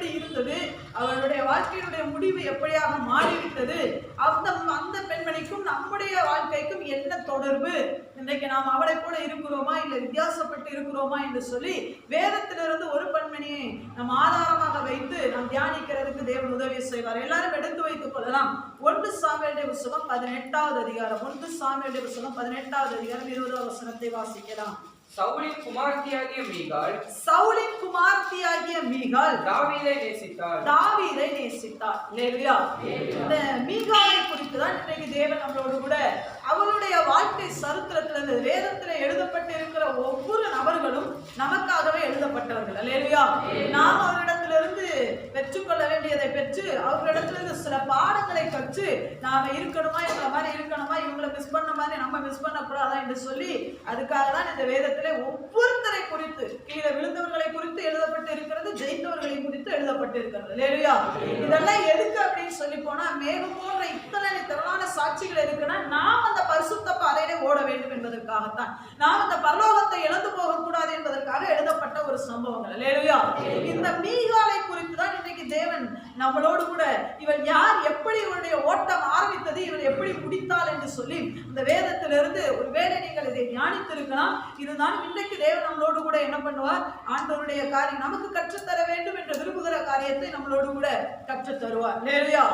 எப்படி இருந்தது, அவளுடைய வாழ்க்கையினுடைய முடிவு எப்படியாக மாறிவிட்டது, அந்த பெண்மணிக்கும் நம்முடைய வாழ்க்கைக்கும் என்ன தொடர்பு, இன்றைக்கு நாம் அவளை போல இருக்கிறோமா இல்லை வித்தியாசப்பட்டு இருக்கிறோமா என்று சொல்லி வேதத்திலிருந்து ஒரு பெண்மணியை நம் ஆதாரமாக வைத்து நாம் தியானிக்கிறதுக்கு தேவன் உதவி செய்வார். எல்லாரும் எடுத்து வைத்துக் கொள்ளலாம். 1 சாமுவேல் புத்தகம் 18வது அதிகாரம், 1 சாமுவேல் புத்தகம் 18வது அதிகாரம் 20வது வசனத்தை வாசிக்கலாம். சவுலின் குமாரத்தியாகிய மீகாள் தாவீதை நேசித்தாள். அல்லேலூயா. இந்த மீகாளை குறித்து தான் இன்றைக்கு தேவன் நம்மளோடு கூட அவளுடைய வாழ்க்கை சரித்திரத்திலிருந்து வேதத்துல எழுதப்பட்டு இருக்கிற ஒவ்வொரு நபர்களும் நமக்காகவே எழுதப்பட்டவர்கள். அல்லேலூயா. நாம் அவரிடத்திலிருந்து பெற்றுக்கொள்ள வேண்டியதை பெற்று அவர்களிடத்திலிருந்து சில பாடங்களை கற்று நாம இருக்கணுமா, இவங்களை மாதிரி இருக்கணுமா, இவங்களை மிஸ் பண்ண மாதிரி நம்ம மிஸ் பண்ணக்கூடாதா என்று சொல்லி அதுக்காக தான் இந்த வேதத்திலே ஒவ்வொருத்தரை குறித்து, கீழே விழுந்தவர்களை குறித்து எழுதப்பட்டு இருக்கிறது, ஜெயித்தவர்களை குறித்து எழுதப்பட்டு இருக்கிறது. அல்லேலூயா. இதெல்லாம் எதுக்கு அப்படின்னு சொல்லி போனா, மேகம் போன்ற இத்தனை திரளான சாட்சிகள் இருக்குன்னா நாம் அந்த பரிசுத்த பாதையிலே ஓட வேண்டும் என்பதற்காகத்தான், நாம் அந்த பரலோகத்தை இழந்து போகக்கூடாது என்பதற்காக எழுதப்பட்ட ஒரு சம்பவங்கள். அல்லேலூயா. இந்த மீகாளை குறித்து தான் இன்னைக்கு தேவன் நம்மளோடு கூட இவள் யார், எப்படி இவளுடைய ஓட்டம் ஆரம்பித்தது, இவள் எப்படி முடித்தாள் என்று சொல்லி இந்த வேதத்திலிருந்து ஒருவேளை நீங்கள் இதை தியானித்திருக்கலாம். இதுதான் இன்றைக்கு தேவன் நம்மளோடு கூட என்ன பண்ணுவார், ஆண்டவருடைய காரியம் நமக்கு கற்றுத்தர வேண்டும் என்று விரும்புகிற காரியத்தை நம்மளோடு கூட கற்றுத் தருவார். அல்லேலூயா.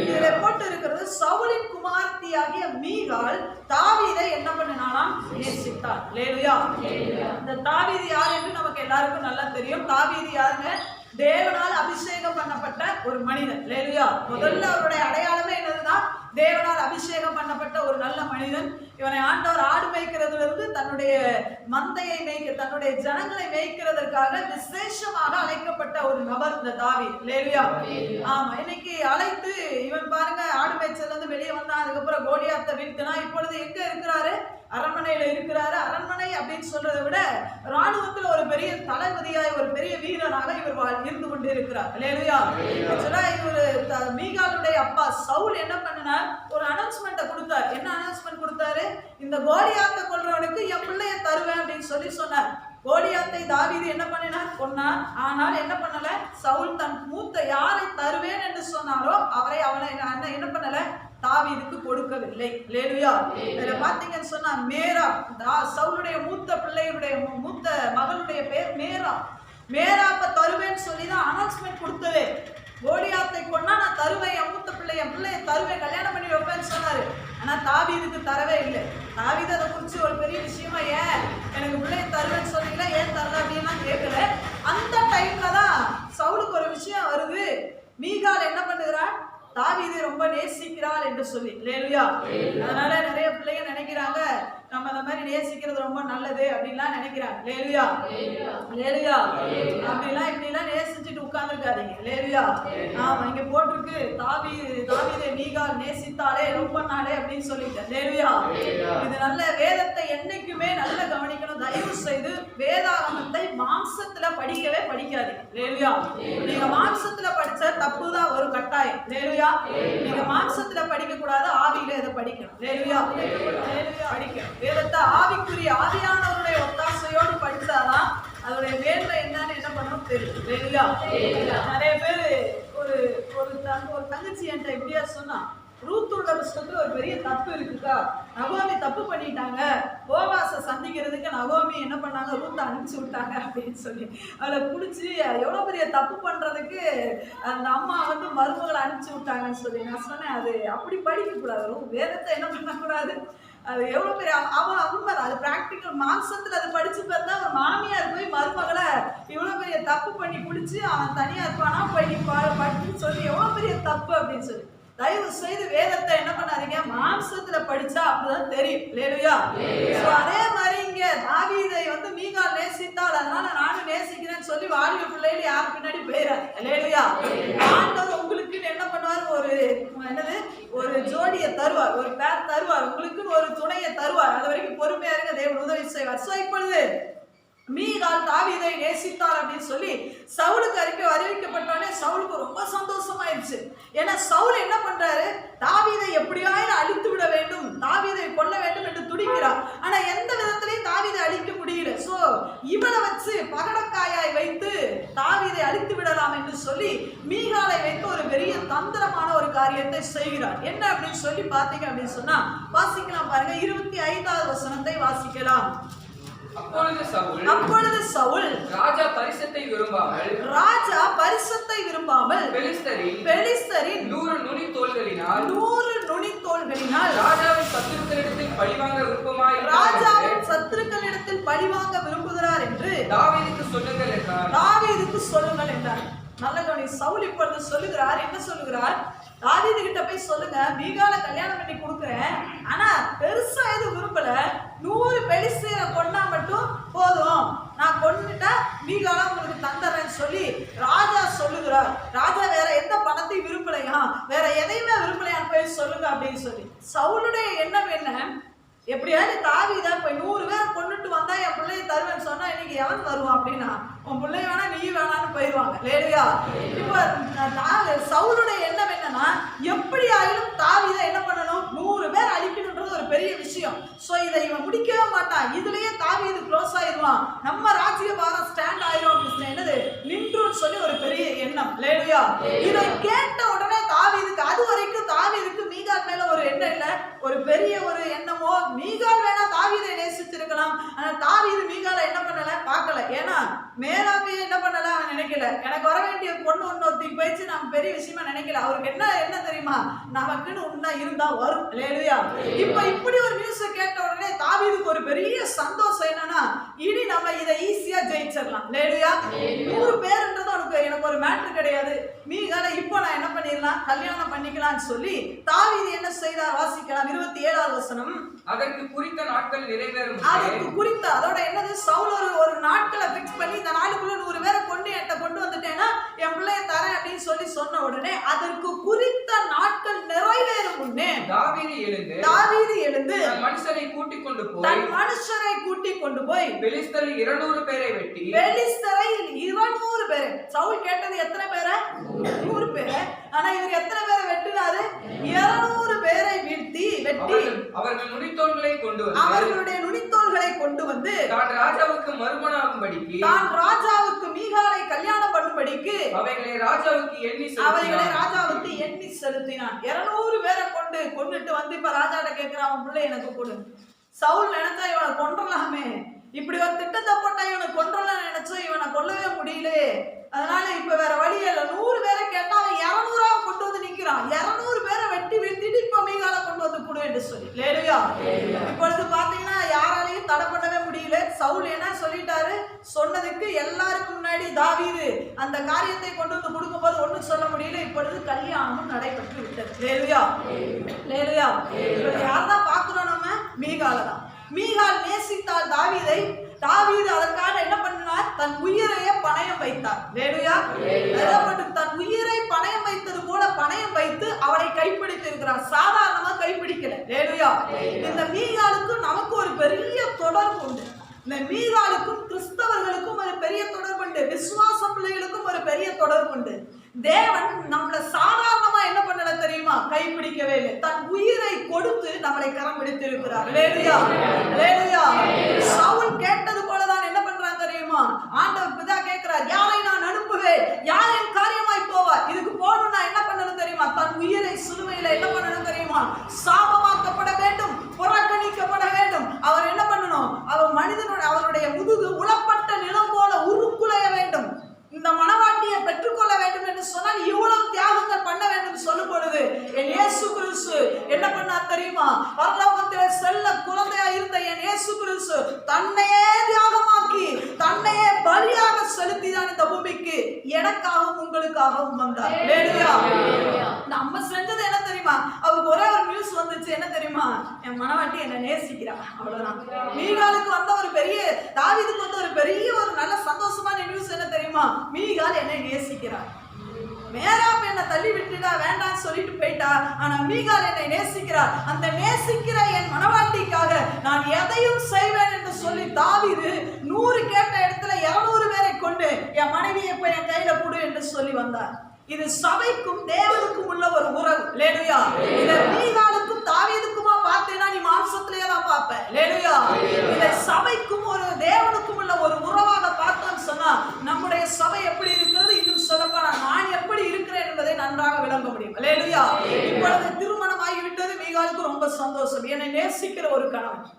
இதில் போட்டு இருக்கிறது, சவுலின் குமாரத்தியாகிய மீகாள் தாவீதை என்ன பண்ணினாலாம், நேசித்தாள். அல்லேலூயா. இந்த தாவீது யார் என்று நமக்கு எல்லாருக்கும் நல்லா தெரியும். தாவீது யாருங்க, தேவனால் அபிஷேகம் பண்ணப்பட்ட ஒரு மனிதன். அல்லேலூயா. முதல்ல அவருடைய அடையாளமே என்னதுன்னா, தேவனால் அபிஷேகம் பண்ணப்பட்ட ஒரு நல்ல மனிதன். இவனை ஆண்டவர் ஆடு மேய்க்கிறதிலிருந்து தன்னுடைய மந்தையை தன்னுடைய ஜனங்களை மேய்க்கிறதற்காக விசேஷமாக அழைக்கப்பட்ட ஒரு நபர் இந்த தாவீது. அல்லேலூயா. ஆமா, இன்னைக்கு அழைத்து இவன் பாருங்க, ஆடு மேய்ச்சல்ல இருந்து வெளியே வந்தான், அதுக்கப்புறம் கோலியாத்தை வீழ்த்தினா, இப்பொழுது எங்க இருக்கிறாரு, அரண்மனையில இருக்கிறாரு. அரண்மனை அப்படின்னு சொல்றதை விட ராணுவத்தில் ஒரு பெரிய தளபதியாய், ஒரு பெரிய வீரராக இவர் இருந்து கொண்டு இருக்கிறார். அல்லேலூயா. இவர் மீகாளுடைய அப்பா சவுல் என்ன பண்ணினார், ஒரு அனௌன்ஸ்மெண்ட்டை கொடுத்தார். என்ன அனௌன்ஸ்மெண்ட் கொடுத்தாரு, இந்த கோலியாத்தை கொல்றவனுக்கு என் பிள்ளைய தருவேன் அப்படின்னு சொல்லி சொன்னார். கோலியாத்தை தாவீது என்ன பண்ணினார், கொன்னார். ஆனால் என்ன பண்ணல, சவுல் தன் மூத்த யாரை தருவேன் என்று சொன்னாரோ அவனை என்ன பண்ணல, தாவீதுக்கு கொடுக்கவில்லை. அல்லேலூயா. இதுல பாத்தீங்கன்னு சொன்னா, மேரா, சவுலுடைய மூத்த பிள்ளையுடைய மூத்த மகளுடைய பேர் மேரா. மேராப்ப தருவேன்னு சொல்லி தான் அனௌன்ஸ்மெண்ட் கொடுத்ததே. கோலியாத்தை கொன்னா நான் தருவேன், என் மூத்த பிள்ளைய தருவேன், கல்யாணம் பண்ணி வைப்பேன்னு சொன்னாரு. ஆனா தாவீதுக்கு தரவே இல்லை. தாவீது அதை குறிச்சு ஒரு பெரிய விஷயமா, ஏன் எனக்கு பிள்ளைய தருவேன்னு சொன்னீங்களா, ஏன் தரல அப்படின்னா கேட்கல. அந்த டைம்ல தான் சவுலுக்கு ஒரு விஷயம் வருது. மீகாள் என்ன பண்ணுகிறார், தாவீதை ரொம்ப நேசிக்கிறாள் என்று சொல்லி. அல்லேலூயா. அதனால நிறைய பிள்ளைங்க நினைக்கிறாங்க, நம்ம அந்த மாதிரி நேசிக்கிறது ரொம்ப நல்லது அப்படின்லாம் நினைக்கிறாங்க. அல்லேலூயா. அல்லேலூயா. அப்படிலாம் இப்படிலாம் நேசிச்சுட்டு உட்கார்ந்துருக்காதீங்க. அல்லேலூயா. ஆமா, இங்க போட்டிருக்கு, தாவீதை மீகாள் நேசித்தாலே ரொம்ப நாளே அப்படின்னு சொல்லிட்டு. அல்லேலூயா. இது நல்ல வேதத்தை என்னைக்குமே நல்ல கவனிக்கணும். தயவு செய்து வேதாகமத்தை மாம்சத்துல படிக்கவே படிக்காதீங்க. அல்லேலூயா. நீங்க மாம்சத்துல படிச்ச தப்புதான் ஒரு கட்டாயம். அல்லேலூயா. நீங்க மாம்சத்துல படிக்க கூடாது, ஆவியில இதை படிக்கணும். அல்லேலூயா. படிக்கணும் வேதத்தை ஆவிக்குரிய ஆவியானவருடைய ஒத்தாசையோடு படிச்சாதான் அதோடைய மேன்மை என்னன்னு என்ன பண்ணணும் தெரியும். அல்லேலூயா. நிறைய பேர் ஒரு தங்கச்சி என்கிட்ட எப்படியா சொன்னா, ரூத்தோட புஸ்தகத்துல ஒரு பெரிய தப்பு இருக்குக்கா, நகோமி தப்பு பண்ணிட்டாங்க, போவாச சந்திக்கிறதுக்கு நகோமி என்ன பண்ணாங்க, ரூத்தை அனுப்பிச்சு விட்டாங்க அப்படின்னு சொல்லி அவளை பிடிச்சி எவ்வளோ பெரிய தப்பு பண்றதுக்கு அந்த அம்மா மருமகளை அனுப்பிச்சு விட்டாங்கன்னு சொல்லி நான் சொன்னேன், அது அப்படி படிக்கக்கூடாது, வேதத்தை என்ன பண்ணக்கூடாது, அது எவ்வளோ பெரிய உண்மை, அது ப்ராக்டிக்கல் மாம்சத்தில் அதை படிச்சு பார்த்தா ஒரு மாமியார் போய் மருமகளை இவ்வளோ பெரிய தப்பு பண்ணி பிடிச்சி அவன் தனியாக இருப்பானா போய் நீ படிச்சுன்னு சொல்லி எவ்வளோ பெரிய தப்பு அப்படின்னு சொல்லி. தயவு செய்து வேதத்தை என்ன பண்ணாதீங்க, மாம்சத்துல படிச்சா அப்படிதான் தெரியும். அல்லேலூயா. அதே மாதிரி இங்க தாவீதை மீகாள் நேசித்தாள், அதனால நானும் நேசிக்கிறேன்னு சொல்லி வாலிப பிள்ளைகள் யார் பின்னாடி போயிடாது. அல்லேலூயா. ஆண்டவர் உங்களுக்கு என்ன பண்ணுவார், ஒரு ஜோடியை தருவார், ஒரு பேர் தருவார், உங்களுக்குன்னு ஒரு துணையை தருவார். அது வரைக்கும் பொறுமையா இருங்க, தேவன் உதவி செய்வார். சோ இப்பொழுது மீகாள் தாவீதை நேசித்தாள் அப்படின்னு சொல்லி சவுலுக்கு அறிவிக்கப்பட்டோடனே சவுலுக்கு ரொம்ப சந்தோஷமாயிருச்சு. ஏன்னா சவுல் என்ன பண்றாரு, தாவீதை எப்படியாவது அழித்து விட வேண்டும், தாவீதை கொல்ல வேண்டும் என்று துடிக்கிறார். ஆனா எந்த விதத்திலையும் தாவீதை அழிக்க முடியல. சோ இவளை வச்சு பகடக்காயாய் வைத்து தாவீதை அழித்து விடலாம் என்று சொல்லி காரியத்தை செய்கிறார். என்ன அப்படின்னு சொல்லி பார்த்தீங்க அப்படின்னு சொன்னா வாசிக்கலாம் பாருங்க. 25வது வசனத்தை வாசிக்கலாம். அப்பொழுது சவுல் ராஜா பரிசத்தை விரும்பாமல் பெலிஸ்தரின் 100 நுனித்தோள்களினால் ராஜாவின் சத்துருக்களிடத்தில் பழிவாங்க விரும்புகிறார் என்று தாவீதுக்கு சொல்லுங்கள் என்றார். நல்ல கவனி. சவுல் இப்பொழுது சொல்லுகிறார், என்ன சொல்லுகிறார்? தாவீது கிட்ட போய் சொல்லுங்க, மீகால கல்யாணம் பண்ணி கொடுக்குறேன், ஆனா பெருசா எதுவும் விரும்பல, 100 பெலிஸ்தரை கொண்டா மட்டும் போதும், நான் கொண்டுட்டா மீகாலா உங்களுக்கு தந்துறேன்னு சொல்லி ராஜா சொல்லுகிறார். ராஜா வேற எந்த பணத்தையும் விரும்பலையா, வேற எதையுமே விரும்பலையான்னு போய் சொல்லுங்க அப்படின்னு சொல்லி. சவுலுடைய எண்ணம் என்ன? எப்படியாவது தாவீதா போய் 100 பேரை கொண்டுட்டு வந்தா என் பிள்ளைய தருவேன்னு சொன்னா இன்னைக்கு எவன் வருவான் அப்படின்னா, உன் பிள்ளை வேணா நீ வேணான்னு போயிடுவாங்க. லேடியா, இப்ப சவுலுடைய எண்ணம் என்னன்னா, எப்படி ஆயிலும் தாவீதை என்ன பண்ணணும், 100 பேர் அழிக்கணும்ன்றது ஒரு பெரிய விஷயம். சோ இதை இவன் முடிக்கவே மாட்டான், இதுலயே தாவீது க்ளோஸ் ஆயிடுவான், நம்ம ராஜ்யபாரம் ஸ்டாண்ட் ஆயிரும் அப்படின்னு என்னது நின்றுன்னு சொல்லி ஒரு பெரிய எண்ணம். லேடியா, இதை கேட்ட உடனே தாவீதுக்கு, அது வரைக்கும் தாவீதுக்கு மீகால் மேல ஒரு எண்ணம் இல்ல, ஒரு பெரிய ஒரு எண்ணமோ, மீகால் வேணா தாவீதை நேசிச்சிருக்கலாம், ஆனா தாவீது மீகால என்ன பண்ணல, பார்க்கல. ஏன்னா மேலாவே என்ன பண்ணல, அவன் நினைக்கல, எனக்கு வர வேண்டிய பொண்ணு ஒன்னொருத்திக்கு போயிடுச்சு, நம்ம பெரிய விஷயமா நினைக்கல. அவருக்கு என்ன தெரியுமா, நமக்குன்னு உண்மை இருந்தா வரும். லேலுயா. இப்படி ஒரு நியூஸ் கேட்ட உடனே தாவீதுக்கு ஒரு பெரிய சந்தோஷம். என்னன்னா, இனி நம்ம இதை ஈஸியா ஜெயிச்சிடலாம். லேலுயா. 100 பேருன்றது எனக்கு ஒரு மேட்ரு கிடையாது, மீகால இப்போ நான் என்ன பண்ணிடலாம், கல்யாணம் பண்ணிக்கலாம்னு சொல்லி தாவீது என்ன செய்தார், வாசிக்கலாம். 27வது வசனம். அதற்கு குறித்த நாட்கள் நிறைவேறும். அதற்கு குறித்த, அதோட என்னது, சவுல் ஒரு நாட்களை பிக்ஸ் பண்ணி, இந்த நாளுக்குள்ள 100 பேரை கொண்டு வந்துட்டேன்னா என் பிள்ளைய தரேன் அப்படின்னு சொல்லி சொன்ன உடனே அதற்கு குறித்த நாட்கள் நிறைவேறும் முன்னே தாவீது எழுந்து தன் மனுஷரை கூட்டிக் கொண்டு போய் பெலிஸ்தரில் 200 பேரை வெட்டி, பெலிஸ்தரில் 200 பேரை, சவுல் கேட்டது எத்தனை பேரை, 100 பேரை, ஆனா இவர் எத்தனை பேரை வெட்டினாரு, 200 பேரை வெட்டி அவர்கள் நுனித்தோள்களை கொண்டு வந்து தான் ராஜாவுக்கு மறுமணமாகும்படிக்கு, தான் ராஜாவுக்கு மீகாலை கல்யாணம் பண்ணும்படிக்கு அவைகளை ராஜாவுக்கு எண்ணி செலுத்தினான். 200 பேரை கொண்டுட்டு வந்து இப்ப ராஜாட்ட கேட்கிறான், அவன் பிள்ளை எனக்கு கொடு. சவுல் நினைச்சா இவனை கொன்றலாமே, இப்படி ஒரு திட்டத்தை போட்டா இவனை கொன்றலாம் நினைச்சா இவனை கொல்லவே முடியல, அதனால இப்ப வேற வழி இல்ல. 100 பேரை கேட்டா அவன் 200 கொண்டு வந்து நிக்கிறான். 200 பேரை வெட்டி வீழ்த்திட்டு இப்ப மீகால கொண்டு வந்து கொடு என்று சொல்லி. லேலுயா. இப்பொழுது பாத்தீங்கன்னா யாராலையும் தடை பண்ணவே முடியல. சவுல் என்ன சொல்லிட்டாரு, சொன்னதுக்கு எல்லாருக்கும் முன்னாடி தாவீது அந்த காரியத்தை கொண்டு வந்து கொடுக்கும்போது ஒண்ணும் சொல்ல முடியல. இப்பொழுது கல்யாணமும் நடைபெற்று விட்டது. லேலுயா. யார்தான் பாக்குறோம், நம்ம மீகால தான். மீகால் நேசித்தால் தாவீதை, தாவீது அதற்காக என்ன பண்ணினார், தன் உயிரையே பணயம் வைத்தார். லேலுயா. தன் உயிரை பணயம் வைத்தது போல பணயம் வைத்து அவரை கைப்பிடித்து இருக்கிறார். சாதாரணமா கைப்பிடிக்கல. லேலுயா. இந்த மீகாலுக்கும் நமக்கு ஒரு பெரிய தொடர்பு உண்டு. இந்த மீகாலுக்கும் கிறிஸ்தவர்களுக்கும் ஒரு பெரிய தொடர்பு உண்டு. விசுவாச பிள்ளைகளுக்கும் ஒரு பெரிய தொடர்பு உண்டு. தேவன் நம்மளை சாதாரணமா என்ன பண்ணல தெரியுமா, கைப்பிடிக்கவே இல்லை, தன் உயிரை கொடுத்து நம்மளை கரம் பிடித்து இருக்கிறார். சவுல் கேட்டது போலதான் என்ன பண்றாங்க தெரியுமா, ஆண்டவர் பிதா கேட்கிறார், யாரை நான் அனுப்புவேன், யார் என் காரியமாய் போவார், இதுக்கு போகணும்னா என்ன பண்ணணும் தெரியுமா, தன் உயிரை சிலுவையில என்ன பண்ணணும் தெரியுமா, சாபமாக்கப்பட வேண்டும், புறக்கணிக்கப்பட வேண்டும். அவர் என்ன பண்ணணும், அவர் அவருடைய முதுகு உளப்பட்ட நிலம் போல உருக்குலைய வேண்டும். இந்த மனவாட்டியை பெற்றுக்கொள்ள வேண்டும் என்று சொன்னால் இவ்வளவு தியாகங்கள் பண்ண வேண்டும் சொல்லும் பொழுது என் இயேசு கிறிஸ்து என்ன பண்ணார் தெரியுமா, பரலோகத்திலே செல்ல குழந்தையா இருந்த என் இயேசு கிறிஸ்து தன்னையே தியாகமாக்கி, தன்னையே பலியாக செலுத்திதான் இந்த பூமிக்கு எனக்காகவும் உங்களுக்காகவும் வந்தார். நம்ம செஞ்சது என்ன தெரியுமா, அவருக்கு ஒரே ஒரு நியூஸ் வந்துச்சு, என்ன தெரியுமா, என் மனவாட்டி என்ன நேசிக்கிறா, அவ்வளவுதான். மீகாலுக்கு வந்த ஒரு பெரிய, தாவீதுக்கு வந்த ஒரு பெரிய ஒரு நல்ல சந்தோஷமான நியூஸ் என்ன தெரியுமா, மீகால் என்னை நேசிக்கிறார். மேராப் என்னை தள்ளி விட்டுட்டா, வேண்டான்னு சொல்லிட்டு போயிட்டா, ஆனா மீகால் என்னை நேசிக்கிறார். அந்த நேசிக்கிற என் மனவாட்டிக்காக நான் எதையும் செய்வேன் என்று சொல்லி தாவீது 100 கேட்ட இடத்துல 200 பேரை கொண்டு என் மனைவியை போய் என் கையில கொடு என்று சொல்லி வந்தார். இது சபைக்கும் தேவனுக்கும் உள்ள ஒரு உறவு. லேலுயா. இதை மீகாலுக்கும் தாவீதுக்குமா பார்த்தேன்னா நீ மாம்சத்திலேயே தான் பார்ப்ப. லேலுயா. இதை சபைக்கும் ஒரு தேவனுக்கும் உள்ள ஒரு உறவாக பார்த்தோம்னு சொன்னா நம்முடைய சபை எப்படி இருக்கிறது, இன்னும் சொல்லப்போனா நான் எப்படி இருக்கிறேன் என்பதை நன்றாக விளங்க முடியும். லேலுயா. சந்தோஷம். என்னை நேசிக்கிற ஒரு கணவன்.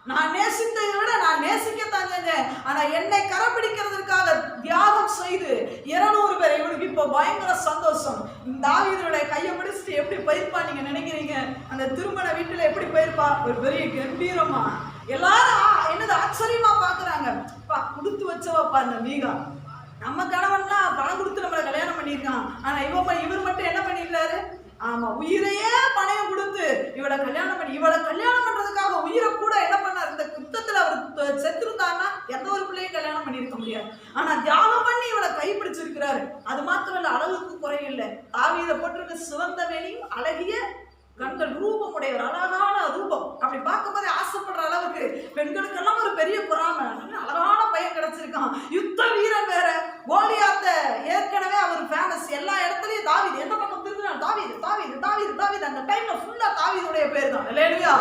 நான் நேசித்ததை விட நான் நேசிக்கத்தான் செஞ்சேன். ஆனா என்னை கரப்பிடிக்கிறதுக்காக தியாகம் செய்து 200 பேர். இவனுக்கு இப்போ பயங்கர சந்தோஷம். தாவீதுடைய கையை பிடிச்சிட்டு எப்படி போயிருப்பா நீங்க நினைக்கிறீங்க? அந்த திருமண வீட்டுல எப்படி போயிருப்பா? ஒரு பெரிய கம்பீரமா எல்லாரும் என்னது ஆச்சரியமா பாக்குறாங்க. கொடுத்து வச்சவாப்பா இந்த மீகா. நம்ம கணவன்லாம் பணம் கொடுத்து நம்மளை கல்யாணம் பண்ணியிருக்கான். ஆனா இவர் மட்டும் என்ன பண்ணிருக்காரு? ஆமா, உயிரையே பணம் கொடுத்து இவளை கல்யாணம் பண்றதுக்காக உயிரை கூட என்ன பண்ணார்? இந்த யுத்தத்துல அவர் செத்துருந்தாருன்னா எந்த ஒரு பிள்ளையும் கல்யாணம் பண்ணிருக்க முடியாது. ஆனா தியாகம் பண்ணி இவளை கைப்பிடிச்சிருக்கிறாரு. அது மாத்திரம் இல்ல, அளவுக்கு குறையில்லை. தாவீதை போட்டிருக்க சிவந்த மேனியும் அழகிய கண்கள், ரூபம் உடையவர், அழகான ரூபம். அப்படி பார்க்கும்போது ஆசைப்படுற அளவுக்கு பெண்களுக்கெல்லாம் ஒரு பெரிய பொறாமை. அழகான பையன் கிடைச்சிருக்கான், யுத்த வீரன் வேற. கோலியாத்த ஏற்கனவே அவர் ஃபேமஸ். எல்லா இடத்துலயும் தாவீது, எந்த பக்கம் திரும்பினாலும் தாவீது தாவீது தாவீது தாவீது. அந்த டைம்ல ஃபுல்லா தாவீதுடைய பேர் தான். இல்லையா?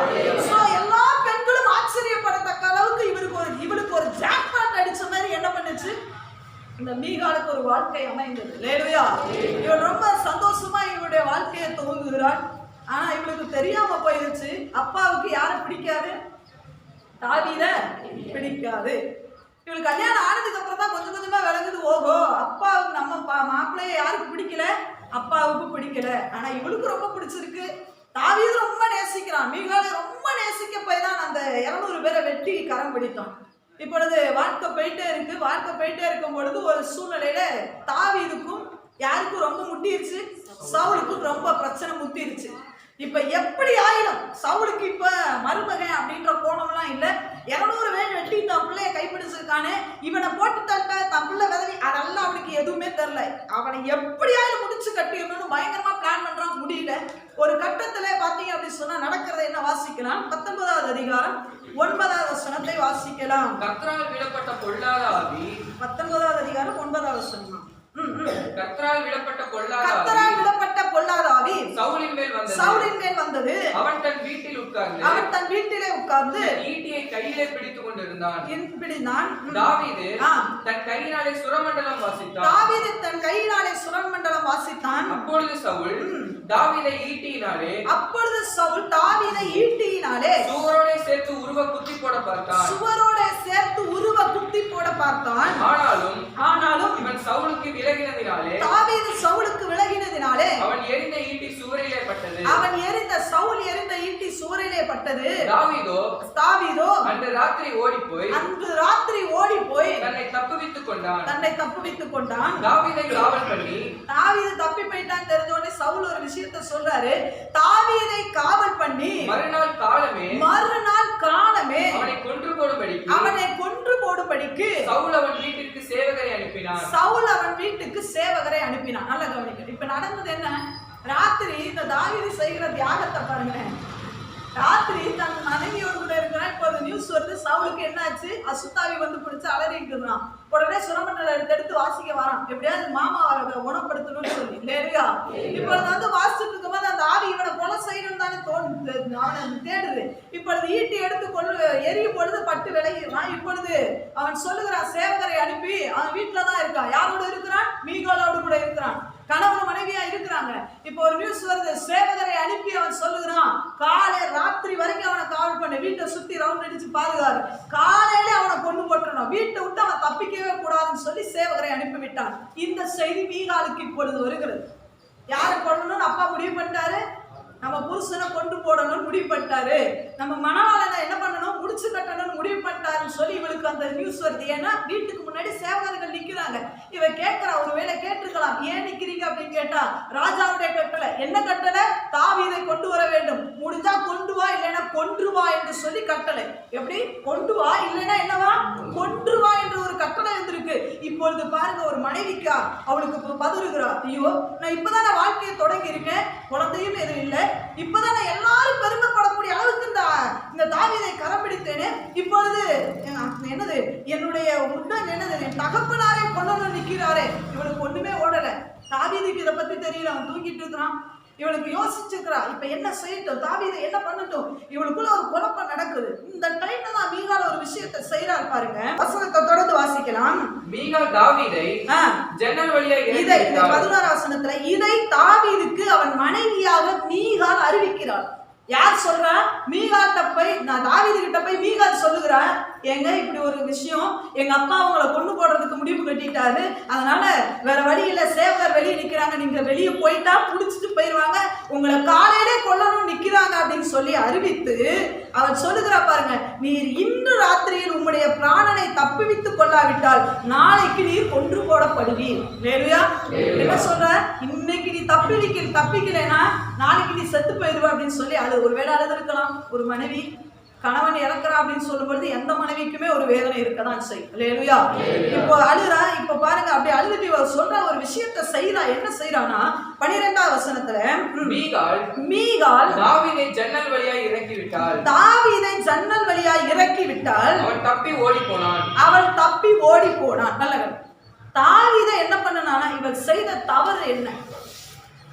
சோ எல்லா பெண்களும் ஆச்சரியப்படத்தக்க அளவுக்கு இவளுக்கு ஒரு ஜாக்பாட் அடிச்ச மாதிரி என்ன பண்ணுச்சு? இந்த மீகாலுக்கு ஒரு வாழ்க்கை அமைந்தது. இல்லையா? இவள் ரொம்ப சந்தோஷமா இவளுடைய வாழ்க்கையை துவங்குகிறாள். ஆனா இவளுக்கு தெரியாம போயிருச்சு, அப்பாவுக்கு யாரும் பிடிக்காது, தாவீதை பிடிக்காது. இவளுக்கு கல்யாணம் ஆனதுக்கு அப்புறம் தான் கொஞ்சம் கொஞ்சமா விளங்குது. ஓஹோ, அப்பாவுக்கு நம்ம மாப்பிள்ளைய யாருக்கு பிடிக்கல, அப்பாவுக்கு பிடிக்கல. ஆனா இவளுக்கு ரொம்ப பிடிச்சிருக்கு. தாவீது ரொம்ப நேசிக்கிறான், மீகாலை ரொம்ப நேசிக்க போய் தான் அந்த 200 பேரை வெட்டி கரம் பிடித்தான். இப்பொழுது வாழ்க்கை போயிட்டே இருக்கும் பொழுது ஒரு சூழ்நிலையில தாவீதுக்கும் யாருக்கும் ரொம்ப முட்டிருச்சு, சவுலுக்கும் ரொம்ப பிரச்சனை முத்திருச்சு. இப்ப எப்படி ஆயிடும்? சவுலுக்கு இப்ப மருமகன் அப்படின்ற கோணம்லாம் இல்ல. 200 பேர் வெட்டி தன் பிள்ளைய கைப்பிடிச்சிருக்கானே, இவனை போட்டு தட்ட தன் பிள்ளை விதவி, அதெல்லாம் அவனுக்கு எதுவுமே தெரியல. அவனை எப்படியாவது முடிச்சு கட்டிடணும்னு பயங்கரமா பிளான் பண்றான். முடியல. ஒரு கட்டத்துல பாத்தீங்க அப்படின்னு சொன்னா நடக்கிறத என்ன வாசிக்கலாம்? 19வது அதிகாரம் 9வது வசனத்தை வாசிக்கலாம். கர்த்தரால் விடப்பட்ட பொல்லாத ஆவி. 19வது அதிகாரம் 9வது வசனம். கர்த்தரால் விடப்பட்ட பொல்லாத ஆவி சவுலின் மேல் வந்தது. அவன் தன் வீட்டிலே உட்கார்ந்து ஈட்டியை கையிலே பிடித்துக் கொண்டிருந்தான். தாவீது தன் கையினாலே சுரமண்டலம் வாசித்தான். அப்பொழுது சவுல் தாவீதை ஈட்டியினாலே சுவரோடே சேர்த்து உருவ குத்தி போட பார்த்தான். ஆனாலும் இவன் சவுலுக்கு விலகினதினாலே அவன் எறிந்த சவுல் எறிந்த ஈட்டி சுவரிலே பட்டது. தாவீதோ அன்று ராத்திரி ஓடி போய் தன்னை தப்புவித்துக் கொண்டான். தாவீதை காவல் பண்ணி, தாவீது தப்பி போயிட்டான் தெரிஞ்ச உடனே சவுல் ஒரு விஷயத்தை சொல்றாரு. தாவீதை காவல் பண்ணி மறுநாள் காலமே அவனை கொன்று போடும்படிக்கு சவுல் அவன் வீட்டுக்கு சேவகரை அனுப்பினான். நல்ல கவனிக்க. இப்ப நடந்தது என்ன? ராத்திரி இந்த தாவீது செய்கிற தியாகத்தை பாருங்க. ராத்திரி தன் மனைவியோடு கூட இருக்கிறான். இப்போ ஒரு நியூஸ் வருது, சவுலுக்கு என்னாச்சு? அசுத்தாவி வந்து பிடிச்சு அலறிட்டு இருந்தான். உடனே சுரமண்டலம் எடுத்து வாசிக்க வரான், எப்படியாவது மாமா குணப்படுத்தணும்னு சொல்லி. இல்லையா? இப்பொழுது வந்து வாசிச்சுட்டு இருக்கும்போது அந்த ஆவி இவனை கொலை செய்யணும் தானே அவனை தேடுது. இப்பொழுது ஈட்டி எடுத்து எரியும் பொழுது பட்டு விலகிறான். இப்பொழுது அவன் சொல்லுகிறான், சேவகரை அனுப்பி. அவன் வீட்டுலதான் இருக்கான். யாரோட இருக்கிறான்? மீகாலோடு கூட இருக்கிறான். கணவன் மனைவியா இருக்கிறாங்க. இப்போ ஒரு நியூஸ் வருது, சேவகரை அனுப்பி அவன் சொல்லுகிறான், ராத்திரி வரைக்கும் அவனை காவல் பண்ண, வீட்டை சுத்தி ரவுண்ட் அடிச்சு பாதுகாரு, காலையில அவனை கொண்டு போட்டணும், வீட்டை விட்டு அவன் தப்பிக்கவே கூடாதுன்னு சொல்லி சேவகரை அனுப்பிவிட்டான். இந்த செய்தி மீகாலுக்கு இப்பொழுது வருகிறது. யாரை கொல்லணும்னு அப்பா முடிவு பண்ணிட்டாரு? நம்ம புருஷனை கொண்டு போடணும்னு முடிவு பண்ணிட்டாரு. நம்ம மணவாளனை என்ன பண்ணணும்? முடிச்சு கட்டணும்னு முடிவு பண்ணிட்டாருன்னு சொல்லி இவளுக்கு அந்த நியூஸ் வருது. ஏன்னா வீட்டுக்கு முன்னாடி சேவகர்கள் நிக்கிறாங்க. இவ கேட்கிறா, ஒருவேளை கேட்டிருக்கலாம், ஏன் நிக்கிறீங்க அப்படின்னு கேட்டா, ராஜாவுடைய கட்டளை. என்ன கட்டளை? தாவீதை கொண்டு வர வேண்டும், முடிஞ்சா கொண்டு வா, இல்லைன்னா கொன்று வா என்று சொல்லி கட்டளை. எப்படி? கொண்டு வா, இல்லைன்னா என்னவா? கொன்று வா என்று ஒரு கட்டளை வந்திருக்கு. இப்பொழுது பாருங்க, ஒரு மனைவிக்கா அவளுக்கு பதறுகிறா, ஐயோ நான் இப்பதான வாழ்க்கையை தொடங்கி இருக்கேன், குழந்தையும் எதுவும் இல்லை, இப்பதானே எல்லாரும் பெருமைப்படக்கூடிய அளவுக்கு இந்த தாவீதை கரப்பிடித்தேனே, இப்பொழுது என்னது என்னுடைய உடன் என்னது என் தகப்பனாரே கொண்டு நிற்கிறாரே. இவளுக்கு ஒண்ணுமே ஓடல. தாவீதுக்கு இதை பத்தி தெரியல, அவன் தூங்கிட்டு இருக்கிறான். இவளுக்கு யோசிச்சுக்கிறா, இப்ப என்ன செய்யட்டும், தாவீதை என்ன பண்ணட்டும். இவளுக்குள்ள ஒரு குழப்பம் நடக்குது. இந்த டைம்ல தான் மீகால ஒரு விஷயத்தை செய்யறாரு பாருங்க. வசனத்தை தொடர்ந்து வாசிக்கலாம். மீகால் தாவீதை ஜன்னல் வழியா இதை 11 வசனத்துல இதை தாவீதுக்கு அவன் மனைவியாக மீகால் அறிவிக்கிறாள். யார் சொல்றா? மீகால்கிட்ட போய், நான் தாவீது கிட்ட போய் மீகால் சொல்லுகிறேன், ஏங்க இப்படி ஒரு விஷயம், எங்க அப்பா அவங்களை கொண்டு போடுறதுக்கு முடிவு கட்டிட்டாரு, அதனால வேற வழியில சேவகர் வெளியே நிக்கிறாங்க, நீங்க வெளியே போயிட்டா புடிச்சிட்டு போயிடுவாங்க, உங்களை காலையிலே கொல்லணும் நிக்கிறாங்க அப்படின்னு சொல்லி அறிவித்து அவர் சொல்லுகிறா பாருங்க, நீர் இன்று ராத்திரியில் உம்முடைய பிராணனை தப்புவித்துக் கொள்ளாவிட்டால் நாளைக்கு நீர் கொன்று போடப்படுவீர். வேலையா என்ன சொல்ற? இன்னைக்கு நீ தப்பிக்கலைன்னா நாளைக்கு நீ செத்து போயிடுவ அப்படின்னு சொல்லி அது ஒருவேளை அழுதுருக்கலாம். ஒரு மனைவி கணவன் இறக்குறா அப்படின்னு சொல்லும்போது எந்த மனைவிக்குமே ஒரு வேதனை இருக்கதான் செய்யும். இல்லையா? இப்போ அழுறா, இப்ப பாருங்க, அப்படி அழுதுட்டு இவ சொல்ற ஒரு விஷயத்த செய்யறா. என்ன செய்யறானா 12ஆம் வசனத்துல, மீகால் தாவீதை ஜன்னல் வழியாய் இறக்கி விட்டாள். தாவீதை ஜன்னல் வழியாய் இறக்கி விட்டால் அவன் தப்பி ஓடி போனான். நல்ல தாவீதை என்ன பண்ணனானா, இவள் செய்த தவறு என்ன?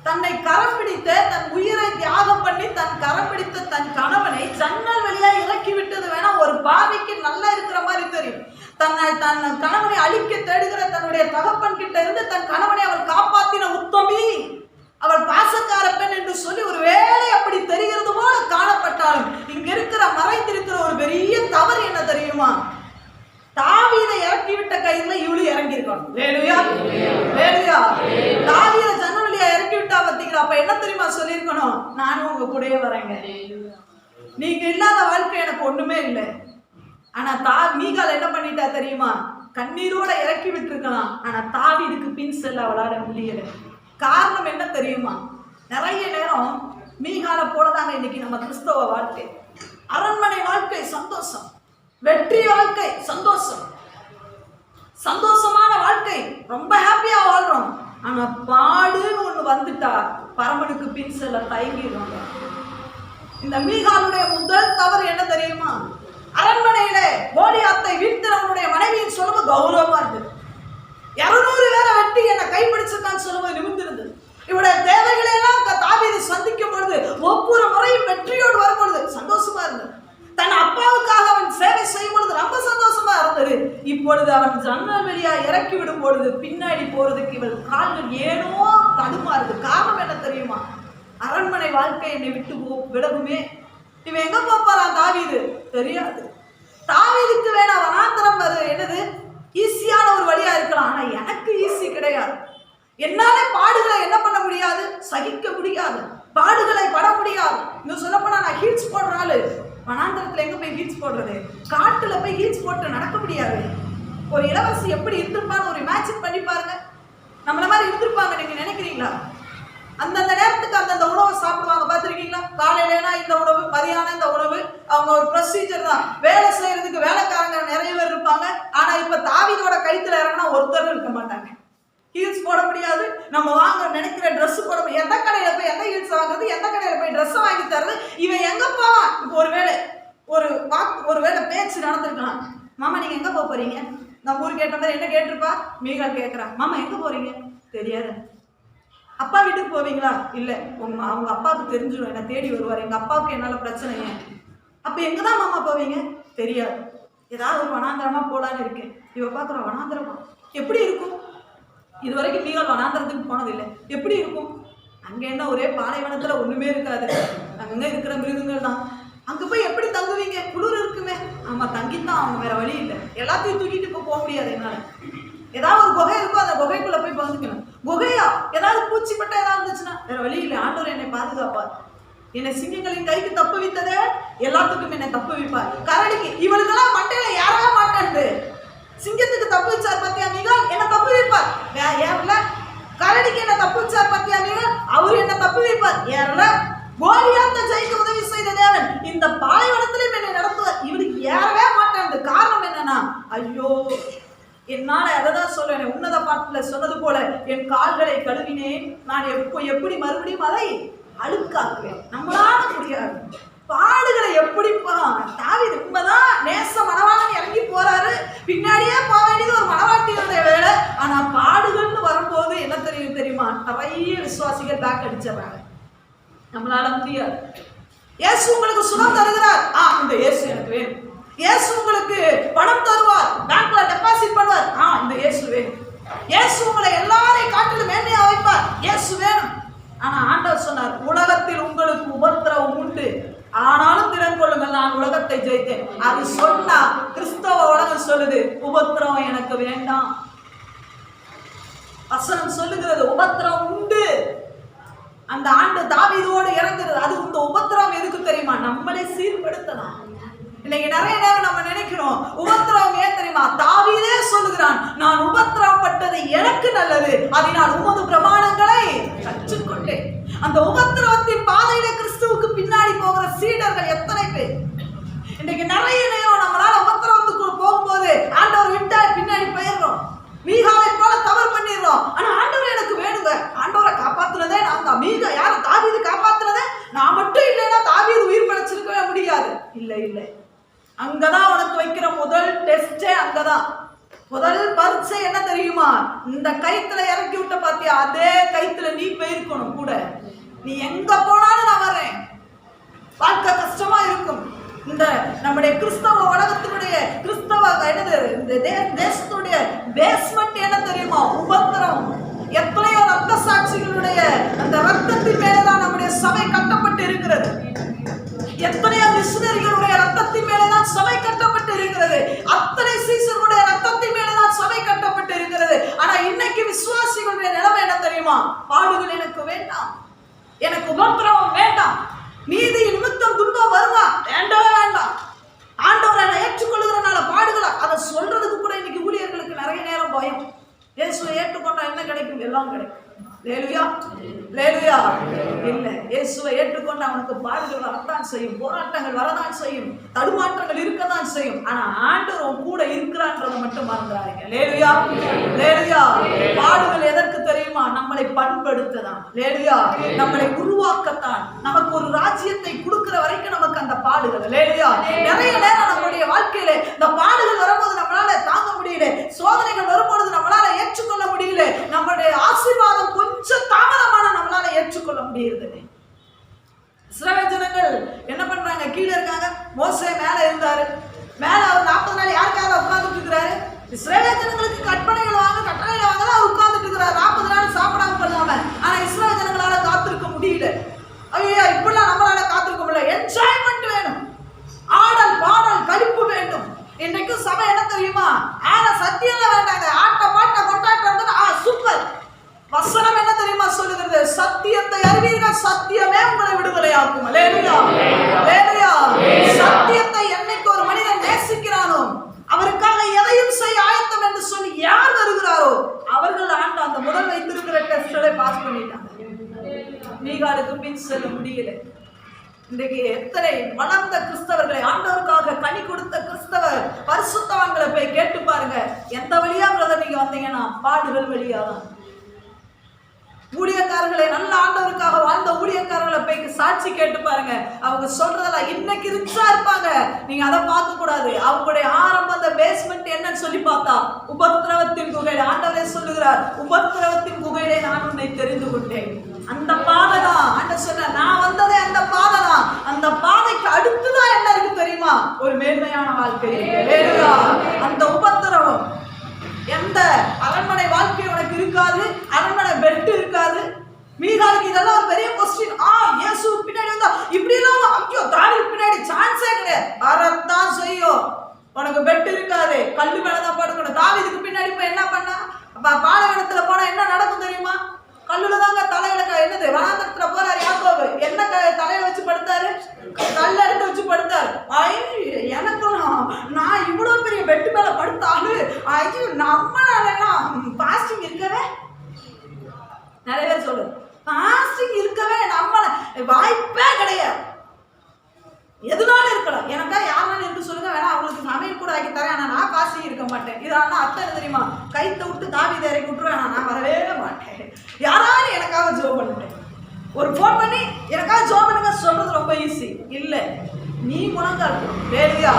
தன்னை கரம் பிடித்த, தன் உயிரை தியாகம் பண்ணி தன் கரம் பிடித்த தன் கணவனை ஜன்னல் வழியா இறக்கி விட்டது வேணா ஒரு பாவிக்கு நல்லா இருக்கிற மாதிரி தெரியும். தன் கணவனை அழிக்க தேடுகிற தன்னுடைய தகப்பன் கிட்ட இருந்து தன் கணவனை அவள் காப்பாத்தின உத்தமி, அவள் பாசக்கார பெண் என்று சொல்லி ஒரு வேளை அப்படி தெரிகிறது போல காணப்பட்டாலும் இங்க இருக்கிற மறைந்திருக்கிற ஒரு பெரிய தவறு என்ன தெரியுமா? தாவீதை இறக்கி விட்ட கையில இவளு இறங்கி இருக்கணும். தாவீதை ஜன்னல் வழியா இறக்கி விட்டா பாத்தீங்களா? அப்ப என்ன தெரியுமா சொல்லியிருக்கணும்? நானும் உங்க கூடயே வரேங்க, நீங்க இல்லாத வாழ்க்கை எனக்கு ஒண்ணுமே இல்லை. ஆனா மீகால் என்ன பண்ணிட்டா தெரியுமா? கண்ணீரோட இறக்கி விட்டுருக்கலாம். ஆனா தாவீதுக்கு பின் செல்ல அவளால முடியல. காரணம் என்ன தெரியுமா? நிறைய நேரம் மீகாலை போலதாங்க இன்னைக்கு நம்ம கிறிஸ்தவ வாழ்க்கை. அரண்மனை வாழ்க்கை சந்தோஷம், வெற்றி வாழ்க்கை சந்தோஷம், சந்தோஷமான வாழ்க்கை, ரொம்ப ஹாப்பியா வாழ்றோம். ஆனா பாடுன்னு ஒண்ணு வந்துட்டா பரமனுக்கு பின் செல்ல தயங்கிடுவாங்க. இந்த மீகாலுடைய முதல் தவறு என்ன தெரியுமா? அரண்மனையில கோலியாத்தை வீழ்த்தினவனுடைய மனைவியின் சொல்லும்போது கௌரவமா இருந்தது. 200 பேரை வெட்டி என்னை கைப்பிடிச்சிருக்கான்னு சொல்லும்போது நிமிர்ந்திருந்தது. இவருடைய தேவைகளை எல்லாம் தாவீது சந்திக்கும் பொழுது ஒவ்வொரு முறையும் வெற்றியோடு வரும்பொழுது சந்தோஷமா இருந்தது. தன் அப்பாவுக்காக அவன் சேவை செய்யும் பொழுது ரொம்ப சந்தோஷமா இருந்தது. இப்பொழுது அவன் ஜன்னல் வெளியா இறக்கி விடும் பொழுது பின்னாடி போறதுக்கு இவள் கால்கள் ஏனோ தடுமாறுது. காரணம் என்ன தெரியுமா? அரண்மனை வாழ்க்கை என்னை விட்டு விலகுமே, இவன் எங்க போறான் தாவீது தெரியாது. தாவீதுக்கு வேணா வனாந்தரம் என்னது ஈஸியான ஒரு வழியா இருக்கலாம், ஆனா எனக்கு ஈஸி கிடையாது. என்னால பாடுகளை என்ன பண்ண முடியாது, சகிக்க முடியாது, பாடுகளை பட முடியாது. இன்னும் சொல்லப்போனா நான் ஹீல்ஸ் போடுற ஆளு. வனாந்தரத்துல எங்க போய் ஹீல்ஸ் போடுறது? காட்டுல போய் ஹீல்ஸ் போட்டு நடக்க முடியாது. ஒரு இளவரசி எப்படி இருந்திருப்பான்னு ஒரு இமேஜின் பண்ணி பாருங்க. நம்மள மாதிரி இருந்திருப்பாங்க நீங்க நினைக்கிறீங்களா? அந்தந்த நேரத்துக்கு அந்தந்த உணவை சாப்பிடுவாங்க பார்த்துருக்கீங்களா? காலையிலனா இந்த உணவு, மதியானம் இந்த உணவு, அவங்க ஒரு ப்ரொசீஜர் தான். வேலை செய்யறதுக்கு வேலைக்காரங்க நிறைய பேர் இருப்பாங்க. ஆனா இப்ப தாவீதோட கைத்துல இறங்கினா ஒருத்தரும் இருக்க மாட்டாங்க. ஹீல்ஸ் போட முடியாது, நம்ம வாங்க நினைக்கிற ட்ரெஸ் போட முடியாது. எந்த கடையில போய் எந்த ஹீல்ஸ் வாங்குறது, எந்த கடையில போய் ட்ரெஸ் வாங்கி தர்றது, இவன் எங்க போவான்? இப்போ ஒருவேளை பேச்சு நடந்திருக்கலாம். மாமா நீங்க எங்க போறீங்க? நம்ம ஊருக்கு கேட்ட மாதிரி என்ன கேட்டிருப்பா? மீகால் கேட்கறான், மாமா எங்க போறீங்க? தெரியாது. அப்பா வீட்டுக்கு போவீங்களா? இல்லை. அவங்க அப்பாவுக்கு தெரிஞ்சிடும், என்ன தேடி வருவார், எங்கள் அப்பாவுக்கு என்னால் பிரச்சனை. அப்போ எங்கே தான் மாமா போவீங்க? தெரியாது. ஏதாவது ஒரு வனாந்தரமாக போகலான்னு இருக்கேன். இவ பார்க்குற வனாந்தரமா எப்படி இருக்கும்? இது வரைக்கும் மீகால் வனாந்தரத்துக்கு போனதில்லை. எப்படி இருக்கும்? அங்கே என்ன ஒரே பாலைவனத்தில் ஒன்றுமே இருக்காது, அங்கே இருக்கிற மிருகங்கள் தான். அங்கே போய் எப்படி தங்குவீங்க? குளிர் இருக்குமே. ஆமாம் தங்கித்தான் அவங்க, வேற வழி இல்லை. எல்லாத்தையும் தூக்கிட்டு இப்போ போக முடியாது என்னால். ஏதாவது ஒரு குகை இருக்கும், அந்த குகைக்குள்ள போய் பகிர்ந்துக்கணும். குகையா ஏதாவது பூச்சிப்பட்ட ஏதாவது இருந்துச்சுன்னா வேற வழி இல்லை. ஆண்டவர் என்னை பாதுகாப்பார். என்னை சிங்கங்களின் கைக்கு தப்பு வைத்ததே எல்லாத்துக்கும் என்னை தப்பு வைப்பார். கரடிக்கு இவளுக்கெல்லாம் மண்டையில யாராக மாட்டேன். சிங்கத்துக்கு தப்பு வச்சார் பத்தியா மீகால், என்ன தப்பு வைப்பார். ஏன்ல கரடிக்கு என்ன தப்பு வச்சார் பத்தியா மீகால், அவரு என்ன தப்பு வைப்பார். ஏன்ல கோலியாத்தை ஜெயிக்க உதவி செய்த தேவன் இந்த பாலைவனத்திலும் என்னை நடத்துவார். இவனுக்கு ஏறவே மாட்டேன். காரணம் என்னன்னா, ஐயோ என்னால அதைதான் சொல்றேன், உன்னத பாட்டுல சொன்னது போல என் கால்களை கழுவினேன், நான் எப்படி மறுபடியும் அதை அழுக்காக்குவேன். நம்மளால முடியாது. பாடுகளை எப்படிப்பா தாவீது உண்மைதான் நேச மனவாளன் இறங்கி போறாரு, பின்னாடியே போக வேண்டியது ஒரு மனவாட்டியோட வேலை. ஆனா பாடுகள்னு வரும்போது என்ன தெரியுமா? நிறைய விசுவாசிகள் பேக் அடிச்சிடறாங்க. நம்மளால முடியாது. இயேசு உங்களுக்கு சுகம் தருகிறார், இந்த இயேசு எனக்கு வேணும். இயேசு உங்களுக்கு பணம் தருவார், பேங்க்ல டெபாசிட் பண்ணுவார், இந்த இயேசு வேணும். இயேசு உங்களை எல்லாரையும் காட்டிலும் மேன்மையா வைப்பார், இயேசு வேணும். ஆனா ஆண்டவர் சொன்னார், உலகத்தில் உங்களுக்கு உபத்திரவம் உண்டு, ஆனாலும் திறன் கொள்ளுங்கள், நான் உலகத்தை ஜெயித்தேன். அது சொன்னா கிறிஸ்தவ உலகம் சொல்லுது உபத்திரவம் எனக்கு வேண்டாம். வசனம் சொல்லுகிறது உபத்திரவம் உண்டு. அந்த ஆண்டு தாவீதோடு இறங்குறது. அது இந்த உபத்திரவம் எதுக்கு தெரியுமா? நம்மளை சீர்படுத்தலாம். இன்னைக்கு நிறைய நேரம் நம்ம நினைக்கிறோம் உபத்திரவம் ஏன் தெரியுமா? தாவீதே சொல்லுகிறான், நான் உபத்திரவப்பட்டது எனக்கு நல்லது, அதனால் உமது பிரமாணங்களை கற்றுக்கொண்டேன். அந்த உபத்திரவத்தின் பாதையில கிறிஸ்துவுக்கு பின்னாடி போகிற சீடர்கள் எத்தனை பேர்? இன்னைக்கு நிறைய நேரம் நம்மளால உபத்திரவத்துக்கு போகும்போது ஆண்டவர் விட்டா பின்னாடி போயிடுறோம். மீகாவை போல தவறு பண்ணிடுறோம். ஆனா ஆண்டவர் எனக்கு வேணுங்க, ஆண்டவரை காப்பாத்துனதே நான் தான். மீகா யார? தாவீது காப்பாத்துனதே நான் மட்டும் இல்லைன்னா தாவீது உயிர் படைச்சிருக்கவே முடியாது. இல்லை இல்லை, அங்கதான் உனக்கு வைக்கிற முதல் டெஸ்டே அங்கதான். முதல் பரீட்சை என்ன தெரியுமா? இந்த கைத்துல இறக்கி விட்ட பாத்தியா, அதே கைத்துல நீ போயிருக்கணும் கூட. நீ எங்க போனாலும் நான் வரேன். வாழ்க்கை கஷ்டமா இருக்கும். இந்த நம்முடைய கிறிஸ்தவ உலகத்தினுடைய கிறிஸ்தவ என்னது இந்த தேசத்துடைய பேஸ்மெண்ட் என்ன தெரியுமா? உபத்திரம். எத்தனையோ ரத்த சாட்சிகளுடைய அந்த ரத்தத்தின் மேலதான் நம்முடைய சபை கட்டப்பட்டு இருக்கிறது. எத்தனையோ மிஷனரிகளுடைய ரத்தத்தின் மேலதான் சபை கட்டப்பட்டு இருக்கிறது. அத்தனை சீசர்களுடைய ரத்தத்தின் மேலதான் சபை கட்டப்பட்டு இருக்கிறது. ஆனா இன்னைக்கு விசுவாசிகளுடைய நிலைமை என்ன தெரியுமா? பாடுகள் எனக்கு வேண்டாம், எனக்கு உபத்திரவம் வேண்டாம், நீதி நிமித்தம் துன்பம் வருமா? வேண்டவே வேண்டாம். ஆண்டவரை நான் ஏற்றுக்கொள்ளுகிறனால பாடுகளா? அதை சொல்றதுக்கு கூட இன்னைக்கு ஊழியர்களுக்கு நிறைய நேரம் பயம். இயேசுவை ஏற்றுக்கொண்டா என்ன கிடைக்கும்? எல்லாம் கிடைக்கும். லேலுயா லேலுயா. இல்ல, இயேசுவை ஏற்றுக்கொண்டு அவனுக்கு பாடுகள் வரத்தான் செய்யும், போராட்டங்கள் வரதான் செய்யும், தடுமாற்றங்கள் இருக்கதான் செய்யும். ஆனா ஆண்டவர் கூட இருக்கிறான்றதை மட்டும் மறந்துறாங்க. லேலுயா லேலுயா. பாடுகள் எதற்கு தெரியுமா? நம்மளை பண்படுத்ததான். லேலுயா. நம்மளை உருவாக்கத்தான். நமக்கு ஒரு ராஜ்யத்தை கொடுக்கிற வரைக்கும் நமக்கு அந்த பாடுகள். லேலுயா. நிறைய நேரம் நம்மளுடைய வாழ்க்கையில இந்த பாடுகள் வரும்போது நம்மளால தாங்க முடியல, சோதனைகள் வரும்பொழுது நம்மளால ஏற்றுக்கொள்ள முடியல, நம்மளுடைய ஆசீர்வாதம் கொஞ்சம் தாமதமான நம்மளால ஏற்றுக்கொள்ள முடியுது. இஸ்ரவேல் ஜனங்கள் என்ன பண்றாங்க? கீழே இருக்காங்க. மோசே மேல இருந்தாரு. மேல அவர் 40 நாள் யாருக்காக உட்கார்ந்துட்டு இருக்கிறாரு? இஸ்ரவேல் ஜனங்களுக்கு கற்பனைகள் வாங்க, கட்டளைகளை வாங்க அவர் உட்கார்ந்துட்டு இருக்கிறார். 40 நாள் சாப்பிடாம பண்ணாம. ஆனா இஸ்ரவேல் ஜனங்களால காத்திருக்க முடியல. ஐயா, இப்பெல்லாம் நம்மளால காத்திருக்க முடியல. என்ஜாய்மெண்ட் வேணும், ஆடல் பாடல் கழிப்பு வேண்டும். இன்னைக்கு சபை என்ன தெரியுமா? ஆனா சத்தியம் வேண்டாங்க, ஆட்ட பாட்ட கொண்டாட்டம் சூப்பர். வசனம் என்ன தெரியுமா சொல்லுகிறது? சத்தியத்தை அறிவீர்கள், சத்தியமே உங்களை விடுதலை ஆக்கும். அல்லேலூயா அல்லேலூயா. சத்தியத்தை என்னைக்கு ஒரு மனிதன் நேசிக்கிறானோ, அவருக்காக எதையும் செய்ய ஆயத்தம் என்று சொல்லி யார் வருகிறாரோ அவர்கள் ஆண்ட அந்த முதல் வைத்திருக்கிற டெஸ்ட்களை பாஸ் பண்ணிட்டாங்க. மீகாலுக்கு பின் செல்ல முடியல. இன்றைக்கு எத்தனை வளர்ந்த கிறிஸ்தவர்களை, ஆண்டவருக்காக கனி கொடுத்த கிறிஸ்தவர் பரிசுத்தவான்களை போய் கேட்டு பாருங்க. எந்த வழியா பிரதர் நீங்க வந்தீங்கன்னா? பாடுகள் வழியாதான். ஊழியக்காரர்களை, நல்ல ஆண்டவருக்காக வாழ்ந்த ஊழியக்காரர்களை போய் சாட்சி கேட்டு பாருங்க. அவங்க சொல்றதெல்லாம் இன்னைக்கு ரிச்சா இருப்பாங்க, நீங்க அதை பார்க்க கூடாது. அவங்களுடைய ஆரம்ப அந்த பேஸ்மெண்ட் என்னன்னு சொல்லி பார்த்தா உபத்திரவத்தின் குகையில. ஆண்டவரே சொல்லுகிறார், உபத்திரவத்தின் குகையிலே நான் உன்னை தெரிந்து கொண்டேன். அந்த பாதை தான் ஆண்டவர் சொன்ன, நான் வந்ததே அந்த பாதை தான். அந்த பாதைக்கு அடுத்துதான் என்ன இருக்கு தெரியுமா? ஒரு மேன்மையான வாழ்க்கை. அந்த உபத்திரவம் எந்த அரண்மனை வாழ்க்கை உனக்கு இருக்காது, அரண்மனை பெட் இருக்காது. மீகாலுக்கு இதெல்லாம் ஒரு பெரிய கொஸ்டின். இயேசு பின்னாடி வந்தா இப்படி எல்லாம், ஐயோ தாவீது பின்னாடி சான்ஸே கிடையாது, வரத்தான் செய்யும். உனக்கு பெட் இருக்காது, கல்லு மேலதான் படுக்கணும். தாவீதுக்கு பின்னாடி போய் என்ன பண்ணா? பாலைவனத்துல போனா என்ன நடக்கும் தெரியுமா? கல்லுல தாங்க தலையில என்னது வனாந்தரத்துல போறாரு யாக்கோபு. என்ன தலையில வச்சு படுத்தாரு? கல்ல எடுத்து வச்சு படுத்தாரு. எனக்கும் நான் இவ்வளவு பெரிய பெட்டு மேல படுத்தாலும் ஐயோ நம்மளாலாம் பாஸ்டிங் இருக்கவே, நிறைய பேர் சொல்லு பாஸ்டிங் இருக்கவே நம்மள வாய்ப்பே கிடையாது. எதுனால இருக்கலாம், எனக்கா யாருனாலும் இருந்து சொல்லுங்க, வேணா அவங்களுக்கு சமையல் கூட ஆக்கி தரேன், ஆனா நான் பாஸ்டிங் இருக்க மாட்டேன். இதனால அர்த்தம் என்ன தெரியுமா? கைத்தை விட்டு தாவீதை இறக்கி விட்டுருவேன், நான் வரவே மாட்டேன். யாராலும் எனக்காக ஜோம் பண்ணிட்டேன், ஒரு ஃபோன் பண்ணி எனக்காக ஜோம் பண்ணுங்க சொல்றது ரொம்ப ஈஸி இல்ல. நீ முழங்கால் வேலையா?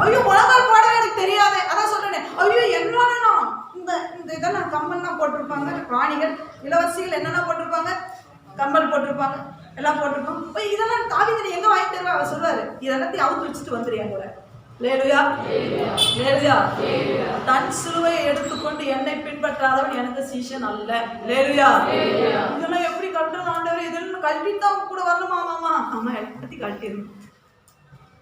ஐயோ முழங்கால் பாட எனக்கு தெரியாதே, அதான் சொல்றேன். ஐயோ என்னன்னா இந்த இதெல்லாம் கம்மல்லாம் போட்டிருப்பாங்க, ராணிகள் இளவரசிகள் என்னென்ன போட்டிருப்பாங்க, கம்மல் போட்டிருப்பாங்க, எல்லாம் போட்டிருப்போம். இதெல்லாம் தாவீது எங்க வாங்கி தருவா? அவர் சொல்லுவாரு, இதெல்லாத்தையும் அவுத்து வச்சுட்டு வந்துறியா கூட. லேலுயா லேலுயா. தன் சிலுவையை எடுத்துக்கொண்டு என்னை பின்பற்றாதவன் எனக்கு சீஷன் அல்ல. லேலுயா. இதெல்லாம் எப்படி கட்டுறது ஆண்டவரே? இதெல்லாம் கழட்டிட்டு அவங்க கூட வரணுமா? ஆமா எல்லாத்தையும் கழட்டிடணும்.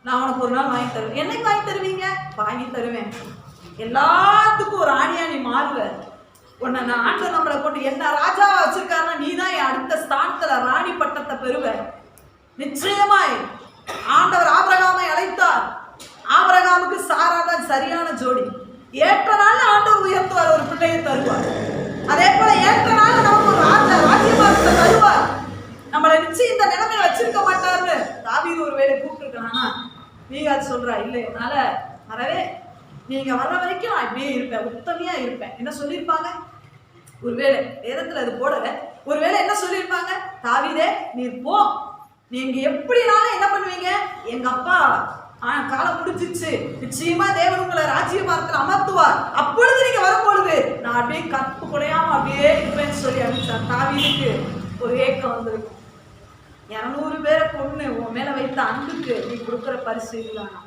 நான் உனக்கு ஒரு நாள் வாங்கி தருவேன். என்னைக்கு வாங்கி தருவீங்க? வாங்கி தருவேன். எல்லாத்துக்கும் ஒரு ஆணியா நீ மாறுவ. உன்னை நான் ஆண்டவர் நம்மளை கொண்டு என்ன ராஜாவா வச்சிருக்காருன்னா நீ தான் என் அடுத்த ஸ்தானத்துல ராணி பட்டத்தை பெறுவ. நிச்சயமாய் ஆண்டவர் ஆபிரகாமை அழைத்தார். ஆபிரகாமுக்கு சாரா தான் சரியான ஜோடி. ஏற்ற நாள் ஆண்டவர் உயர்த்துவார், ஒரு பிள்ளையை தருவார். அதே போல ஏற்ற நாள் நமக்கு ஒரு ராஜ்யபாரத்தை தருவார். நம்மளை நிச்சயம் இந்த நிலைமையில வச்சிருக்க மாட்டார்னு தாவீது ஒரு வேலை கூப்பிட்டு இருக்கானா? நீங்க அது சொல்றா இல்ல, என்னால வரவே, நீங்க வர்ற வரைக்கும் நான் இப்படியே இருப்பேன், உத்தமையா இருப்பேன். என்ன சொல்லியிருப்பாங்க? ஒருவேளை வேதத்துல அது போடல, ஒருவேளை என்ன சொல்லியிருப்பாங்க? தாவீதே நீ போ, நீங்க எப்படினாலும் என்ன பண்ணுவீங்க, எங்க அப்பா காலம் முடிஞ்சிச்சு, நிச்சயமா தேவன் உங்களை ராஜ்யபாரத்தில் அமர்த்துவார், அப்பொழுது நீங்க வரும்பொழுது நான் அப்படியே கற்பு குறையாம அப்படியே இருப்பேன்னு சொல்லி அனுப்பிச்சார். தாவீதுக்கு ஒரு ஏக்கம் வந்திருக்கும். 200 பேரை கொண்டு உன் மேல வைத்த அன்புக்கு நீ கொடுக்குற பரிசு இல்லைனா?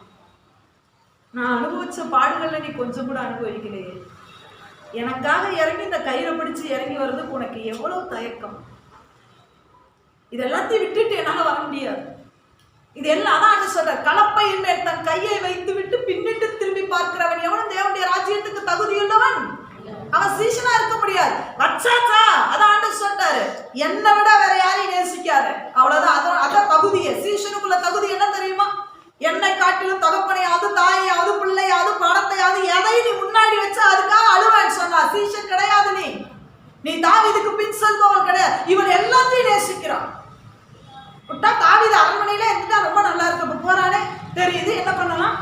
நான் அனுபவிச்ச பாடுகள்ல நீ கொஞ்சம் கூட அனுபவிக்கலையே. எனக்காக இறங்கி இந்த கயிறை பிடிச்சு இறங்கி வர்றதுக்கு உனக்கு எவ்வளவு தயக்கம். இது எல்லாத்தையும் விட்டுட்டு என்னால வர முடியாது. இது எல்லாம் அதான் சொல்ற, கலப்பையின் மேல் தன் கையை வைத்து விட்டு பின்னிட்டு திரும்பி பார்க்கிறவன் எவனும் தேவனுடைய ராஜ்யத்துக்கு தகுதியுள்ளவன். அவன் சீசனா இருக்க முடியாது. வச்சாச்சா அதான் ஆண்டவர் சொல்றாரு, என்னை விட வேற யாரையும் நேசிக்காத, அவ்வளவுதான். அதான் தகுதியே. சீசனுக்குள்ள தகுதி என்ன தெரியுமா? என்னை காட்டிலும் தகப்பனையாவது தாயையாவது பிள்ளையாவது பணத்தையாவது எதையும் நீ முன்னாடி வச்சு அதுக்காக அழுவேன்னு சொன்னா சீசன் கிடையாது. நீ தாவீதுக்கு பின் செல்பவன் கிடையாது. இவன் எல்லாத்தையும் நேசிக்கிறான். விட்டா தாவீது அரண்மனையில இருந்துட்டா ரொம்ப நல்லா இருக்கு, போறானே தெரியுது. என்ன பண்ணலாம்?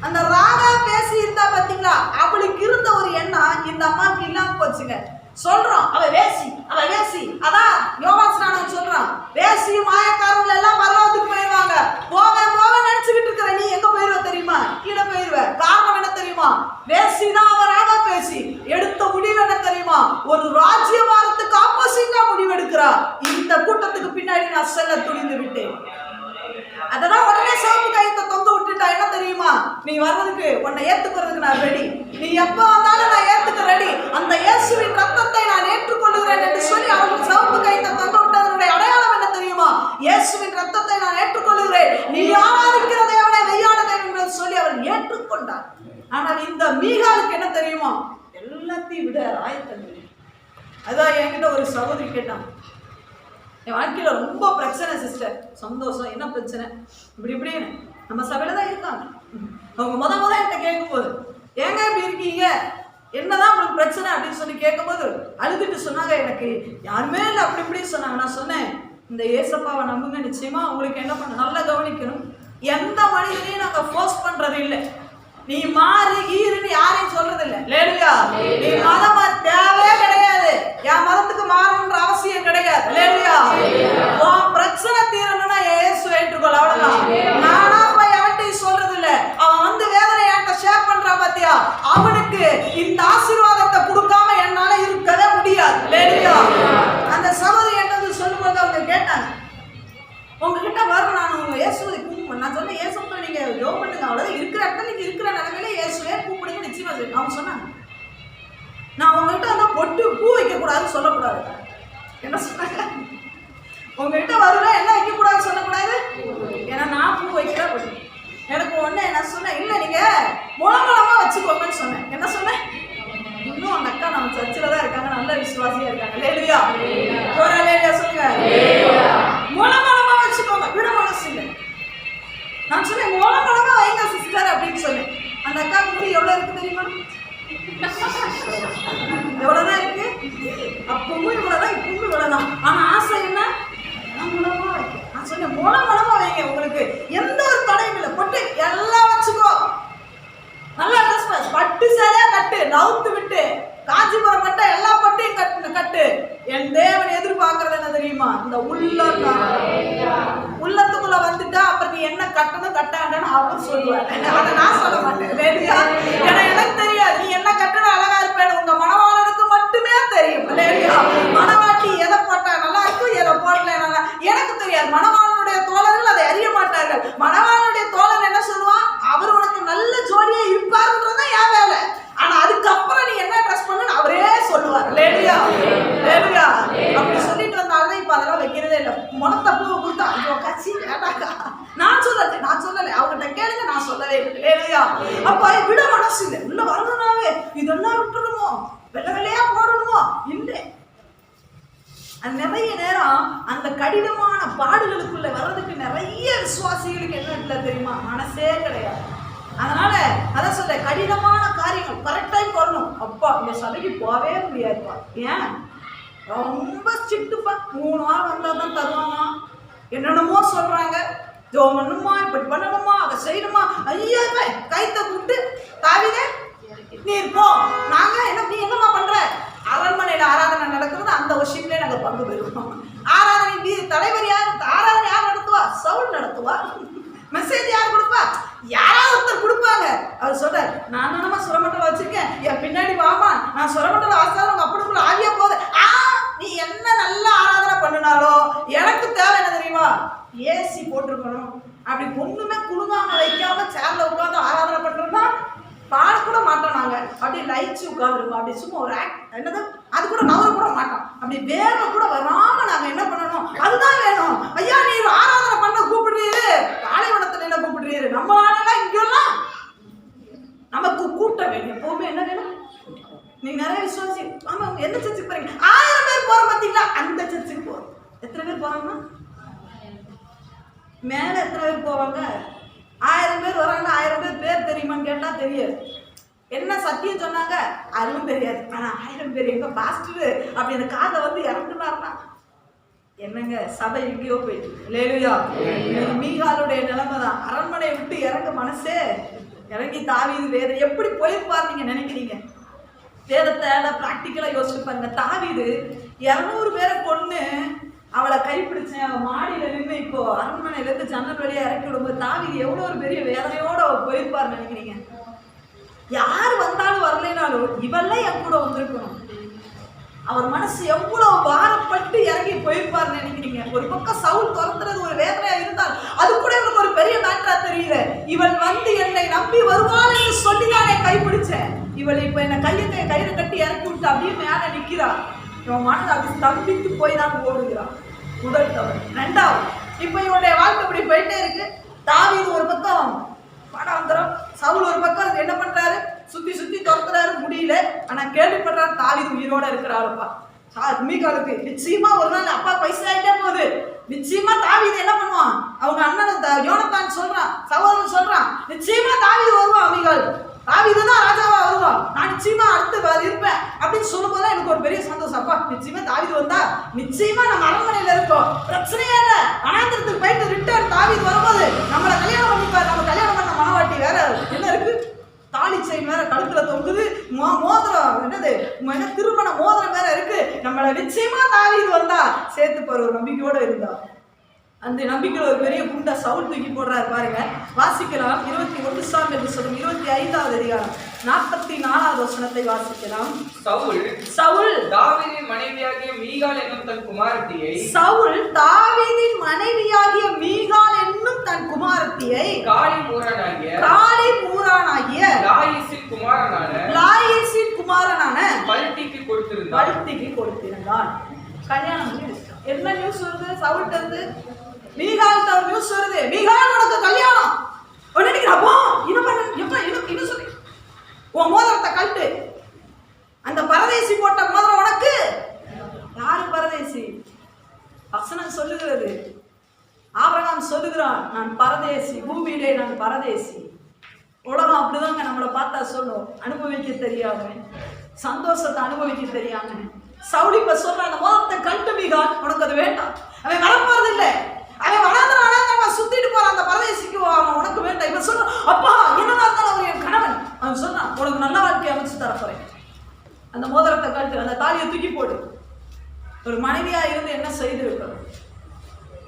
அந்த ராகா பேசி இருந்தா பாத்தீங்களா, அவளுக்கு இருந்த ஒரு எண்ணம் இந்த அம்மாவுக்கு இல்லாம போச்சுங்க. சொல்றோம் அவ வேசி, அவ வேசி. அதான் யோகாசனம் சொல்றான், வேசி மாயக்காரர்கள் எல்லாம் பரலோகத்துக்கு போயிடுவாங்க. போக போக நினைச்சுக்கிட்டு இருக்கிற நீ எங்க போயிருவ தெரியுமா? கீழே போயிருவ. காரணம் என்ன தெரியுமா? வேசி தான் அவ ராகா பேசி. எடுத்த முடிவு என்ன தெரியுமா? ஒரு ராஜ்யபாரத்துக்கு ஆப்போசிட்டா முடிவு எடுக்கிறா. இந்த கூட்டத்துக்கு பின்னாடி நான் செல்ல துணிந்து விட்டேன். அதெல்லாம் உடனே சிவப்பு கயித்தை தொங்க விட்டுட்டா. என்ன தெரியுமா? நீ வர்றதுக்கு, உன்னை ஏத்துக்கிறதுக்கு நான் ரெடி, நீ எப்ப வந்தாலும் நான் ஏத்துக்க ரெடி, அந்த இயேசுவின் ரத்தத்தை நான் ஏற்றுக்கொள்கிறேன் என்று சொல்லி அவர்கள் சிவப்பு கயித்தை தொங்க விட்டதனுடைய அடையாளம் என்ன தெரியுமா? இயேசுவின் ரத்தத்தை நான் ஏற்றுக்கொள்கிறேன், நீ ஆராதிக்கிற தேவனை மெய்யான தேவன் என்று சொல்லி அவள் ஏற்றுக்கொண்டார். ஆனால் இந்த மீகாலுக்கு என்ன தெரியுமா? எல்லாத்தையும் விட ஆயத்தம். அதான் என்கிட்ட ஒரு சகோதரி கேட்டான், என் வாழ்க்கையில் ரொம்ப பிரச்சனை சிஸ்டர், சந்தோஷம் என்ன பிரச்சனை இப்படின்னு. நம்ம சபையில தான் இருக்காங்க. அவங்க முத என்கிட்ட கேட்கும்போது, ஏங்க இப்படி இருக்கீங்க, என்னதான் உங்களுக்கு பிரச்சனை அப்படின்னு சொல்லி கேட்கும்போது அழுதுட்டு சொன்னாங்க, எனக்கு யாருமே இல்லை அப்படி இப்படின்னு சொன்னாங்க. நான் சொன்னேன், இந்த ஏசப்பாவை நம்புங்க, நிச்சயமா உங்களுக்கு என்ன பண்ண நல்லா கவனிக்கணும். எந்த மனிதனையும் நாங்கள் ஃபோர்ஸ் பண்றது இல்லை. நீ மாறு ஈருன்னு யாரையும் சொல்றது இல்லை. லேலுயா, நீ மதம் தேவையே கிடையாது. என் மதத்துக்கு மாறணுன்ற அவசியம் கிடையாது. லேலுயா, உன் பிரச்சனை தீரணும்னா இயேசு ஏற்றுக்கொள், அவ்வளவுதான். நானா போய் அவன்கிட்ட சொல்றது இல்லை. அவன் வந்து வேதனை என்கிட்ட ஷேர் பண்றான் பாத்தியா, அவனுக்கு இந்த ஆசீர்வாதத்தை கொடுக்காம என்னால இருக்கவே முடியாது. லேலுயா, அந்த சகோதரி என்கிட்ட சொல்லும்போது அவங்க கேட்டாங்க, உங்ககிட்ட வரும் நான் உங்க இயேசுவை கூப்பிடுவேன். நான் சொன்னேன், இயேசுவை நீங்க ஜெபம் பண்ணுங்க, அவ்வளவுதான். இருக்கிற இடத்துல நீங்க இருக்கிற நிலைமையில இயேசுவே கூப்பிடுங்க, நிச்சயமா சரி. அவங்க சொன்னாங்க, நான் உங்ககிட்ட வந்து பொட்டு பூ வைக்க கூடாதுன்னு சொல்லக்கூடாது. என்ன சொன்னாங்க? உங்ககிட்ட வருவேன், என்ன வைக்க கூடாதுன்னு சொல்லக்கூடாது, ஏன்னா நான் பூ வைக்கிற பொட்டு. எனக்கு ஒண்ணு என்ன சொன்னேன், இல்ல நீங்க முழங்கலமா வச்சுக்கோங்கன்னு சொன்னேன். என்ன சொன்னேன்? இன்னும் அந்த அக்கா நம்ம சர்ச்சில் தான் இருக்காங்க, நல்ல விசுவாசியா இருக்காங்க. லேலுயா, போற லேலுயா சொல்லுங்க. முழங்கலமா வச்சுக்கோங்க, விட மனசு இல்லை. நான் சொன்னேன், முழங்கலமா வைங்க சிஸ்டர் அப்படின்னு சொன்னேன். அந்த அக்கா முடி எவ்வளவு இருக்கு தெரியுமா? எவ்வளவுதான் இருக்கு? அப்பவும் இவ்வளவுதான், இப்பவும் இவ்வளவுதான். ஆனா ஆசை என்ன? முழங்கலமா வைக்க. நான் சொன்னேன், முழங்கலமா வைங்க, உங்களுக்கு எந்த ஒரு தடையும் இல்லை. பொட்டு எல்லாம் வச்சுக்கோ, நல்லா ட்ரெஸ் பட்டு சேலையா கட்டு, நவுத்து விட்டு காஞ்சிபுரம் பட்ட எல்லா பட்டையும் கட்டு. என் தேவன் எதிர்பார்க்கறது என்ன தெரியுமா? இந்த உள்ளத்துக்குள்ள வந்துட்டா அப்புறம் நீ என்ன கட்டணும் கட்டாண்டன்னு அவர் சொல்லுவார். அதை நான் சொல்ல மாட்டேன். லேலுயா, ஏன்னா எனக்கு தெரியாது நீ என்ன கட்டணும் அழகா இருப்பேன்னு. உங்க மனவாளனுக்கு மட்டுமே தெரியும். லேலுயா, மனவாட்டி எதை போட்டா நல்லா இருக்கும், எதை போடல நல்லா எனக்கு தெரியாது. மனவாளனுடைய தோழர்கள் அதை அறிய மாட்டார்கள். மனவாளனுடைய தோழர் என்ன சொல்லுவான்? அவர் உனக்கு நல்ல ஜோடியா இருப்பாருன்றதான் என் வேலை. ஆனா அதுக்கப்புறம் நீ என்ன ட்ரெஸ் பண்ணு அவரே சொல்லுவார். லேலுயா, லேலுயா அப்படி சொல்லிட்டு வந்தாலும் இப்ப அதெல்லாம் வைக்கிறதே இல்லை. அல்லேலூயா. அப்ப விட மனசு இல்லை, உள்ள வரணும்னாவே இதெல்லாம் விட்டுருமோ, வெள்ளை வெள்ளையா போடணுமோ இல்லை. அது நிறைய நேரம் அந்த கடினமான பாடுகளுக்குள்ள வர்றதுக்கு நிறைய விசுவாசிகளுக்கு என்ன இல்லை தெரியுமா, மனசே கிடையாது. அதனால அதான் சொல்ற, கடினமான காரியங்கள் கரெக்ட் டைம் வரணும். அப்பா இந்த சபைக்கு போகவே முடியாதுப்பா, ஏன் ரொம்ப ஸ்ட்ரிக்ட்டுப்பா, 3 வாரம் வந்தால் தான் தருவாங்க, என்னென்னமோ சொல்றாங்க, ஜோம் பண்ணணுமா, இப்படி பண்ணணுமா, அதை செய்யணுமா, ஐயா கைத்த கூப்பிட்டு தாவிதே நீர் போ, நாங்க என்ன நீ என்னமா பண்ற, அரண்மனையில ஆராதனை நடக்கிறது, அந்த விஷயத்திலே நாங்க பங்கு பெறுவோம். ஆராதனை தலைவர் யார், ஆராதனை யார் நடத்துவா, சவுல் நடத்துவா, மெசேஜ் யார் கொடுப்பா, யாராவது ஒருத்தர் கொடுப்பாங்க. அவர் சொல்ற, நான் தானமா சுரமண்டலம் வச்சிருக்கேன், என் பின்னாடி வாமா, நான் சுரமண்டலம் வாசாலும் அப்படிக்குள்ள ஆவியா போகுது. நீ என்ன நல்ல ஆராதனை பண்ணினாலோ எனக்கு தேவை என்ன தெரியுமா, ஏசி போட்டிருக்கணும். அப்படி ஒண்ணுமே குழுங்காம வைக்காம சேர்ல உட்காந்து ஆராதனை பண்றோம்னா பாட கூட மாட்டோம், நாங்க அப்படியே லைச்சு உட்காந்துருக்கோம், அப்படி சும்மா ஒரு என்னது அது கூட நவர கூட மாட்டோம், அப்படி வேக கூட வராம நாங்க என்ன பண்ணணும், அதுதான் வேணும். ஐயா நீ ஆராதனை பண்ண கூப்பிடுறீரு, பாலைவனத்துல என்ன கூப்பிடுறீரு, நம்ம ஆளெல்லாம் இங்கெல்லாம் நமக்கு கூட்ட வேணும், எப்பவுமே என்ன வேணும், நீங்க நிறைய விசுவாசி ஆமா எந்த சர்ச்சுக்கு போறீங்க, 1000 பேர் போறோம் பார்த்தீங்களா, அந்த சர்ச்சுக்கு போறோம். எத்தனை பேர் போறாங்கன்னா மேல எத்தனை பேர் போவாங்க, 1000 பேர் வராங்க, 1000 பேர் பேர் தெரியுமான்னு கேட்டா தெரியாது, என்ன சத்தியம் சொன்னாங்க அதுவும் தெரியாது. ஆனா 1000 பேர் எங்க பாஸ்டர் அப்படி அந்த காதை வந்து இறங்குனாருன்னா என்னங்க, சபை எங்கேயோ போயிட்டு. அல்லேலூயா. மீகாலுடைய நிலைமை தான், அரண்மனையை விட்டு இறங்க மனசே இறங்கி தாவீது வேற எப்படி போயிருப்பார் நீங்க நினைக்கிறீங்க, வேதத்தை பிராக்டிக்கலா யோசிச்சு பாருங்க. தாவீது 200 பேரை கொண்டு அவளை கைப்பிடிச்சேன், அவள் மாடியில நின்று இப்போ அரண்மனையில இருந்து ஜன்னல் வழியா இறக்கி விடும்போது தாவீது எவ்வளவு ஒரு பெரிய வேதனையோட அவர் போயிருப்பார் நினைக்கிறீங்க. யார் வந்தாலும் வரலைனாலும் இவெல்லாம் என் கூட வந்திருக்கணும், அவர் மனசு எவ்வளவு வாரப்பட்டு இறங்கி போயிருப்பார் நினைக்கிறீங்க. ஒரு பக்கம் சவுல் துரத்துறது ஒரு வேதனையா இருந்தால் அது கூட இவனுக்கு ஒரு பெரிய மேட்டரா தெரியல. இவள் வந்து என்னை நம்பி வருவாள் என்று சொல்லிதான் என்னை கைப்பிடிச்சேன், இவள் இப்ப என்ன கயிறு கட்டி இறக்கி விட்டு அப்படியே மேல நிக்கிறா, இவன் மனது அப்படி தம்பித்து போய் தான் ஓடுகிறான். முதல் தவறு. 2வது, இப்ப இவனுடைய வாழ்க்கை இப்படி போயிட்டே இருக்கு. தாவீது ஒரு பக்கம் படாந்திரம், சவுல் ஒரு பக்கம் என்ன பண்றாரு, சுத்தி சுத்தி துரத்துறாரு, முடியல. ஆனா கேள்விப்படுறாரு தாவீது உயிரோட இருக்கிறாருப்பா. மீகாலுக்கு நிச்சயமா ஒரு நாள் அப்பா வயசாயிட்டே போகுது, நிச்சயமா தாவீது என்ன பண்ணுவான், அவங்க அண்ணன் யோனத்தான் சொல்றான், சகோதரன் சொல்றான், நிச்சயமா தாவீது வருவான், மீகால் தாவீதுதான் ராஜாவா வருவான், நான் நிச்சயமா அடுத்து இருப்பேன் அப்படின்னு சொல்லும் போது எனக்கு ஒரு பெரிய சந்தோஷம். அப்பா நிச்சயமா தாவீது வந்தா நிச்சயமா நம்ம அரண்மனையில இருக்கோம், பிரச்சனையே இல்லை, அனாந்திரத்துக்கு போயிட்டு ரிட்டர்ன் தாவீது வரும்போது நம்மளை கல்யாணம் பண்ணிப்பாரு, நம்ம கல்யாணம் பண்ண மனவாட்டி வேற என்ன இருக்கு, தாலி செயின் வேற கழுத்துல தொங்குது, மோதிரம் என்னது திருமண மோதிரம் வேற இருக்கு, நம்மள நிச்சயமா தாவீது வந்தா சேர்த்து போற ஒரு நம்பிக்கையோட இருந்தா. அந்த நம்பிக்கையில் ஒரு பெரிய குண்டா சவுல் தூக்கி போடுறாரு பாருங்க. வாசிக்கலாம் 21 சாமுவேல் சொல்லும் 25வது அதிகாரம் 44வது வசனத்தை வாசிக்கலாம். சவுல் தாவீதின் மனைவியாகிய மீகாள் என்னும் தன் குமாரத்தியை காலி மூரானாகிய லாயிசின் குமாரனான பல்திக்கு கொடுத்திருந்தான். கல்யாணம் என்ன நியூஸ் வருது, சவுல்ட்ட இருந்து மீகால் ஒரு நியூஸ் வருது, மீகால் உனக்கு கல்யாணம், நினைக்கிறப்போ என்ன சொல்லி உன் மோதிரத்தை கழட்டு, அந்த பரதேசி போட்ட மோதிரம் உனக்கு. யாரு பரதேசி? வசனம் சொல்லுகிறது, ஆபிரகாம் சொல்லுகிறான், நான் பரதேசி, பூமியிலே நான் பரதேசி. உலகம் அப்படிதாங்க நம்மளை பார்த்தா சொல்லும், அனுபவிக்க தெரியாம, சந்தோஷத்தை அனுபவிக்க தெரியாம. சவுல் இப்ப சொல்ற அந்த மோதிரத்தை கழட்டு மீகால், உனக்கு அது வேண்டாம், அவன் வரப்போறது இல்லை, அவன் வளர்ந்து சுத்திட்டு போறான் அந்த பரதேசிக்கு, அவன் உனக்கு வேண்டாம். இவன் சொல்றான், அப்பா என்னதான் இருந்தாலும் அவர் என் கணவன், அவன் சொன்னான் உனக்கு நல்ல வாழ்க்கையை அமைச்சு தரப்போறேன், அந்த மோதிரத்தை கழட்டு, அந்த தாலியை தூக்கி போடு. ஒரு மனைவியா இருந்து என்ன செய்திருக்கிறோம்,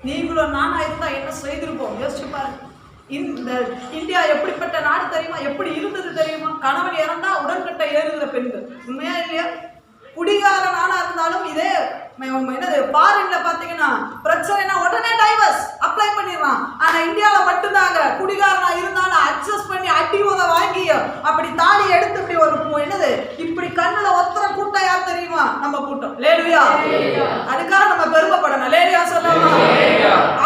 நீங்களும் நானா இருந்தா என்ன செய்திருப்போம் யோசிச்சு பாருங்க. இந்த இந்தியா எப்படிப்பட்ட நாடு தெரியுமா, எப்படி இருந்தது தெரியுமா, கணவன் இறந்தா உடன்கட்டை ஏறுகிற பெண்கள், உண்மையா இல்லையா? குடிகாரன் ஆனா இருந்தாலும் இதே என்னது ஃபாரின்ல பாத்தீங்கன்னா பிரச்சனைனா உடனே டைவர்ஸ் அப்ளை பண்ணிடுறான். ஆனா இந்தியாவில மட்டும்தாங்க குடிகாரனா இருந்தாலும் அட்ஜஸ்ட் பண்ணி அடி உத வாங்கி அப்படி தாலி எடுத்து இப்படி ஒரு என்னது இப்படி கண்ணுல ஒத்தர கூட்டம் யார் தெரியுமா, நம்ம கூட்டம். லேலுயா. அதுக்காக நம்ம பெருமைப்படணும். லேலுயா சொல்லலாமா?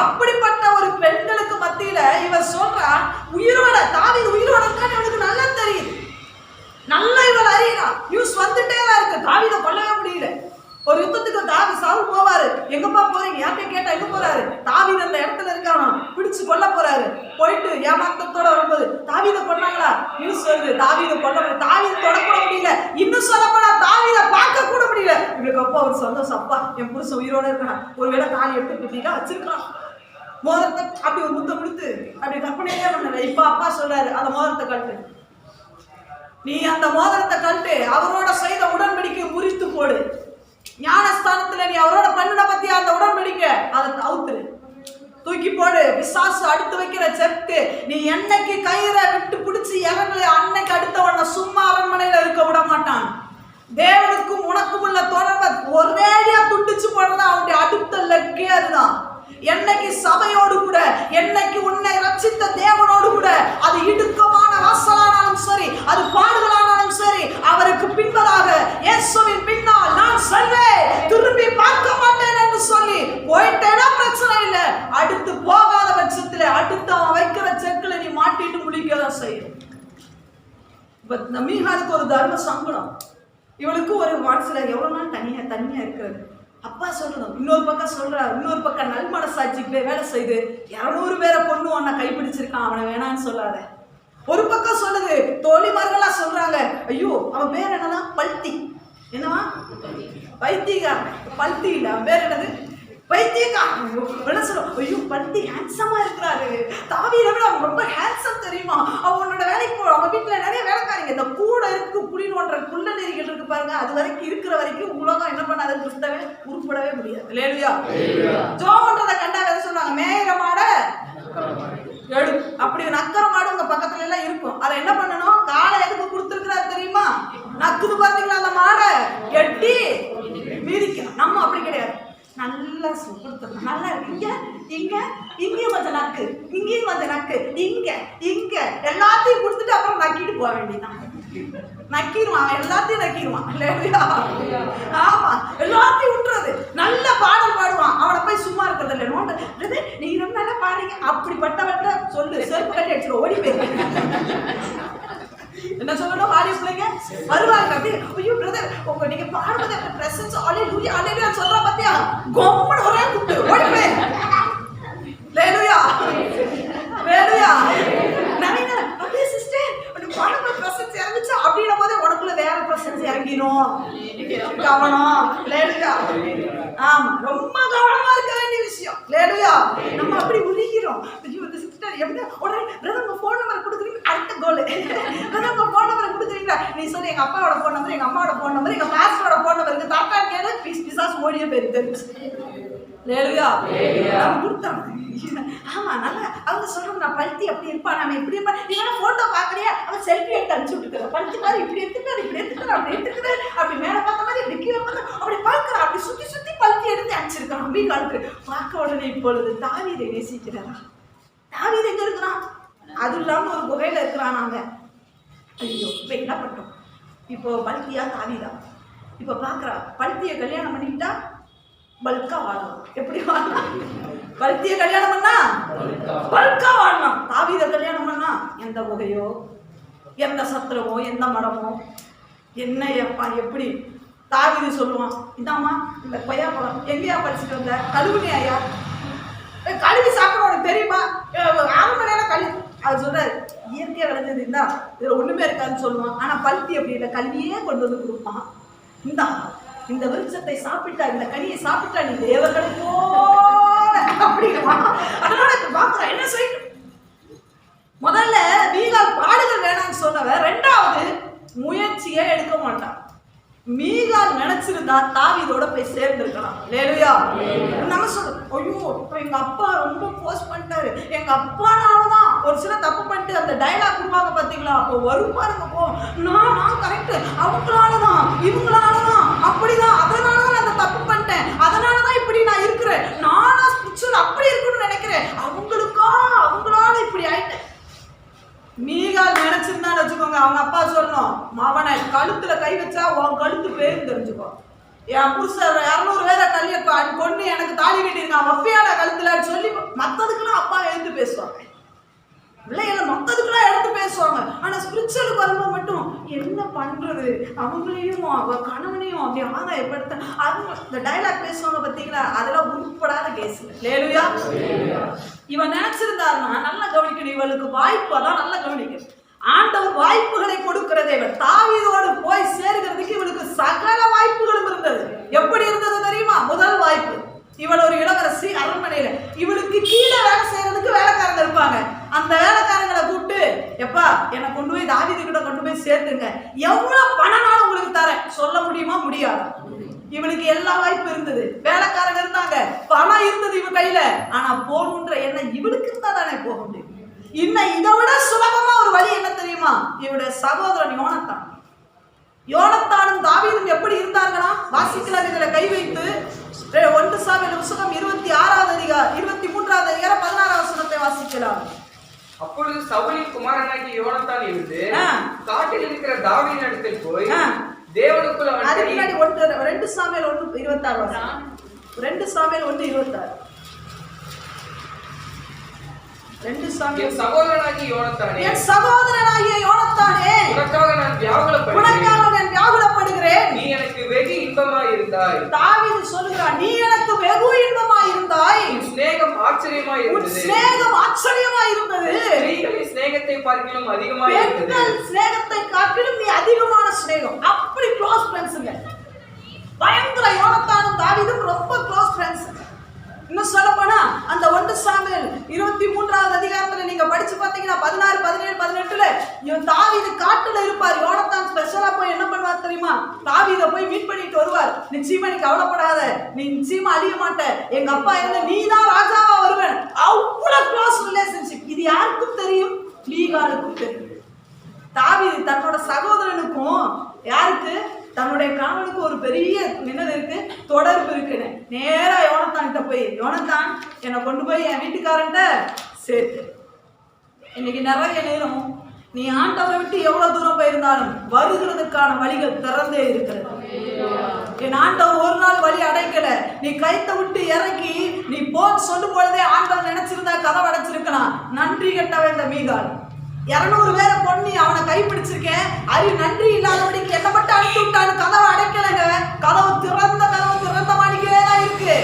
அப்படிப்பட்ட ஒரு பெண்களுக்கு மத்தியில இவன் சொல்றான், உயிரோட தாவீது உயிரோட போறாரு. போயிட்டு ஏமாத்தத்தோட வரும்போது தாவீதை கொன்னாங்களா நியூஸ் வருது. தாவீதை கொல்ல, தாவீதை தொடக்கூட முடியல, இன்னும் சொல்லப்போனா தாவீதை பார்க்க கூட முடியல. இவருக்கு அப்பா ஒரு சந்தோஷம், அப்பா என் புருஷன் உயிரோட இருக்கான், ஒருவேளை தாலி எடுத்து குட்டிட்டா வச்சிருக்கலாம், மோதிரத்தை அப்படி ஒரு முத்த கொடுத்து அப்படி கற்பனையே பண்ணல. இப்ப அப்பா சொல்றாரு அந்த மோதிரத்தை கழட்டு, நீ அந்த மோதிரத்தை கழட்டு, அவரோட செய்த உடன்படிக்கை முறித்து போடு, ஞானஸ்தானத்துல நீ அவரோட பண்ணின பத்தியா அந்த உடன்படிக்கை அதை அவுத்துரு, தூக்கி போடு. பிசாசு அடுத்து வைக்கிற செக்கு நீ என்னைக்கு கயிறை விட்டு பிடிச்சி இறங்கல அன்னைக்கு அடுத்தவன சும்மா அரண்மனையில இருக்க விட மாட்டான். தேவனுக்கும் உனக்கும் உள்ள தொடர்பை ஒரேடியா துண்டிச்சு போடுறதா அவனுடைய அடுத்த லக்கே அதுதான். என்னைக்கு சபையோடு கூட, என்னைக்கு உன்னை ரட்சித்த தேவனோடு கூட, அது இடுக்கமான வாசலானாலும் சரி, அது பாடுகளானாலும் சரி, அவருக்கு பின்பதாக இயேசுவின் பின்னால் நான் செல்வேன், திரும்பி பார்க்க மாட்டேன் என்று சொல்லி போயிட்டேனா பிரச்சனை இல்லை. அடுத்து போகாத பட்சத்துல அடுத்து அவன் வைக்கிற செக்குல நீ மாட்டிட்டு முடிக்கதான் செய்யும். இப்ப இந்த மீகாலுக்கு ஒரு தர்ம சங்கடம், இவளுக்கு ஒரு மனசுல எவ்வளவு நாள் தனியா இருக்கிறது. அப்பா சொல்லணும், இன்னொரு பக்கம் சொல்றாரு, இன்னொரு பக்கம் நல் மனசாட்சிக்கு வேலை செய்து 200 பேரை கொண்டு உன்னை கைப்பிடிச்சிருக்கான், அவனை வேணான்னு சொல்லாத. ஒரு பக்கம் சொல்லுது, தோழிமார்களா சொல்றாங்க, ஐயோ அவன் பேர் என்னதான் பல்தி, என்னவா பைத்தியக்காரன், பல்தி இல்ல அவன் பேர் என்னது பைத்தியக்காரன். என்ன சொல்லுவோம், ஐயோ பல்தி ஹேண்ட்ஸமா இருக்கிறாரு, தாவீதை விட அவன் ரொம்ப ஹேண்ட்ஸம் தெரியுமா, அவனோட வேலைக்கு போ, அவங்க வீட்டுல நிறைய வேலைக்காரிங்க, இந்த கூட இருக்கு புலின்ற குள்ள நெறிகள் இருக்கு பாருங்க, அது வரைக்கும் இருக்கிற வரைக்கும் உலகம் என்ன பண்ணாது, கிறிஸ்தவன் உருப்படவே முடியாது. லேலுயா ஜோமன்றதை கண்டா எதை சொன்னாங்க, மேயிற மாட எடு, அப்படி நக்கர மாடு உங்க பக்கத்துல எல்லாம் இருக்கும், அதை என்ன பண்ணணும், காலை எதுக்கு கொடுத்துருக்கிறாரு தெரியுமா, நக்குது பாத்தீங்களா அந்த மாடை எட்டி மீதிக்கணும். நம்ம அப்படி கிடையாது, நல்லா கொடுத்துருக்கோம், நல்லா இருக்கு, இங்க இங்க இங்கேயும் கொஞ்சம் நக்கு, இங்கேயும் கொஞ்சம் நக்கு, இங்க இங்க எல்லாத்தையும் கொடுத்துட்டு அப்புறம் நக்கிட்டு போக வேண்டியதான். நக்கிடுவான், எல்லாத்தையும் நக்கிடுவான். ஆமா, எல்லாத்தையும் விட்டுறது. நல்ல பாடல் பாடுவான், அவனை போய் சும்மா இருக்கிறது இல்லை, நோண்ட நீங்க ரொம்ப நல்லா பாடுறீங்க, அப்படிப்பட்டவட்ட சொல்லு, செருப்பு கட்டி அடிச்சு ஓடி போயிருக்கேன். என்ன சொல்லணும், வாடி பிள்ளைங்க வருவாங்க அப்படி, ஐயோ பிரதர் உங்க நீங்க பாடுறது அந்த பிரசன்ஸ் அல்லேலூயா அல்லேலூயா சொல்ற பத்தியா கோமன் ஒரே கூப்பிட்டு ஓடி போய் அல்லேலூயா அல்லேலூயா நவீன அப்படியே சிஸ்டர் அந்த பாடுற பிரசன்ஸ் இறங்குச்சு அப்படின போதே உனக்குள்ள வேற பிரசன்ஸ் இறங்கிரும். கவனம் அல்லேலூயா. ஆமா, ரொம்ப கவனமா இருக்க வேண்டிய விஷயம். அல்லேலூயா. நம்ம அப்படி உருகிறோம், ஐயோ இந்த சிஸ்டர் எப்படி உடனே பிரதர் உங்க ஃபோன் நம்பர் கொடுக்குறீங்க, அடுத்த கோல் பிரதர் உங்க ஃபோன் நம்பர் கொடுக்குறீங்களா, நீ சொல்லி எங்க அப்பாவோட ஃபோன் நம்பர், எங்க அம்மாவோட ஃபோன் நம்பர், எங்க பாஸ்டரோட ஃபோன் நம்பர் இருக்கு, தாத்தா கேளு பிசாசு ஓடியே போயிரு தெரிஞ்சு. அல்லேலூயா. நம்ம கொடுத்தாங்க. ஆமா, நல்லா அவங்க சொல்றாங்க, நான் பல்த்தி அப்படி இருப்பான், நான் இப்படி இருப்பேன், நீ வேணா போட்டோ பாக்குறியா, அவன் செல்ஃபி எடுத்து அனுப்பிச்சு விட்டுக்கிறான், பல்த்தி மாதிரி இப்படி எடுத்துக்கிறார், இப்படி எடுத்துக்கிறார், அப்படி எடுத்துக்கிறார், அப்படி மேல பார்த்த மாதிரி இப்படி கீழே பார்த்து அப்படி பார்க்கிறான், அப்படி சுத்தி சுத்தி பல்த்தி எடுத்து அனுப்பிச்சிருக்கான். அப்படி காலுக்கு பார்க்க உடனே இப்பொழுது தாவீதை நேசிக்கிறாரா, தாவீதை எங்க இருக்கிறான், அது இல்லாம ஒரு குகையில இருக்கிறான். நாங்க ஐயோ இப்ப என்ன பண்ணோம், இப்போ பல்த்தியா தாவீதா, இப்ப பாக்குறா பல்த்திய கல்யாணம் பண்ணிக்கிட்டா பல்கா வாழணும். எப்படி வாழலாம், பல்த்திய கல்யாணம் பண்ணா பல்கா வாழலாம், தாவீதை கல்யாணம் பண்ணா எந்த குகையோ எந்த சத்திரமோ எந்த மடமோ என்ன எப்பா எப்படி. தாவீது சொல்லுவான், இதாம்மா இந்த கொய்யா பழம் எங்கேயா பறிச்சுட்டு வந்த, கழுவுனே ஐயா, கழுவி சாப்பிட உனக்கு தெரியுமா, 1/2 மணி நேரம் கழுவி. அது சொல்றாரு, இயற்கையா விளைஞ்சது இருந்தா இதுல ஒண்ணுமே இருக்காதுன்னு சொல்லுவான். ஆனா பல்த்தி அப்படி இல்லை, கல்வியே கொண்டு வந்து கொடுப்பான். இந்த விருட்சத்தை சாப்பிட்டா, இந்த கனியை சாப்பிட்டா நீ தேவர்களை போல அப்படின்னா. அதனால பாக்குறேன் என்ன செய்யணும், முதல்ல மீகால் பாடுகள் வேணாம்னு சொன்னவ, 2வது முயற்சியே எடுக்க மாட்டான். மீகால் நினைச்சிருந்தா தாவீதோட போய் சேர்ந்துருக்கலாம். அல்லேலூயா. நம்ம சொல்றோம், ஐயோ எங்க அப்பா ரொம்ப போஸ்ட் பண்ணிட்டாரு, எங்க அப்பானாலதான் ஒரு சில தப்பு பண்ணிட்டு அந்த டைலாக் விடுவாங்க பாத்தீங்களா, அப்போ வரும் பாருங்க, போ நான் கரெக்ட், அவங்களாலதான் இவங்களாலதான் அப்படிதான், அதனாலதான் அந்த தப்பு பண்ணிட்டேன், அதனாலதான் இப்படி நான் இருக்கிறேன், நானா ஸ்பிரிச்சுவல் அப்படி இருக்குன்னு நினைக்கிறேன், அவங்களால இப்படி ஆயிட்டேன். மீகால் நினைச்சிருந்தான்னு வச்சுக்கோங்க, அவங்க அப்பா சொல்லணும், அவனை கழுத்துல கை வச்சா உன் கழுத்து பேரும் தெரிஞ்சுக்கோ, என் புருஷன் 200 பேரை கல்ய கொண்டு எனக்கு தாலி கட்டிருக்கான் வப்பையான கழுத்துல சொல்லி மத்ததுக்குலாம் அப்பா எழுந்து பேசுவாங்க, பிள்ளைகளை மத்ததுக்குலாம் எடுத்து பேசுவாங்க. ஆனா ஸ்பிரிச்சுவலுக்கு வரும்போது மட்டும் என்ன பண்றது, அவங்களையும் அவ கணவனையும் அப்படி ஆதாயப்படுத்த அவங்க இந்த டைலாக் பேசுவாங்க பார்த்தீங்களா, அதெல்லாம் உருப்படாத கேஸ். லேலுயா. இவன் நினைச்சிருந்தாருன்னா நல்லா கவனிக்கணும், இவளுக்கு வாய்ப்பு, அதான் நல்லா கவனிக்கணும். ஆண்டவர் வாய்ப்புகளை கொடுக்கிற தேவன். தாவீதோடு போய் சேர்கிறதுக்கு இவளுக்கு சகல வாய்ப்புகளும் இருந்தது. எப்படி இருந்தது தெரியுமா? முதல் வாய்ப்பு, இவள் ஒரு இளவரசி, அரண்மனையில இவளுக்கு கீழே வேலை செய்யறதுக்கு வேலைக்காரங்க இருப்பாங்க. அந்த வேலைக்காரங்களை கூப்பிட்டு, எப்பா என்னை கொண்டு போய் தாவீது கிட்ட கொண்டு போய் சேர்த்துங்க, எவ்வளவு பணம்னாலும் உங்களுக்கு தரேன். சொல்ல முடியுமா? முடியாது. இவளுக்கு எல்லா வாய்ப்பு இருந்தது, வேலைக்காரங்க இருந்தாங்க, பணம் இருந்தது இவ கையில. ஆனா போகணுன்ற எண்ணம் இவளுக்கு இருந்தா தானே போக முடியும். இன்னும் இதை விட சுலபமா ஒரு வழி என்ன தெரியுமா? இவருடைய சகோதரன் யோனத்தான். யோனத்தானும் தாவீதும் எப்படி இருந்தார்களா? வாசிக்கலாம், இதுல கை வைத்து 1 சாமுவேல் புத்தகம் 26வது அதிகாரம் 23வது அதிகாரம் 16வது வசனத்தை வாசிக்கலாம். அப்பொழுது சவுலின் குமாரனாகிய யோனத்தான் எழுந்து காட்டில் இருக்கிற தாவீதின் இடத்தில் போய் தேவனுக்குள் அவன் அதுக்கு முன்னாடி 2 சாமுவேல் 1:26 2 சாமுவேல் 1:26 2 சாமுவேல். என் சகோதரனாகிய யோனத்தானே, என் சகோதரனாகிய யோனத்தானே, உனக்காக நான் வியாகுலப்படுகிறேன், நீ எனக்கு வெகு இன்பமாய் இருந்தாய். தாவீது சொல்லுகிறான், நீ எனக்கு வெகு இன்பமாய் இருந்தாய், உன் சிநேகம் ஆச்சரியமாய் இருந்தது. உன் சிநேகம் ஆச்சரியமாய் இருந்தது. ஸ்திரீகளின் சிநேகத்தை பார்க்கிலும் அதிகமாய் இருந்தது. பெண்கள் சிநேகத்தை காட்டிலும் நீ அதிகமான சிநேகம். அப்படி க்ளோஸ் ஃப்ரெண்ட்ஸ்ங்க. பயங்கர யோனத்தானும் தாவீதும் ரொம்ப க்ளோஸ் ஃப்ரெண்ட்ஸ். இன்னும் சொல்ல போனா அந்த 1 சாமுவேல் 23வது அதிகாரத்துல நீங்க படிச்சு பாத்தீங்கன்னா 16, 17, 18ல இவன் தாவீது காட்டுல இருப்பார். யோனத்தான் ஸ்பெஷலா போய் என்ன பண்ணுவார் தெரியுமா? தாவீதை போய் மீட் பண்ணிட்டு வருவார். நிச்சயமா நீ கவலைப்படாத, நீ நிச்சயமா அழிய மாட்ட, எங்க அப்பா இருந்து நீ தான் ராஜாவா வருவேன். அவ்வளவு க்ளோஸ் ரிலேஷன்ஷிப். இது யாருக்கும் தெரியும்? மீகாலுக்கும் தெரியும். தாவீது தன்னோட சகோதரனுக்கும் யாருக்கு? தன்னுடைய கணவனுக்கு ஒரு பெரிய நினைவு இருக்கு, தொடர்பு இருக்குன்னு நேரா யோனத்தான்கிட்ட போய், யோனத்தான் என்னை கொண்டு போய் என் வீட்டுக்காரன்ட்ட சேர்த்து. இன்னைக்கு நிறைய நேரம் நீ ஆண்டவரை விட்டு எவ்வளவு தூரம் போயிருந்தாலும் வருகிறதுக்கான வழிகள் திறந்தே இருக்கிறது. என் ஆண்டவர் ஒரு நாள் வழி அடைக்கல, நீ கைத்தை விட்டு இறக்கி நீ போன்னு சொல்லும் பொழுதே ஆண்டவர் நினைச்சிருந்தா கதவை அடைச்சிருக்கலாம். நன்றி கெட்டவன் இந்த மீகால். 200 பேரை பொண்ணி அவனை கைப்பிடிச்சிருக்கேன், அறிவு நன்றி இல்லாதபடிக்கு என்ன மட்டும் அனுப்பி விட்டான்னு கதவை அடைக்கலைங்க. கதவு திறந்த மாடிக்கே தான் இருக்கு.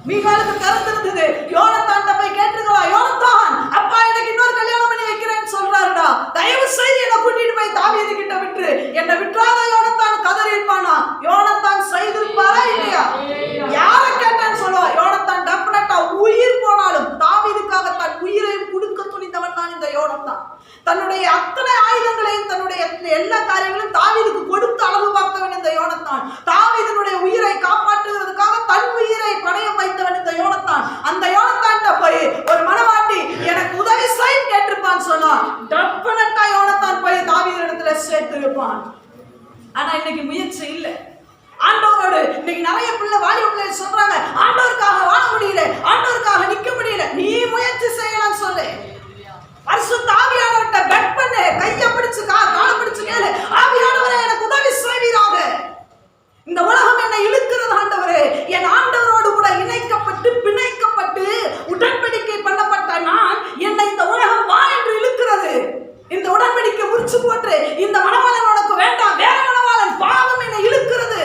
மீகாலுக்கு திறந்திருந்தது. யோனத்தான்ட்ட போய் கேட்டுருக்கலாம், யோனத்தான் அப்பா எனக்கு இன்னொரு கல்யாணம் பண்ணி வைக்கிறேன்னு சொல்றாருடா, தயவு செய்து என்னை கூட்டிட்டு போய் தாவீது கிட்ட விட்டு என்னை விட்டுறாத யோனத்தான் கதறி இருப்பானா? யோனத்தான் செய்திருப்பாரா இல்லையா? யார கேட்டான்னு சொல்லுவா? யோனத்தான் டெஃபினட்டா உயிர் போனாலும் தாவீதுக்காக தன் உயிரையும் கொடுக்க துணிந்தவன் தான் இந்த யோனத்தான். தன்னுடைய அத்தனை ஆயுதங்களையும் தன்னுடைய எல்லா காரியங்களையும் தாவீதுக்கு கொடுத்து அளவு பார்த்தவன் இந்த யோனத்தான். தாவீதினுடைய உயிரை காப்பாற்றுவதற்காக தன் உயிரை பணயம் வைத்தவன் இந்த யோனத்தான். அந்த யோனத்தான்ட்ட போய் ஒரு மனவாட்டி எனக்கு உதவி செய்ய கேட்டிருப்பான்னு சொன்னா டெஃபினட்டா யோனத்தான் போய் தாவீது இடத்துல சேர்த்து இருப்பான். ஆனா இன்னைக்கு முயற்சி இல்லை. ஆண்டவரோடு இன்னைக்கு நிறைய வாலிப பிள்ளை சொல்றாங்க, ஆண்டவருக்காக வாழ முடியல, ஆண்டவருக்காக நிக்க முடியல. நீ முயற்சி செய்யலாம் சொல்லு. பரிசுத்த ஆவியானவர்கிட்ட பெட் பண்ணு, கையை பிடிச்சு காலை பிடிச்சு கேளு, ஆவியானவரே எனக்கு உதவி செய்வீராக. இந்த உலகம் என்னை இழுக்கிறது ஆண்டவரே, என் ஆண்டவரோடு கூட இணைக்கப்பட்டு பிணைக்கப்பட்டு உடன்படிக்கை பண்ணப்பட்ட நான், என்னை இந்த உலகம் வா என்று இழுக்கிறது. இந்த உடன்படிக்கை முடிச்சு போட்டு இந்த மணவாளன் உனக்கு வேண்டாம், வேற மணவாளன், பாவம் என்னை இழுக்கிறது,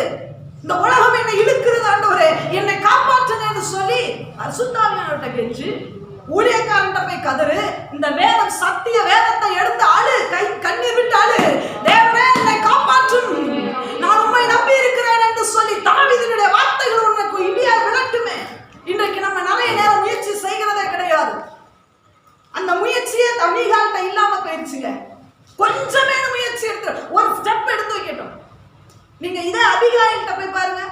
இந்த உலகம் என்னை இழுக்கிறது ஆண்டவரே, என்னை காப்பாற்றுங்க என்று சொல்லி பரிசுத்த ஆவியானவர்கிட்ட கேட்டு ஊழியக்காரன்ட்ட போய் கதறு. இந்த வேதம் சத்திய வேதத்தை எடுத்து அழு, கண்ணீர் விட்டு அழு, தேவனே என்னை காப்பாற்றும், நான் உம்மை நம்பி இருக்கிறேன் என்று சொல்லி தாவீதினுடைய வார்த்தைகள் உனக்கு இடியா விளட்டுமே. இன்றைக்கு நம்ம நிறைய நேரம் முயற்சி செய்கிறதே கிடையாது. அந்த முயற்சியே மீகால்கிட்ட இல்லாம போயிடுச்சுங்க. கொஞ்சமே முயற்சி எடுத்து ஒரு ஸ்டெப் எடுத்து வைக்கட்டும். நீங்க இதே அபிகாயில்கிட்ட போய் பாருங்க,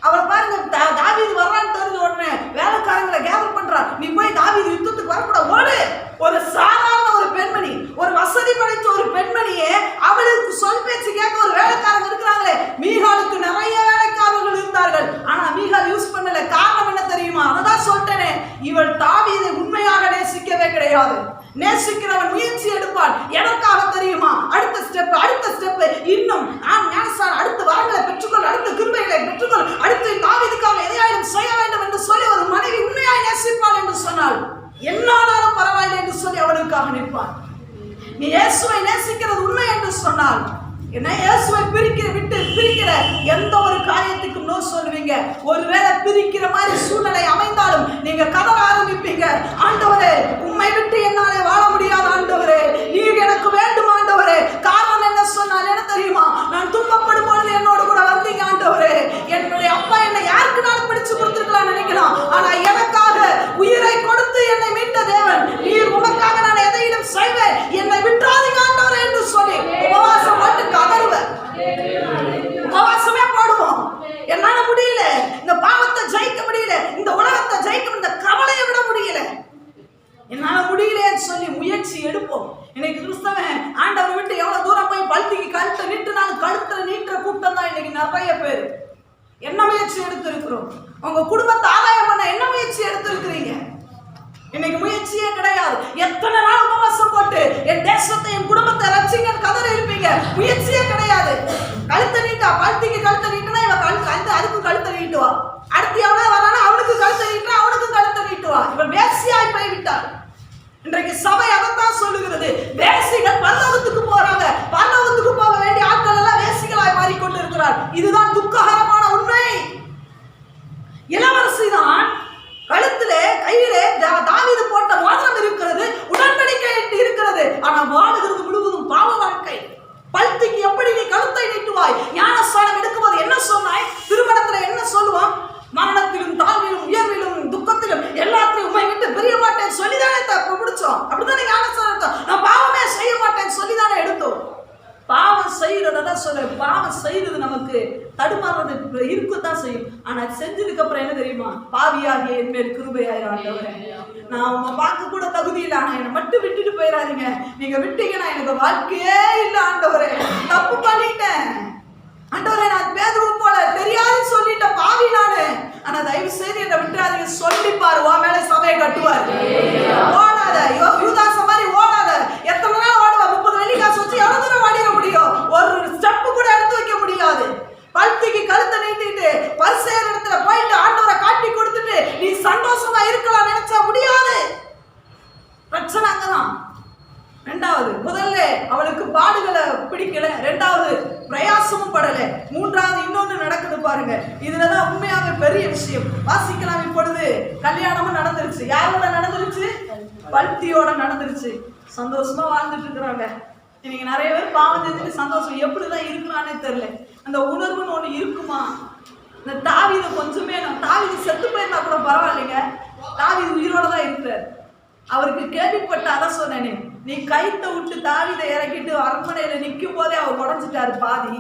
அவர் பாருங்க தாவீது வர்றான்னு தெரிஞ்ச உடனே வேலைக்காரங்களை கேதர் பண்றார். நீ போய் தாவீது யுத்தத்துக்கு வரக்கூடாது, ஓடு. ஒரு சாதாரண ஒரு பெண்மணி, ஒரு வசதி படைத்த ஒரு பெண்மணியே அவளுக்கு சொல் பேச்சு கேட்க ஒரு வேலைக்காரங்க இருக்கிறாங்களே. மீகாலுக்கு நிறைய வேலைக்காரர்கள் இருந்தார்கள், ஆனா மீகால் யூஸ் பண்ணல. காரணம் என்ன தெரியுமா? அதான் சொல்லிட்டேனே, இவள் தாவீதை உண்மையாக நேசிக்கவே கிடையாது. நேசிக்கிறவன் முயற்சி எடுப்பான். எதற்காக தெரியுமா? அடுத்த ஸ்டெப் இன்னும் அடுத்த வரங்களை பெற்றுக்கொள், அடுத்த கிருபைகளை பெற்றுக்கொள், அடுத்து தாவீதுக்காக எதையாயிலும் செய்ய வேண்டும் என்று சொல்லி ஒரு மனைவி உண்மையாய் நேசிப்பாள் என்று சொன்னால் என்னாலும் பரவாயில்லை என்று சொல்லி அவளுக்காக நிற்பான். நீ இயேசுவை நேசிக்கிறது உண்மை என்று சொன்னால் என்ன இயேசுவை விட்டு பிரிக்கிற எந்த ஒரு காரியத்துக்கும் நோ சொல்லுவீங்க. ஒருவேளை பிரிக்கிற மாதிரி சூழ்நிலை அமைந்தாலும் நீங்க கதற ஆரம்பிப்பீங்க. ஆண்டவரே, உம்மை விட்டு என்னாலே வாழ முடியாது ஆண்டவரே, நீர் எனக்கு வேண்டும் ஆண்டவரே. காரணம் என்ன சொன்னால் என்ன தெரியுமா? நான் துன்பப்படும் பொழுது என்னோட கூட வந்தீங்க ஆண்டவரே. என்னுடைய அப்பா என்னை யாருக்கு நான் பிடிச்சு கொடுத்துருக்கலாம் நினைக்கலாம், ஆனா எனக்காக உயிரை கொடுத்து என்னை மீட்ட தேவன் நீர். உமக்காக நான் எதையிலும் செய்வேன், என்னை விட்டுறாதீங்க ஆண்டவரே என்று சொல்லி உபவாசம் போட்டு கதறுவேன். உபவாசமே போடுவோம். என்னால முடியல, இந்த பாவத்தை ஜெயிக்க முடியல, இந்த உலகத்தை ஜெயிக்க, இந்த கவலையை விட முடியல, என்னால முடியலன்னு சொல்லி முயற்சி எடுப்போம். இன்னைக்கு கிறிஸ்தவன் ஆண்டவரை விட்டு எவ்வளவு தூரம் போய் பல்திக்கு கழுத்தை நீட்டுனாலும் கழுத்துல நீட்டுற கூட்டம் தான் இன்னைக்கு நிறைய பேர். என்ன முயற்சி எடுத்திருக்கிறோம்? உங்க குடும்பத்தை ஆதாயம் பண்ண என்ன முயற்சி எடுத்திருக்கிறீங்க? இன்னைக்கு முயற்சியே கிடையாது. எத்தனை நாள் உபவாசம் போட்டு என் தேசத்தை என் குடும்பத்தை ரட்சிங்க கதற இருப்பீங்க, முயற்சியே கிடையாது. கழுத்தை நீட்டா, பல்திக்கு கழுத்தை நீட்டுனா இவன் கழுத்து அதுக்கும் கழுத்தை நீட்டுவா. அடுத்து எவ்வளவு வரானா அவனுக்கு கழுத்தை நீட்டுனா அவனுக்கும் கழுத்தை நீட்டுவா. இவன் வேசியாய் போய் விட்டார். இன்றைக்கு சபை அதைத்தான் சொல்லுகிறது. வேசிகள் பரலோகத்துக்கு போறாங்க, பரலோகத்துக்கு போக வேண்டிய ஆட்கள் எல்லாம் வேசிகளாய் மாறிக்கொண்டு இருக்கிறார். இதுதான் துக்ககரமான உண்மை. இளவரசி தான் கழுத்திலே கையிலே தாவீது போட்ட மோதிரம் இருக்கிறது, உடன்படிக்கை இருக்கிறது, ஆனா வாழுகிறது முழுவதும் பாவ வாழ்க்கை. பல்திக்கு எப்படி நீ கழுத்தை நீட்டுவாய்? ஞானஸ்நானம் எடுக்கும்போது என்ன சொன்னாய்? திருமணத்துல என்ன சொல்லுவான்? மரணத்திலும் தாழ்விலும் உயர்விலும் துக்கத்திலும் எல்லாத்தையும் உண்மை விட்டு பிரிய மாட்டேன் சொல்லிதானே பிடிச்சோம். அப்படித்தானே ஞானஸ்நானம். நான் பாவமே செய்ய மாட்டேன் சொல்லிதானே எடுத்தோம். பாவம் செய்யறதான் சொல்ற, பாவம் செய்யறது நமக்கு தடுமாறுறது இருக்கத்தான் செய்யும். ஆனா செஞ்சதுக்கு அப்புறம் என்ன தெரியுமா? பாவியாகிய என் மேல் கிருபையாயிரம் ஆண்டவரே, நான் உங்க பார்க்க கூட தகுதி இல்லை, ஆனா என்னை மட்டும் விட்டுட்டு போயிடாதீங்க. நீங்க விட்டீங்கன்னா எனக்கு வாழ்க்கையே இல்லை ஆண்டவரே, தப்பு பண்ணிட்டேன் ஆண்டவரே, நான் பேதுரு போல தெரியாதுன்னு சொல்லிட்ட பாவி நானு, ஆனா தயவு செய்து என்னை விட்டுறாதீங்க சொல்லிப்பாரு. உன் மேல சபையை கட்டுவார். ஓடாத, யூதாச மாதிரி ஓடாத. எத்தனை நாள் ஓடுவா? 30 வெள்ளி காசு வச்சு எவ்வளவு தூரம் ஓடிட முடியும்? ஒரு ஸ்டெப் கூட எடுத்து வைக்க முடியாது. பல்திக்கு கழுத்தை நீட்டிட்டு பரிசேயர் இடத்துல போயிட்டு ஆண்டவரை காட்டி கொடுத்துட்டு நீ சந்தோஷமா இருக்கலாம் நினைச்சா முடியாது. பிரச்சனை அங்கதான். ரெண்டாவது, முதல்ல அவளுக்கு பாடுகளை பிடிக்கல, ரெண்டாவது பிரயாசமும் படல, மூன்றாவது இன்னொன்னு நடக்குது பாருங்க. இதுலதான் உண்மையாக பெரிய விஷயம். வாசிக்கலாம். இப்பொழுது கல்யாணமும் நடந்துருச்சு. யாரோட நடந்துருச்சு? பல்தியோட நடந்துருச்சு. சந்தோஷமா வாழ்ந்துட்டு இருக்கிறாங்க. இன்னைக்கு நிறைய பேர் பாவம் செஞ்சுட்டு சந்தோஷம் எப்படிதான் இருக்கிறானே தெரியல. அந்த உணர்வுன்னு ஒண்ணு இருக்குமா? இந்த தாவீது கொஞ்சமே, தாவீது செத்து போயிருந்தா கூட பரவாயில்லைங்க, தாவீது உயிரோட தான் இருக்கிறார். அவருக்கு கேள்விப்பட்ட அதான் சொன்னேனே, நீ கைத்தை விட்டு தாவீதை இறக்கிட்டு அரண்மனையில நிற்கும் போதே அவர் உடஞ்சிட்டாரு பாதி.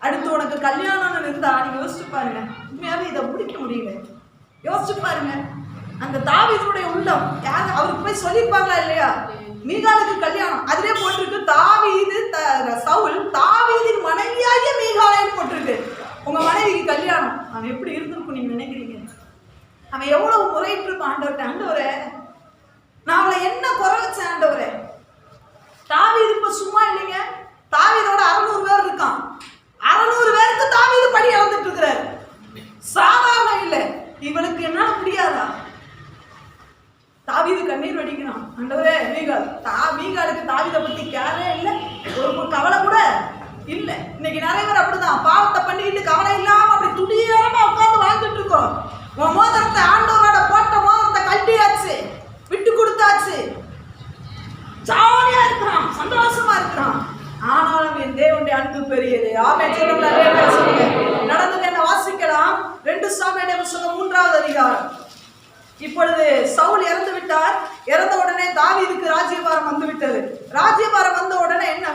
அடுத்து உனக்கு கல்யாணம்னு இருந்தா நீங்க யோசிச்சு பாருங்க, உண்மையாவே இதை முடிக்க முடியல. யோசிச்சு பாருங்க, அந்த தாவீதுடைய உள்ளம் யாரு அவருக்கு போய் சொல்லியிருப்பாங்களா இல்லையா? மீகாலுக்கு கல்யாணம் அதிலே போட்டிருக்கு, தாவீது சவுல் தாவீதின் மனைவியாகிய மீகாலைன்னு போட்டிருக்கு. உங்க மனைவிக்கு கல்யாணம். அவன் எப்படி இருந்திருக்கும் நீங்க நினைக்கிறீங்க? அவன் எவ்வளவு முறையிட்டு இருப்பான் ஆண்டவர்கிட்ட, ஆண்டவரே நான் அவளை என்ன குறை வச்சேன் ஆண்டவரே. தாவீது இப்ப சும்மா இல்லைங்க, தாவீதோட 600 பேர் இருக்கான். 600 பேருக்கு தாவீது படி இழந்துட்டு இருக்கிறார். சாதாரண இல்லை. இவளுக்கு என்ன முடியாதா? தாவீது கண்ணீர் வடிக்கிறான். ஆண்டவரே, மீகாலுக்கு தாவீதை பத்தி கேரே இல்லை, ஒரு கவலை கூட இல்ல. இன்னைக்கு நிறைய பேர் அப்படிதான் பாவத்தை பண்ணிட்டு கவலை இல்லாம அப்படி துடியாரமா உட்கார்ந்து வாழ்ந்துட்டு இருக்கோம். உன் மோதிரத்தை ஆண்டவரோட போட்ட மோதிரத்தை கட்டியாச்சு, விட்டு கொடுத்தாச்சு, ஜாலியா இருக்கிறான், சந்தோஷமா இருக்கிறான். ஆனாலும் என் தேவனுடைய அன்பு பெரியது. ஆமென் சொல்லுங்க. நடந்தது என்ன வாசிக்கலாம். 2 சாமுவேல் புத்தகம் 3வது அதிகாரம். இப்பொழுது சவுல் இறந்து விட்டார். இறந்த உடனே தாவீதுக்கு ராஜ்யபாரம் வந்து விட்டது. ராஜ்யபாரம் வந்த உடனே என்ன,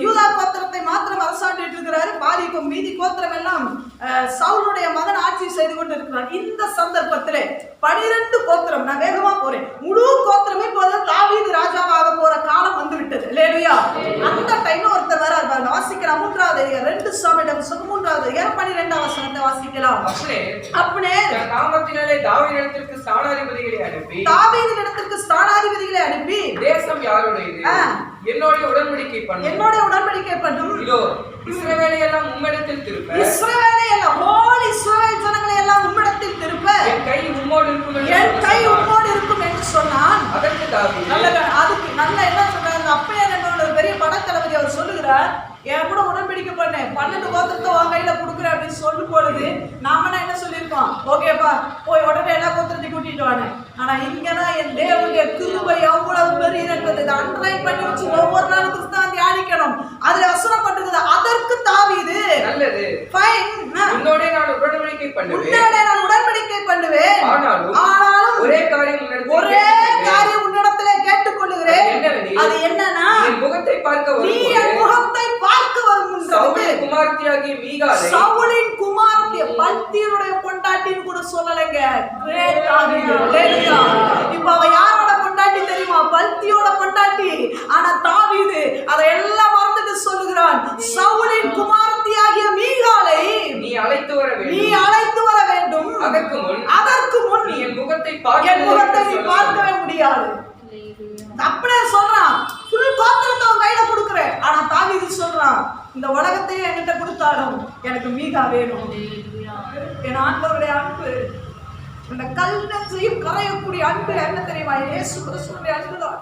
யூதா கோத்திரத்தை மாத்திரம் அரசாண்டிட்டு இருக்கிறாரு. பாதி மீதி கோத்திரம் எல்லாம் சவுலுடைய மகன் ஆட்சி செய்து கொண்டு இருக்கிறார். இந்த சந்தர்ப்பத்திலே 12 கோத்திரம், நான் வேகமா போறேன், முழு கோத்திரமே போது தாவீது ராஜாவாக போற காலம் வந்து விட்டது. இல்லையா? அந்த டைம்ல ஒருத்தர் வரார் பாருங்க. வாசிக்கலாம் 3வது அதிகாரம் 2 சாமுவேல் புத்தகம் 3வது அதிகாரம் 12வது வசனத்தை வாசிக்கலாம். அப்னேர் காமத்தினாலே தாவீதிடத்திற்கு ஸ்தானாதிபதிகளை அனுப்பி, தாவீதிடத்திற்கு ஸ்தானாதிபதிகளை அனுப்பி, தேசம் யாருடையது? என்னோட உடன்படிக்கை பண்ணும், என்னோட உடன்படிக்கை பண்ணும். இதோ இஸ்ரவேலை எல்லாம் உம்மிடத்தில் திருப்ப, இஸ்ரவேலை எல்லாம் ஹோல் இஸ்ரவேல் ஜனங்களை எல்லாம் உம்மிடத்தில் திருப்ப என் கை உம்மோடு இருக்கும், என் கை உம்மோடு இருக்கும் என்று சொன்னான். அதற்கு தாவீது அதுக்கு நல்ல என்ன சொல்றாங்க? அப்பயே பண்ணு, 12 கோத்திரத்தை உன் கையில கொடுக்குறேன் அப்படின்னு சொல்லும் பொழுது நாம என்ன சொல்லியிருக்கோம்? ஓகேப்பா, போய் உடனே எல்லா கோத்திரத்தையும் கூட்டிட்டு வாங்க. ஆனா இங்கதான் என் தேவனுடைய கிருபை எவ்வளவு பெரிய என்பதை அண்டர்லைன் பண்ணி வச்சு ஒவ்வொரு நாளும் கிறிஸ்தவன் தியானிக்கணும். அதுல வசனம் பண்றது அதற்கு தாவீது நல்லது, ஃபைன், உன்னோட நான் உடன்படிக்கை பண்ணுவேன், ஆனாலும் ஒரே காரியம் உன்னிடத்திலே கேட்டுக்கொள்ளுகிறேன். அது என்னன்னா, முகத்தை பார்க்க நீ என் முகத்தை பார்க்க வரும். சவுலின் குமாரத்தியாகிய மீகாளை, சவுலின் குமாரத்திய பல்தியருடைய பொண்டாட்டின்னு கூட சொல்லலைங்க. கிரேட் ஆகிய ஹalleluya. இப்போ அவ யாரோட பொண்டாட்டி தெரியுமா? பல்தியோட பொண்டாட்டி. ஆனா தாவீது அதை எல்லாம் மறந்துட்டு சொல்லுகிறான், சவுலின் குமாரத்தியாகிய மீகாளை நீ அழைத்து வர வேண்டும். அதற்கு முன் நீ என் முகத்தை நீ பார்க்கவே முடியாது. அப்படியே சொல்றான், ஃபுல் கோத்திரத்தை அவன் கையில கொடுக்குறேன். ஆனா தாவீது சொல்றான், இந்த உலகத்தையே என்கிட்ட கொடுத்தாலும் எனக்கு மீகா வேணும். என் ஆண்டவருடைய அன்பு, இந்த கல் நெஞ்சையும் கரையக்கூடிய அன்பு என்ன தெரியுமா? இயேசு கிறிஸ்துவின் அன்புதான்.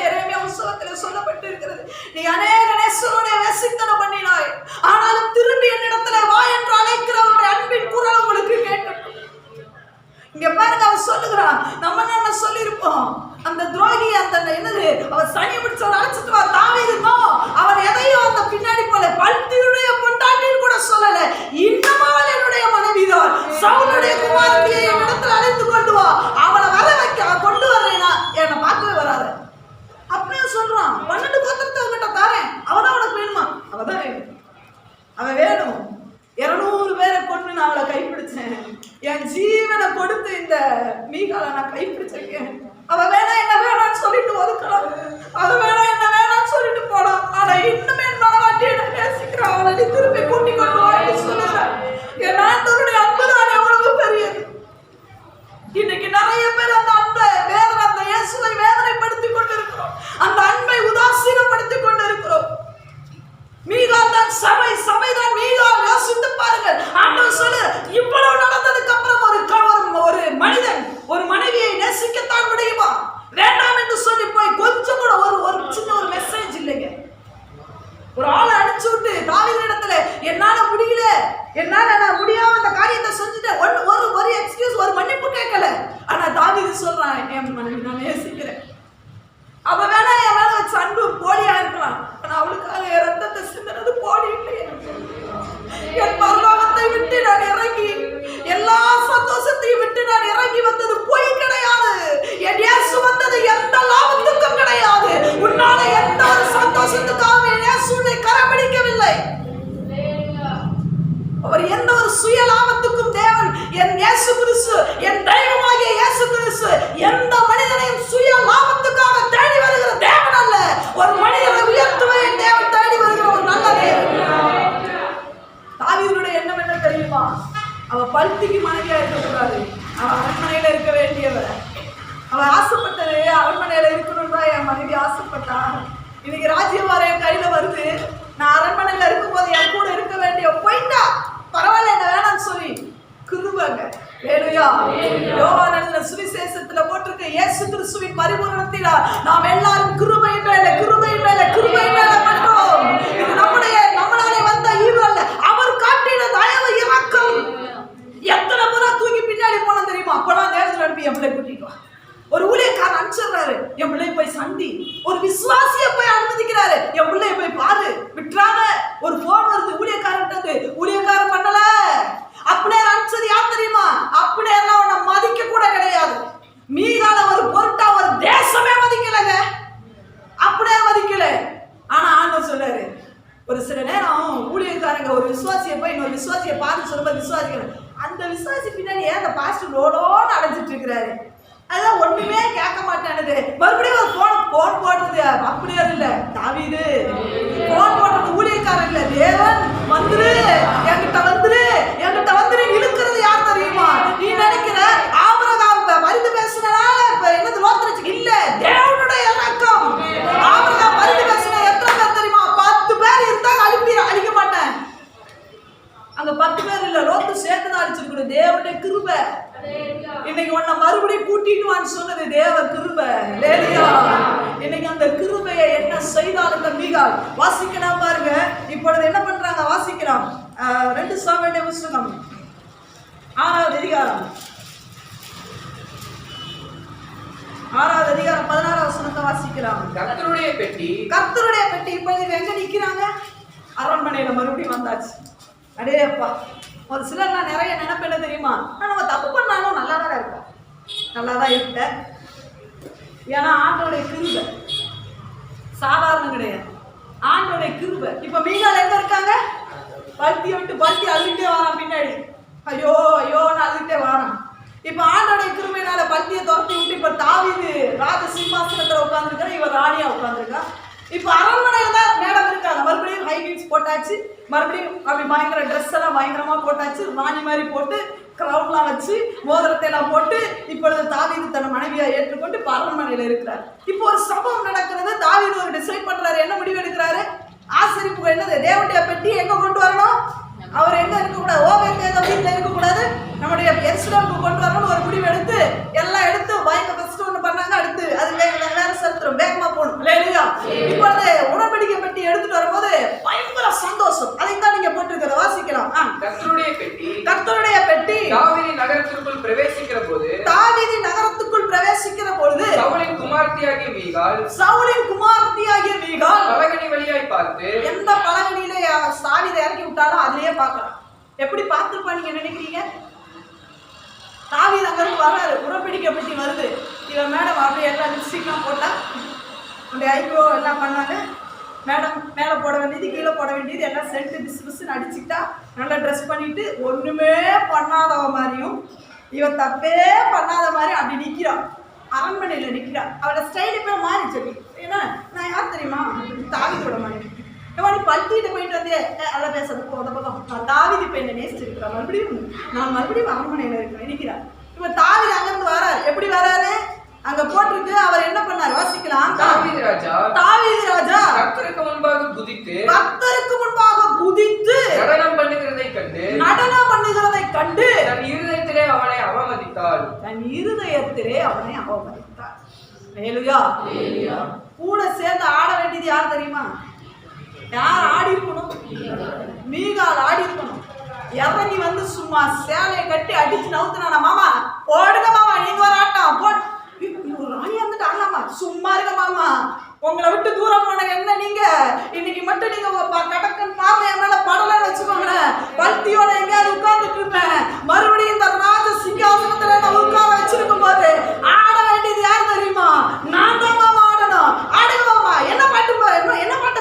எரேமியா புத்தகத்திலே சொல்லப்பட்டு இருக்கிறது, நீ அநேக நேசரோட வசித்தனம் பண்ணினாய், ஆனாலும் திரும்பி என்னிடத்துல வா என்று அழைக்கிறவருடைய அன்பின் குரல் உங்களுக்கு கேட்கட்டும். இங்க பாருங்க, அவன் சொல்லுகிறான், நம்ம என்ன சொல்லியிருப்போம்? அந்த துரோகி, அந்த என்னது, அவன் சனி பிடிச்சவன் அழைச்சிட்டு வா தாவீது, அவன் எதையும் அந்த பின்னாடி போல பல்தியுடைய பொண்டாட்டின்னு கூட சொல்லல. இன்னமும் என்னுடைய மனைவிதான், சவுலுடைய குமாரத்தியை என்னிடத்துல அழைத்து கொண்டு வா, அவனை வர வைக்க கொண்டு வர்றேனா என்னை பார்க்கவே வராத அப்படியே சொல்றான். 12 கோத்திரத்தை அவன்கிட்ட தாரேன், அவதான் அவனுக்கு வேணுமா? அவதான் வேணும், அவன் வேணும். 200 பேரை கொண்டு நான் அவளை கைப்பிடிச்சேன், என் ஜீவனை கொடுத்து இந்த மீகாலை நான் கைப்பிடிச்சிருக்கேன். அவ வேணா என்ன வேணான்னு சொல்லிட்டு ஒதுக்கலாம், அவ வேணா என்ன வேணான்னு சொல்லிட்டு போலாம், ஆனா இன்னுமே மனவாட்டி என்ன நேசிக்கிறான், அவளை நீ திருப்பி கூட்டி கொண்டு வான்னு சொல்லுறேன். என் ஆண்டவருடைய அன்புதான் எவ்வளவு பெரியது. இன்னைக்கு நிறைய பேர் அந்த அன்பை அந்த இயேசுவை வேதனைப்படுத்திக் கொண்டிருக்கிறோம், அந்த அன்பை உதாசீனப்படுத்திக் கொண்டிருக்கிறோம். மீகால் தான் சபைதான் மீகால். யோசித்து பாருங்கள், ஆண்டவர் சொல்லு, இவ்வளவு நடந்ததுக்கு அப்புறம் ஒரு மனிதன் ஒரு மனைவியை நேசிக்கத்தான் முடியுமா? வேண்டாம் என்று சொல்லி போய் கொஞ்சம் கூட ஒரு சின்ன ஒரு மெசேஜ் இல்லைங்க. ஒரு ஆளை அனுப்பிச்சு விட்டு தாவீது இடத்துல என்னால முடியல, என்னால நான் முடியாம அந்த காரியத்தை செஞ்சுட்டேன், ஒரு எக்ஸ்கியூஸ், ஒரு மன்னிப்பு கேட்கல. ஆனா தாவீது சொல்றான், என் மனைவி நான் நேசிக்கிறேன். அவ வேணா என் மேல வச்சு அன்பு போலியா இருக்கலாம், ஆனா அவளுக்காக என் ரத்தத்தை சிந்தனது போலி இல்லையே. என் பரலோகத்தை விட்டு நான் இறங்கி, எல்லா சந்தோஷத்தையும் விட்டு நான் இறங்கி வந்தது பொய் கிடையாது. என் இயேசு வந்தது எந்த லாபத்துக்கும் கிடையாது. உன்னால எந்த ஒரு சந்தோஷத்துக்காக என் இயேசுவை கரம்பிடிக்கவில்லை. அவர் எந்த ஒரு சுய லாபத்துக்கும் தேவன், என் இயேசு கிறிஸ்து, என் தெய்வமாகிய இயேசு கிறிஸ்து எந்த மனிதனையும் சுய லாபத்துக்காக தேடி வருகிற தேவன் அல்ல. ஒரு மனிதனை உயர்த்துவே தேவன் தேடி வருகிற ஒரு நல்ல தேவன். தாவீதுடைய எண்ணம் என்ன தெரியுமா? அவ பல்திக்கு மனைவியா இருக்கக்கூடாது, அவ அரண்மனையில இருக்க வேண்டியவர். அவ ஆசைப்பட்டது அரண்மனையில இருக்கணும்னா என் மனைவி ஆசைப்பட்டா. இன்னைக்கு ராஜ்யபாரம் என் கையில வருது, நான் அரண்மனையில இருக்கும்போது என் கூட இருக்க வேண்டிய போயிட்டா பரவாயில்ல, என்ன வேணாம்னு சொல்லி கிருபைங்க. ஹalleluya. யோவான் எழுதின சுவிசேஷத்துல போட்டிருக்க, இயேசு கிறிஸ்துவின் பரிபூரணத்தினால் நாம் எல்லாரும் கிருபை மேல பட்டோம். இது நம்மளாலே வந்த ஈவு அல்ல, அவர் காட்டின தயவு இரக்கம். எத்தனை முறை தூக்கி பின்னாடி போனோம் தெரியுமா? அப்பெல்லாம் தேவத்தில் அனுப்பி என் பிள்ளை கூட்டிட்டு வா. ஒரு ஊழியக்காரன் அனுப்பிச்சிடுறாரு, என் பிள்ளைய போய் சந்தி. ஒரு விசுவாசிய போய் அனுமதிக்கிறாரு, என் பிள்ளைய போய் பாரு, விட்டுறாத. ஒரு போன் வருது ஊழியக்காரன், ஊழியக்காரன் பண்ணல. அப்படியே அனுப்பிச்சது யார் தெரியுமா? அப்படியே எல்லாம் உன்னை மதிக்க கூட கிடையாது. மீகால ஒரு பொருட்டா ஒரு தேசமே மதிக்கலங்க, அப்படியே மதிக்கல. ஆனா ஆண்டவர் சொல்றாரு, ஒரு சில நேரம் ஊழியக்காரங்க ஒரு விசுவாசியை போய் இன்னொரு விசுவாசியை பார்த்து சொல்லும்போது விசுவாசிக்கிறேன், அந்த விசுவாசி பின்னாடி ஏன் அந்த பாஸ்டர் லோலோன்னு அடைஞ்சிட்டு இருக்கிறாரு, அதான் ஒண்ணுமே கேட்க மாட்டேனுது. மறுபடியும் ஒரு போன் போடுறது அப்படியே இல்ல. தாவீது போன் போடுறது ஊழியக்காரன் இல்ல, தேவன். வந்துரு என்கிட்ட வந்துரு இழுக்கிறது யார் தெரியுமா? நீ நினைக்கிற ஆபிரகாம் மருந்து பேசினால இப்ப என்னது லோத்தரிச்சு இல்ல, தேவனுடைய இரக்கம். ஆபிரகாம் மருந்து பேசின எத்தனை பேர் தெரியுமா? 10 பேர் இருந்தாங்க, அழிக்க மாட்டேன். அங்க 10 பேர் இல்ல, லோத்து சேர்த்து அழிச்சிருக்கணும். தேவனுடைய கிருபை. இன்னைக்கு உன்னை மறுபடியும் கூட்டிட்டு வான்னு சொன்னது தேவ கிருபை. ஹalleluya. இன்னைக்கு அந்த இந்த கிருபையை என்ன செய்தால் இந்த மீகால் வாசிக்கலாம் பாருங்க. இப்பொழுது என்ன பண்றாங்க வாசிக்கலாம். 2 சாமுவேல் புத்தகம் 6வது அதிகாரம் 16வது வசனத்தை வாசிக்கலாம். கர்த்தருடைய பெட்டி இப்ப இவங்க எங்க நிக்கிறாங்க? அரண்மனையில மறுபடியும் வந்தாச்சு. அடேப்பா, ஒரு சிலர் நான் நிறைய நினைப்பு என்ன தெரியுமா, நம்ம தப்பு பண்ணாலும் நல்லா தான் இருப்போம், நல்லா தான் இருக்க. ஏன்னா ஆண்டோடைய கிருபை சாதாரணம் கிடையாது, ஆண்டோடைய கிருபை. இப்ப மீகால் எங்க இருக்காங்க? பல்ட்டியை விட்டு பல்ட்டி அழுகிட்டே வரான் பின்னாடி, ஐயோ ஐயோன்னு அழுகிட்டே வரான். இப்ப ஆண்டோடைய கிருபையினால பல்ட்டியை துரத்தி விட்டு இப்ப தாவீது ராஜ சிம்மாசனத்துல உட்கார்ந்துருக்காரு, இவர் ராணியா உட்கார்ந்துருக்கா. இப்ப அரண்மனையில தான் மேடம் இருக்காங்க. மறுபடியும் ஹை ஹீல்ஸ் போட்டாச்சு, மறுபடியும் அப்படி பயங்கர ட்ரெஸ் எல்லாம் பயங்கரமா போட்டாச்சு, ராணி மாதிரி போட்டு கிரவுன்லாம் வச்சு மோதிரத்தை எல்லாம் போட்டு இப்பொழுது தாவீது தன் மனைவியா ஏற்றுக்கொண்டு இப்ப அரண்மனையில இருக்கிறார். இப்போ ஒரு சம்பவம் நடக்கிறது. தாவீது ஒரு டிசைட் பண்றாரு, என்ன முடிவு எடுக்கிறாரு? ஆசரிப்புகள் என்னது, தேவனுடைய பெட்டி எங்க கொண்டு வரணும், அவர் எங்க இருக்கக்கூடாது, ஓபேத் வீட்டில் இருக்கக்கூடாது, நம்முடைய எருசலேமுக்கு கொண்டு வரணும்னு ஒரு முடிவு எடுத்து எல்லாம் எடுத்து பயங்கர ஃபர்ஸ்ட் ஒன்று பண்ணாங்க. அடுத்து அது வேற சரித்திரம், வேகமா போகணும். இப்பொழுது உடன்படிக்கை பெட்டி எடுத்துட்டு வரும்போது பயங்கர சந்தோஷம். அதைத்தான் நீங்க போட்டிருக்கிறத வாசிக்கலாம். கர்த்தருடைய பெட்டி தாவீது நகரத்திற்குள் பிரவேசிக்கிற பொழுது சவுலின் குமாரத்தியாகிய மீகால் பலகணி வழியாய் பார்த்து, எந்த பலகணியில தாவீதை இறக்கி விட்டாலும் அதுலயே பார்க்கலாம். எப்படி பார்த்துருப்பா நீங்க நினைக்கிறீங்க? தாவீது அங்கிருந்து வர்றாரு, உடன்படிக்கை பெட்டி வருது. இவன் மேடம் அப்படியே எல்லாம் லிப்ஸ்டிக்லாம் போட்டா, அந்த ஐப்ரோ எல்லாம் பண்ணாங்க. மேடம் மேலே போட வேண்டியது கீழே போட வேண்டியது எல்லாம் சென்ட்டு பிசுன்னு அடிச்சுக்கிட்டா, நல்லா ட்ரெஸ் பண்ணிட்டு ஒன்றுமே பண்ணாதவ மாதிரியும் இவன் தப்பே பண்ணாத மாதிரி அப்படி நிற்கிறான், அரண்மனையில் நிற்கிறான். அவளோட ஸ்டைல் இப்போ மாறிச்சு. ஏன்னா நான் யார் தெரியுமா, தாவீதோட மாதிரி. நீ பல்ட்டிட்டு போயிட்டு வந்து எல்லாம் பேசுறது போத பக்கம், நான் தாவீது இப்போ என்ன நேசிச்சிருக்கிறேன், நான் மறுபடியும் அரண்மனையில் இருக்கிறேன் நிற்கிறான். இப்போ தாவீது அங்கிருந்து வராரு. எப்படி வராரு? அங்க போட்டிருக்கு, அவர் என்ன பண்ணார் வாசிக்கலாம். தாவீது ராஜா கர்த்தருக்கு முன்பாக குதித்து நடனம் பண்ணுகிறதை கண்டு தன் இருதயத்திலே அவனை அவமதித்தாள். ஹல்லேலூயா. கூட சேர்ந்து ஆட வேண்டியது யார் தெரியுமா? யார் ஆடி இருக்கணும்? மீகால் ஆடி இருக்கணும். இறங்கி வந்து சும்மா சேலையை கட்டி அடிச்சு நவுத்துனா, மாமா போடுங்க மாமா, நீங்க ஒரு ஆட்டம் போட்டு ராணியா இருந்துட்டு ஆடலாமா? சும்மா இருக்க மாமா, உங்களை விட்டு தூரம் போன என்ன நீங்க, இன்னைக்கு மட்டும் நீங்க கடக்கன் பார்வை என் மேல படலன்னு வச்சுக்கோங்களேன், பல்ட்டியோட எங்கேயாவது உட்கார்ந்துட்டு இருப்பேன். மறுபடியும் இந்த ராஜ சிங்காசனத்துல நான் உட்கார வச்சிருக்கும் போது ஆட வேண்டியது யார் தெரியுமா? நான் தான் மாமா ஆடணும். ஆடுங்க மாமா. என்ன பாட்டு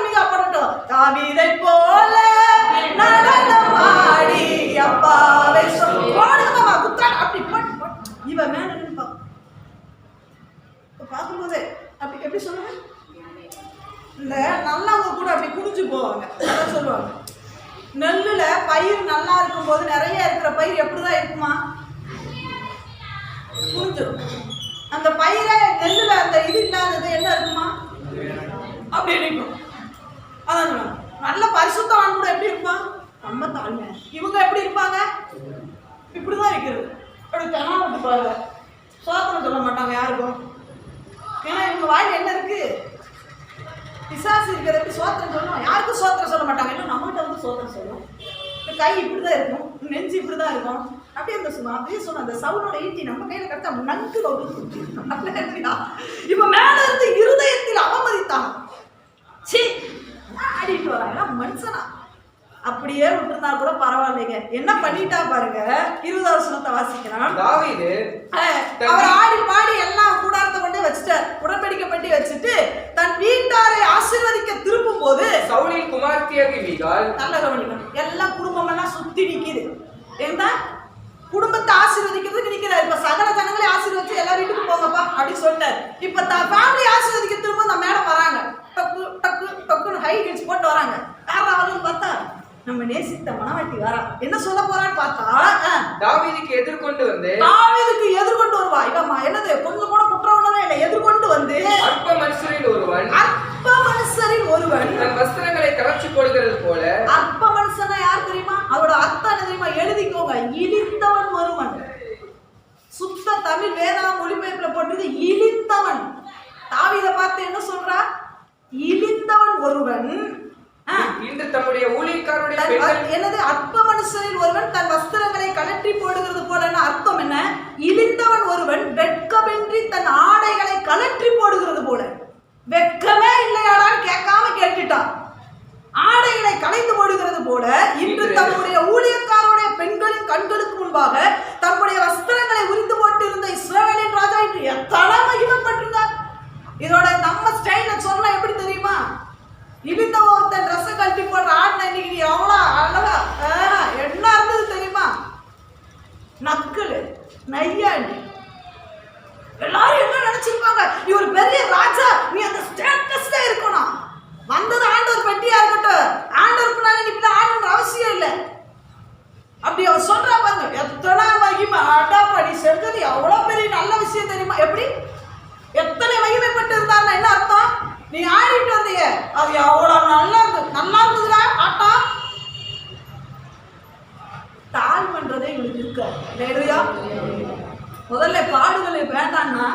மிக போடட்டும். தாவீதை போல நடனம் ஆடி அப்பாவை போடுங்க மாமா, குத்தாட அப்படி போட்டு இவன் மேல நினைப்பா பார்க்கும்போது அப்படி எப்படி சொல்லுங்க, இந்த நல்லவங்க கூட அப்படி குடிஞ்சு போவாங்க. அதான் சொல்லுவாங்க, நெல்லுல பயிர் நல்லா இருக்கும் போது நிறைய இருக்கிற பயிர் எப்படிதான் இருக்குமா, குடிஞ்சிடும். அந்த பயிரை நெல்லுல அந்த இது இல்லாதது என்ன இருக்குமா, அப்படி இருக்கும். அதான் நல்ல பரிசுத்தவான் கூட எப்படி இருப்பான், ரொம்ப தாழ்மை. இவங்க எப்படி இருப்பாங்க, இப்படிதான் இருக்கிறது. அப்படி தெனாவட்டு பாருங்க, சோத்திரம் சொல்ல மாட்டாங்க யாருக்கும். ஏன்னா இவங்க வாயில் என்ன இருக்கு, பிசாசு இருக்கிறது. சோத்திரம் சொல்லணும், யாருக்கும் சோத்திரம் சொல்ல மாட்டாங்க. இல்லை நம்மகிட்ட வந்து சோத்திரம் சொல்லணும். இந்த கை இப்படிதான் இருக்கும், நெஞ்சு இப்படிதான் இருக்கும். அப்படியே அந்த அப்படியே சொன்ன அந்த சவுனோட ஈட்டி நம்ம கையில கட்ட நன்கு இப்ப மேல இருந்து இருதயத்தில் அவமதித்தாங்க. சீ ஆடிட்டு வராங்க மனுஷனா. அப்படியே விட்டுருந்தா கூட பரவாயில்லைங்க. என்ன பண்ணிட்டா பாருங்க, 20வது வசனத்தை வாசிக்கிறான். தாவீது அவர் ஆடி பாடி எல்லாம் கூடாரத்தை கொண்டே வச்சுட்டார், உடன்படிக்கை பண்ணி வச்சுட்டு தன் வீட்டாரை ஆசீர்வதிக்க திருப்பும் போது சவுலின் குமாரத்தியாகிய மீகால், நல்ல கவனிக்கணும், எல்லாம் குடும்பம் எல்லாம் சுத்தி நிக்குது. என்ன குடும்பத்தை ஆசீர்வதிக்கிறதுக்கு நிக்கிறார். இப்ப சகல ஜனங்களே ஆசீர்வதிச்சு எல்லா வீட்டுக்கு போங்கப்பா அப்படின்னு சொல்லிட்டார். இப்ப ஃபேமிலி ஆசீர்வதிக்க திரும்ப அந்த மேடம் வராங்க, டக்கு டக்கு டக்குன்னு ஹை ஹீல்ஸ் போட்டு வராங்க. யாரா வரணும்னு பார்த்தா நம்ம நேசித்த மனவாட்டி வரா. என்ன சொல்ல போறான்னு பார்த்தா, தாவீதுக்கு எதிர்கொண்டு வருவா. இவம்மா என்னது கொஞ்சம் கூட குற்ற உணவே இல்லை, எதிர்கொண்டு வந்து அற்ப மனுஷரில் ஒருவன் தன் வஸ்திரங்களை கலர்ச்சி போடுகிறது போல. அற்ப மனுஷனா யார் தெரியுமா, அதோட அர்த்தம் என்ன தெரியுமா, எழுதிக்கோங்க, இழிந்தவன் ஒருவன். சுத்த தமிழ் வேதா மொழிபெயர்ப்புல போட்டது இழிந்தவன். தாவீதை பார்த்து என்ன சொல்றா? இழிந்தவன் ஒருவன் இன்று தம்முடைய ஊழியக்காரருடைய என்னது அற்ப மனுஷனில் ஒருவன் தன் வஸ்திரங்களை கழற்றி போடுகிறது போல. அர்த்தம் என்ன? இழிந்தவன் ஒருவன் வெட்கமின்றி தன் ஆடைகளை கழற்றி போடுகிறது போல. வெட்கமே இல்லையாடான்னு கேட்காம கேட்டுட்டான். ஆடைகளை கலைந்து போடுகிறது போல இன்று தம்முடைய ஊழியக்காரருடைய பெண்களின் கண்களுக்கு முன்பாக தம்முடைய வஸ்திரங்களை உரிந்து போட்டு இருந்த இஸ்ரவேலின் ராஜா இன்று எத்தனை மகிமைப்பட்டிருந்தார். இதோட நம்ம ஸ்டைல சொன்னா எப்படி தெரியுமா? இழிந்த ஒருத்தன் ட்ரெஸ் கழட்டி போடுற ஆடின இன்னைக்கு எவ்வளோ அழகா என்ன இருந்தது தெரியுமா? நக்கல் நையாண்டி. எல்லாரும் என்ன நினைச்சிருப்பாங்க? இவர் பெரிய ராஜா, நீ அந்த ஸ்டேட்டஸ்ல இருக்கணும். வந்தது ஆண்டவர் பெட்டியா இருக்கட்டும், ஆண்டவர் பின்னாடி நீ ஆடணுன்ற அவசியம் இல்லை. அப்படி அவர் சொல்றா பாருங்க, எத்தனை மகிமை. ஆடாப்பா நீ செஞ்சது எவ்வளவு பெரிய நல்ல விஷயம் தெரியுமா? எப்படி எத்தனை மகிமைப்பட்டு இருந்தாருன்னா என்ன அர்த்தம்? நீ ஆடிட்டு வந்தீங்க, அது எவ்வளவு நல்லா இருந்ததுடா ஆட்டம். தாழ்மன்றதே இவளுக்கு இருக்க. முதல்ல பாடுகளை வேண்டான்னா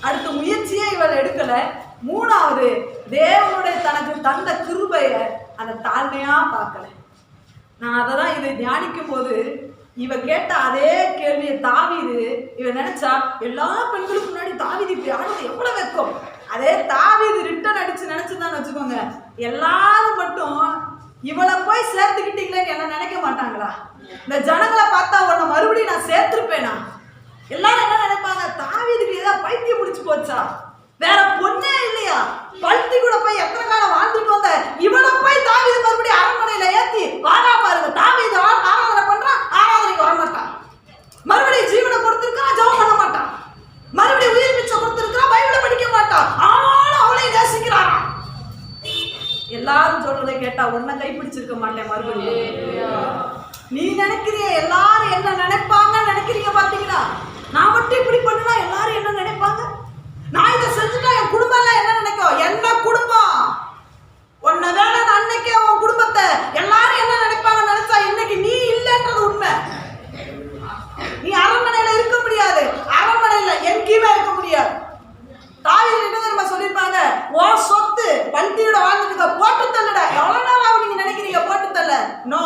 அடுத்த முயற்சியே இவள் எடுக்கல. மூணாவது, தேவனுடைய தனக்கு தந்த கிருபைய அந்த தாழ்மையா பார்க்கல. நான் அதை தான் இதை தியானிக்கும் போது இவ கேட்ட அதே கேள்வியை தாவீது இவ நினைச்சா எல்லா பெண்களுக்கு முன்னாடி தாவீது இப்படி ஆடுறது எவ்வளவு வெட்கம். அதே தாவீது ரிட்டன் அடிச்சு நினைச்சுதான் வச்சுக்கோங்க, எல்லாரும் மட்டும் இவளை போய் சேர்த்துக்கிட்டீங்களேன்னு என்ன நினைக்க மாட்டாங்களா? இந்த ஜனங்களை பார்த்தா உன்னை மறுபடியும் நான் சேர்த்திருப்பேனா? எல்லாரும் என்ன நினைப்பாங்க? தாவீதுக்கு ஏதாவது பைத்தியம் பிடிச்சு போச்சா? வேற பொண்ணே இல்லையா? பல்தி கூட போய் எத்தனை காலம் வாழ்ந்துட்டு வந்த இவளை போய் தாவீது மறுபடியும் அரண்மனையில ஏத்தி வாடா பாருங்க. தாவீது ஆராதனை பண்றான், ஆராதனைக்கு வர மாட்டான். மறுபடியும் ஜீவனை கொடுத்திருக்கான், ஜெபம் பண்ண மாட்டான். மறுபடியும் உயிர் பிச்சை கொடுத்திருக்கான், பைபிளை படிக்க மாட்டான். ஆனாலும் அவளை நேசிக்கிறாராம். எல்லாரும் சொல்றதை கேட்டா உன்னை கைப்பிடிச்சிருக்க மாட்டேன் மறுபடியும். நீ நினைக்கிறிய எல்லாரும் என்ன நினைப்பாங்கன்னு நினைக்கிறீங்க பாத்தீங்களா? நான் மட்டும் இப்படி பண்ணுனா எல்லாரும் என்ன நினைப்பாங்க? நான் இதை செஞ்சுட்டா என் குடும்பம் எல்லாம் என்ன நினைக்கும்? என்ன குடும்பம் உன்னை வேலை அன்னைக்கே உன் குடும்பத்தை எல்லாரும் என்ன நினைப்பாங்க நினைச்சா இன்னைக்கு நீ இல்லைன்றது உண்மை. நீ அரண்மனையில இருக்க முடியாது, அரண்மனையில எங்கேயுமே இருக்க முடியாது. தாவீது என்ன தெரியுமா சொல்லியிருப்பாங்க? ஓ சொத்து பல்தியோட வாழ்ந்துட்டு போட்டு தள்ளுட. எவ்வளவு நாள் ஆகும் நீங்க நினைக்கிறீங்க போட்டு தள்ள? நோ,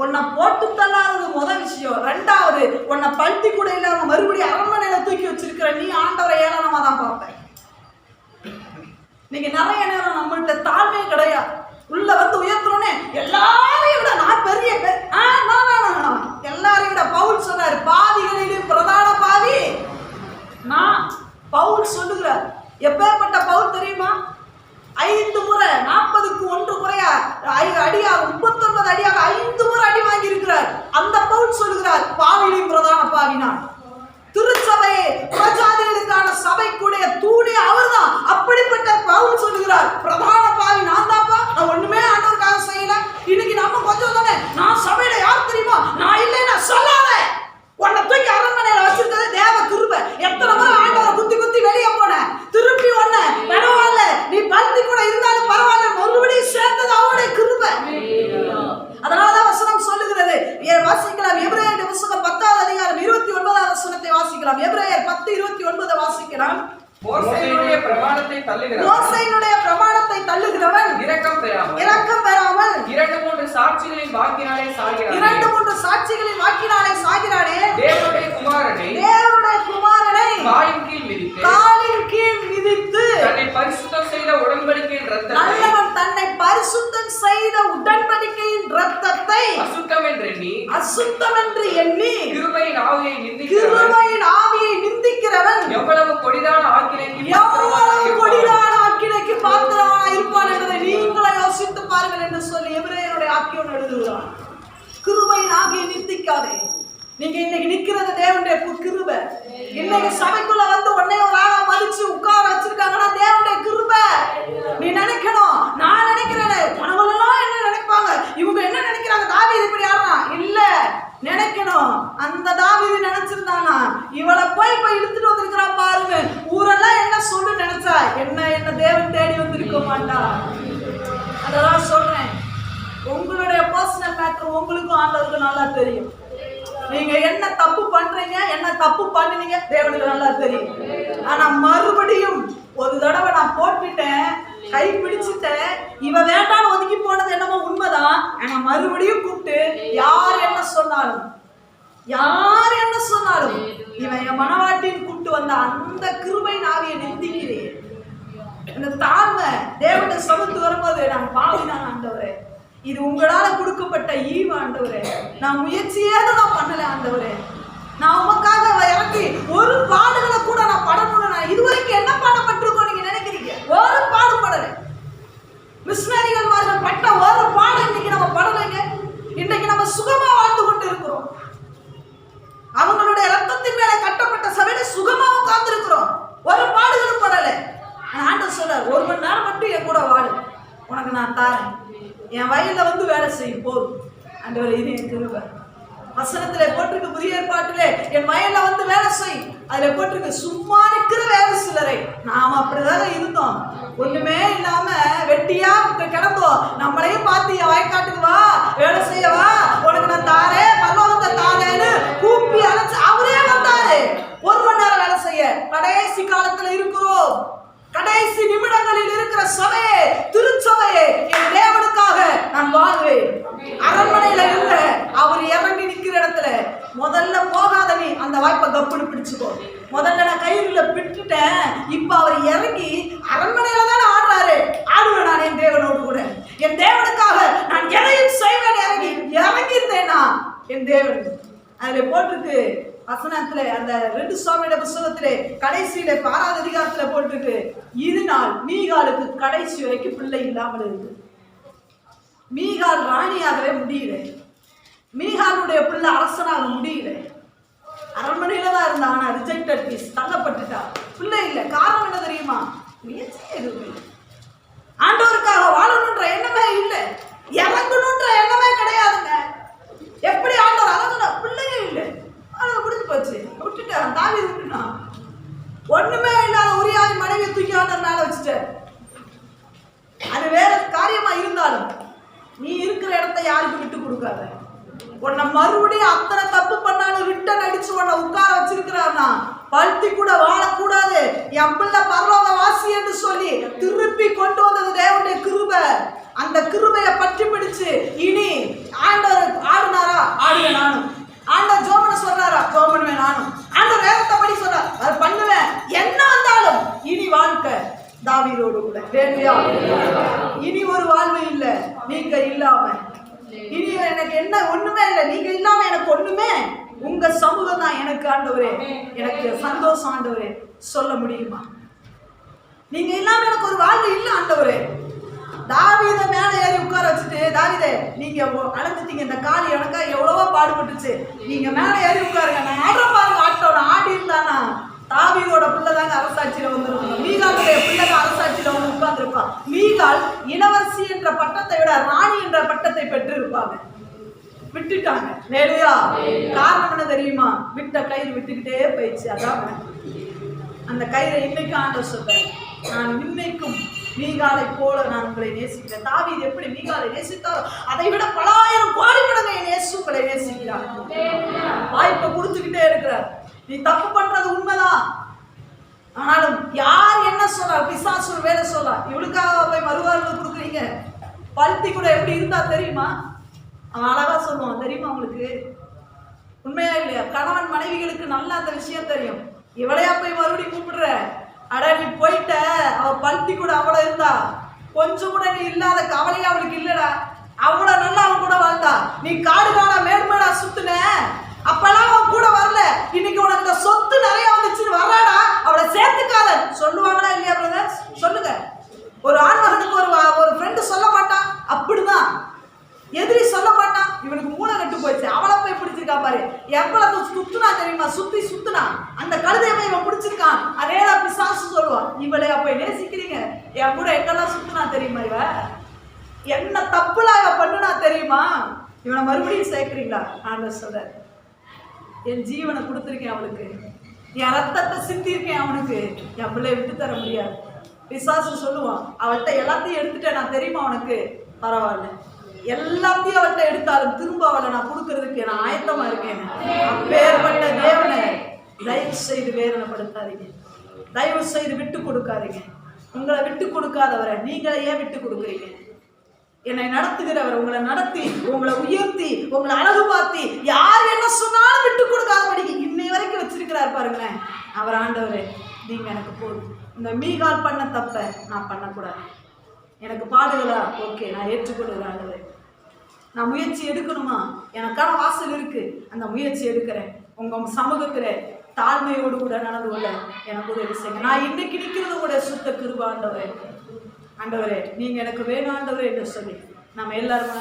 உன்னை போட்டு தள்ளாதது முதல் விஷயம். ரெண்டாவது, உன்னை பல்தி கூட இல்லாம மறுபடியும் அரண்மனையில தூக்கி வச்சிருக்கிற நீ ஆண்டவரை ஏளனமா தான் பார்ப்பேன். நீங்க நிறைய நேரம் நம்மள்ட்ட தாழ்மையே கிடையாது. உள்ள வந்து உயர்த்தணும்னே எல்லாரையும் விட நான் பெரிய எல்லாரையும் விட பவுல் சொன்னார், பாவிகளிலும் பிரதான பாவி நான். பவுல் சொல்லுகிறார். எப்பேற்பட்ட பவுல் தெரியுமா? 5 முறை 40க்கு 1 முறையா அடியாக 39 அடியாக 5 முறை அடி வாங்கி இருக்கிறார். அந்த பவுல் சொல்லுகிறார், பாவிகளின் பிரதான பாவி நான். திருச்சபையை பிரஜாதிகளுக்கான சபைக்குடைய தூணே அவர்தான். அப்படிப்பட்ட பவுல் சொல்லுகிறார், பிரதான பாவி நான் தான்ப்பா. நான் ஒண்ணுமே ஆண்டவருக்காக செய்யல. இன்னைக்கு நம்ம கொஞ்சம் தானே, நான் சபையில யார் தெரியுமா? நான் இல்லைன்னா சொல்லாத. உன்னை தூக்கி அரண்மனையில வச்சிருக்கிறது தேவ கிருபை. எத்தனை முறை ஆண்டவரை குத்தி குத்தி வெளியே போன, திருப்பி ஒண்ணு பரவாயில்ல நீ பல்தி கூட இருந்தாலும் பரவாயில்ல மறுபடியும் சேர்ந்தது அவருடைய கிருபை. அதனாலதான் வசனம் சொல்லுகிறது. வாசிக்கலாம் எபிரேயர் புத்தகம் 10வது அதிகாரம் 29வது வசனத்தை வாசிக்கலாம். எபிரேயர் 10:29 வாசிக்கலாம். மோசேயினுடைய பிரமாணத்தை தள்ளுகிறவன் இரக்கம் பெறாமல் 2-3 சாட்சிகளின் வாக்கினாலே சாகிறானே. தேவனுடைய குமாரனை காலின் கீழ் மிதித்து தன்னை பரிசுத்தம் செய்த உடன்படிக்கையின் இரத்தத்தை அசுத்தம் என்று எண்ணி கிருபையின் ஆவியை நிந்திக்கிறவன் எவ்வளவு கொடிதான ஆக்கினைக்கு பாத்திரமாய் இருப்பான் என்பதை நீங்களே யோசித்து பாருங்கள் என்று சொல்லி எபிரேயருடைய ஆக்கியோடு எழுதுகிறான். கிருபையின் ஆவியை நிந்திக்காதே. நீங்க இன்னைக்கு நிக்கிறது தேவனுடைய கிருபை. இன்னைக்கு சபைக்குள்ள வந்து உன்னை ஒரு ஆளா மதிச்சு உட்கார வச்சிருக்காங்கன்னா தேவனுடைய கிருபை. நீ நினைக்கணும், நான் நினைக்கிறேன் கனவுலாம் என்ன நினைப்பாங்க, இவங்க என்ன நினைக்கிறாங்க, தாவீது இப்படி ஆடுறா இல்ல நினைக்கணும். அந்த தாவீது நினைச்சிருந்தானா இவளை போய் இழுத்துட்டு வந்திருக்கிறான் பாருங்க. ஊரெல்லாம் என்ன சொல்லு நினைச்சா என்ன தேவன் தேடி வந்திருக்க மாட்டா. அதெல்லாம் சொல்றேன். உங்களுடைய பர்சனல் மேட்டர் உங்களுக்கும் ஆண்டவருக்கு நல்லா தெரியும். நீங்க என்ன தப்பு பண்றீங்க, என்ன தப்பு பண்ணுவீங்க தேவனுக்கு நல்லா தெரியும். ஆனா மறுபடியும் ஒரு தடவை நான் போட்டுட்டேன், கை பிடிச்சிட்டேன், இவன் வேண்டான்னு ஒதுக்கி போனது என்னமோ உண்மைதான். ஆனா மறுபடியும் கூப்பிட்டு யார் என்ன சொன்னாலும் இவன் என் மனவாட்டின்னு கூப்பிட்டு வந்த அந்த கிருபை நாவியை நிந்திக்கிறேன். இந்த தாழ்மை தேவனுடைய சமத்து வரும்போது நான் பாவிதான் ஆண்டவரே, இது உங்களால கொடுக்கப்பட்ட ஈவு ஆண்டவரே, நான் முயற்சியாவது நான் பண்ணல ஆண்டவரே, நான் உமக்காக இறங்கி ஒரு பாடுகளை கூட நான் படணும்னு நான் இதுவரைக்கும் என்ன பாடப்பட்டிருக்கோம் நீங்க நினைக்கிறீங்க? ஒரு பாடுபடல. மிஷனரிகள் மார்கள் பட்ட ஒரு பாடம் இன்னைக்கு நம்ம படலைங்க. இன்றைக்கு நம்ம சுகமா வாழ்ந்து கொண்டு இருக்கிறோம். அவங்களுடைய ரத்தத்தின் மேல கட்டப்பட்ட சபையில சுகமா உட்கார்ந்து இருக்கிறோம். ஒரு பாடுகளும் படல. ஆண்டவர் சொல்றார், 1 மணி நேரம் மட்டும் என் கூட வாழு, உனக்கு நான் தாரேன், என் வயல்ல வந்து வேலை செய்யும் போதும். ஆண்டவர் இது என் கிருபை. வசனத்திலே போட்டிருக்கு, புதிய ஏற்பாட்டிலே என் வயல்ல வந்து வேலை செய். அதுல போட்டிருக்கு சும்மா நிக்கிற வேலை சிலரை. நாம அப்படிதாங்க இருந்தோம், ஒண்ணுமே இல்லாம வெட்டியா கிடந்தோம். நம்மளையும் பார்த்து என் வயக்காட்டுக்கு வா, வேலை செய்யவா, உனக்கு நான் தாரே, பரலோகத்தை தாரேன்னு கூப்பி அழைச்சு அவரே வந்தாரு 1 மணி நேரம் வேலை செய்ய. கடைசி காலத்துல இருக்கிறோம். கடைசி நிமிடங்களில் இருக்கிற சபையே, திருச்சபையே, என் தேவனுக்காக நான் வாழ்வேன். அரண்மனையில இல்ல, அவர் இறங்கி நிக்கிற இடத்துல முதல்ல போகாத நீ அந்த வாய்ப்பை கப்புன்னு பிடிச்சுக்கோ. முதல்ல நான் கையில விட்டுட்டேன், இப்ப அவர் இறங்கி அரண்மனையில தானே ஆடுறாரு. ஆடுவேன் நான் என் தேவனோடு கூட, என் தேவனுக்காக நான் எதையும் செய்வேன். இறங்கி இருந்தேனா என் தேவன். அதுல போட்டிருக்கு வசனத்துல, அந்த 2 சாமியோட புத்தகத்திலே கடைசியில 6வது அதிகாரத்துல போட்டிருக்கு, இதனால் மீகாலுக்கு கடைசி வரைக்கும் பிள்ளை இல்லாமல் இருக்கு. மீகால் ராணியாகவே முடியல, மீகாலுடைய பிள்ளை அரசனாக முடியல. அரண்மனையில தான் இருந்தா, ஆனா ரிஜெக்டட் பீஸ், தள்ளப்பட்டுட்டா, பிள்ளை இல்லை. காரணம் என்ன தெரியுமா? முயற்சியே எதுவும் இல்லை. ஆண்டவருக்காக வாழணுன்ற எண்ணமே இல்லை, இறங்கணுன்ற எண்ணமே கிடையாதுங்க. எப்படி ஆண்டவர் அழகுனா பிள்ளையே இல்லை, முடிஞ்சு போச்சு, விட்டுட்டான். தாவீது விட்டுட்டான். ஒண்ணுமே இல்லாத உரியாவின் மனைவி தூக்கி ஆண்டவர் மேல வச்சுட்டார். அது வேற காரியமா இருந்தாலும் நீ இருக்கிற இடத்தை யாருக்கு விட்டு கொடுக்காத. உன்னை மறுபடியும் அத்தனை தப்பு பண்ணாலும் ரிட்டன் அடிச்சு உன்னை உட்கார வச்சிருக்கிறான்னா, பல்த்தி கூட வாழக்கூடாது, என் பிள்ளை பரலோக வாசி என்று சொல்லி திருப்பி கொண்டு வந்தது தேவனுடைய கிருபை. அந்த கிருபையை பற்றி பிடிச்சு இனி ஆண்டவர் ஆடுனாரா, ஆடுவேன் நானும். ஆண்டவர் ஜோமனை சொல்றாரா, ஜோமனுவேன் நானும். ஆண்டவர் வேகத்தை படி சொல்றார், அது பண்ணுவேன். என்ன வந்தாலும் இனி வாழ்க்கை தாவீதோடு கூட. இனி ஒரு வாழ்வு இல்லை நீங்க இல்லாம. இனி எனக்கு என்ன ஒண்ணுமே இல்லை, நீங்க இல்லாம எனக்கு ஒண்ணுமே. உங்க சமூகம் தான் எனக்கு ஆண்டவரே, எனக்கு சந்தோஷம் ஆண்டவரே. சொல்ல முடியுமா? நீங்க இல்லாம எனக்கு ஒரு வாழ்வு இல்லை ஆண்டவரே. தாவீதை மேல ஏறி உட்கார வச்சுட்டு, தாவீதே நீங்க அழைச்சிட்டீங்க, இந்த காலி எனக்கா எவ்வளவோ பாடுபட்டுச்சு, நீங்க மேல ஏறி உட்காருங்க, நான் ஆடுற பாருங்க ஆட்டோட. ஆடி இருந்தானா தாவீதோட பிள்ளை தாங்க அரசாட்சியில வந்துருக்கோம். மீகாலுடைய பிள்ளைங்க அரசாட்சியில வந்து உட்கார்ந்துருப்பான். மீகால் இளவரசி என்ற பட்டத்தை விட ராணி என்ற பட்டத்தை பெற்று இருப்பாங்க. விட்டுட்டாங்க. நேருயா. காரணம் என்ன தெரியுமா? விட்ட கயிறு விட்டுக்கிட்டே போயிடுச்சு. அதான் அந்த கயிறை இன்னைக்கு ஆண்டவர் சொல்றேன், நான் இன்னைக்கும் மீகாலை போல நான் உங்களை நேசிக்கிறேன். தாவீது எப்படி மீகாலை நேசித்தாரோ அதை விட பல ஆயிரம் கோடி மடங்கு இயேசு உங்களை நேசிக்கிறார். வாய்ப்பை கொடுத்துக்கிட்டே இருக்கிறார். நீ தப்பு பண்றது உண்மைதான், ஆனாலும் யார் என்ன சொல்றா, பிசாசு வேலை சொல்றா, இவளுக்காக போய் மறுவாழ்வு கொடுக்குறீங்க. பல்த்தி கூட எப்படி இருந்தா தெரியுமா? அவன் அழகா சொல்லுவான் தெரியுமா உங்களுக்கு? உண்மையா இல்லையா? கணவன் மனைவிகளுக்கு நல்லா அந்த விஷயம் தெரியும். இவளையா போய் மறுபடியும் கூப்பிடுற? அட நீ போயிட்ட, அவ பல்த்தி கூட அவ்வளவு இருந்தா, கொஞ்சம் கூட நீ இல்லாத கவலையே அவளுக்கு இல்லடா. அவ்வளவு நல்லா அவன் கூட வாழ்ந்தா. நீ காடு காடா மேடு மேடா சுத்துன, அப்பெல்லாம் அவன் கூட வரல. இன்னைக்கு உனக்கு சொத்து நிறைய வந்துச்சுன்னு வர்றாடா, அவளை சேர்த்துக்காத சொல்லுவாங்களா இல்லையா பிரதர்? சொல்லுங்க. ஒரு ஆண்மகனுக்கு ஒரு ஃப்ரெண்டு சொல்ல மாட்டான், அப்படிதான். எதிரி சொல்ல மாட்டான், இவனுக்கு மூளை கட்டு போயிடுச்சு, அவளை போய் பிடிச்சிருக்கா பாரு. எவ்வளவு சுத்துனா தெரியுமா? சுத்துனா அந்த கழுதையை போய் இவன் பிடிச்சிருக்கான். அதேதான் பிசாசு சொல்லுவான், இவளை அப்ப நேசிக்கிறீங்க, என் கூட எங்கெல்லாம் சுத்துனா தெரியுமா? இவ என்ன தப்புலாம் இவ பண்ணுனா தெரியுமா? இவனை மறுபடியும் சேர்க்கிறீங்களா? ஆண்டவர் சொல்ற, என் ஜீவனை கொடுத்துருக்கேன் அவளுக்கு, என் ரத்தத்தை சிந்திருக்கேன் அவனுக்கு, என் பிள்ளைய விட்டு தர முடியாது. பிசாசு சொல்லுவான், அவள்கிட்ட எல்லாத்தையும் எடுத்துட்டேன் நான் தெரியுமா உனக்கு, பரவாயில்ல, எல்லாத்தையும் அவள்கிட்ட எடுத்தாலும் திரும்ப அவளை நான் கொடுக்கறதுக்கு நான் ஆயத்தமா இருக்கேன். அப்பேற்பட்ட தேவனை தயவு செய்து வேதனைப்படுத்தாதீங்க. தயவு செய்து விட்டு கொடுக்காதீங்க. உங்களை விட்டு கொடுக்காதவரை நீங்களே ஏன் விட்டு கொடுக்குறீங்க? என்னை நடத்துகிறவர் உங்களை நடத்தி, உங்களை உயர்த்தி, உங்களை அழகு பார்த்தி, யார் என்ன சொன்னாலும் விட்டு கொடுக்காதபடிக்கு இன்னை வரைக்கும் வச்சிருக்கிறார் பாருங்களேன். அவர் ஆண்டவரே, நீங்க எனக்கு போதும். இந்த மீகால் பண்ண தப்ப நான் பண்ணக்கூடாது. எனக்கு பாடுகளா? ஓகே, நான் ஏற்றுக்கொள்கிறேன் ஆண்டவரே. நான் முயற்சி எடுக்கணுமா? எனக்கான வாசல் இருக்கு, அந்த முயற்சி எடுக்கிறேன். உங்க சமூகத்துல தாழ்மையோடு கூட நடந்து கொள்ள எனக்கு உதவி செய்யுங்க. நான் இன்னைக்கு நிற்கிறது கூட சுத்த கிருபை ஆண்டவரே. ஆண்டவரே, நீங்க எனக்கு வேணும் ஆண்டவரே என்று சொல்லி நம்ம எல்லாரும்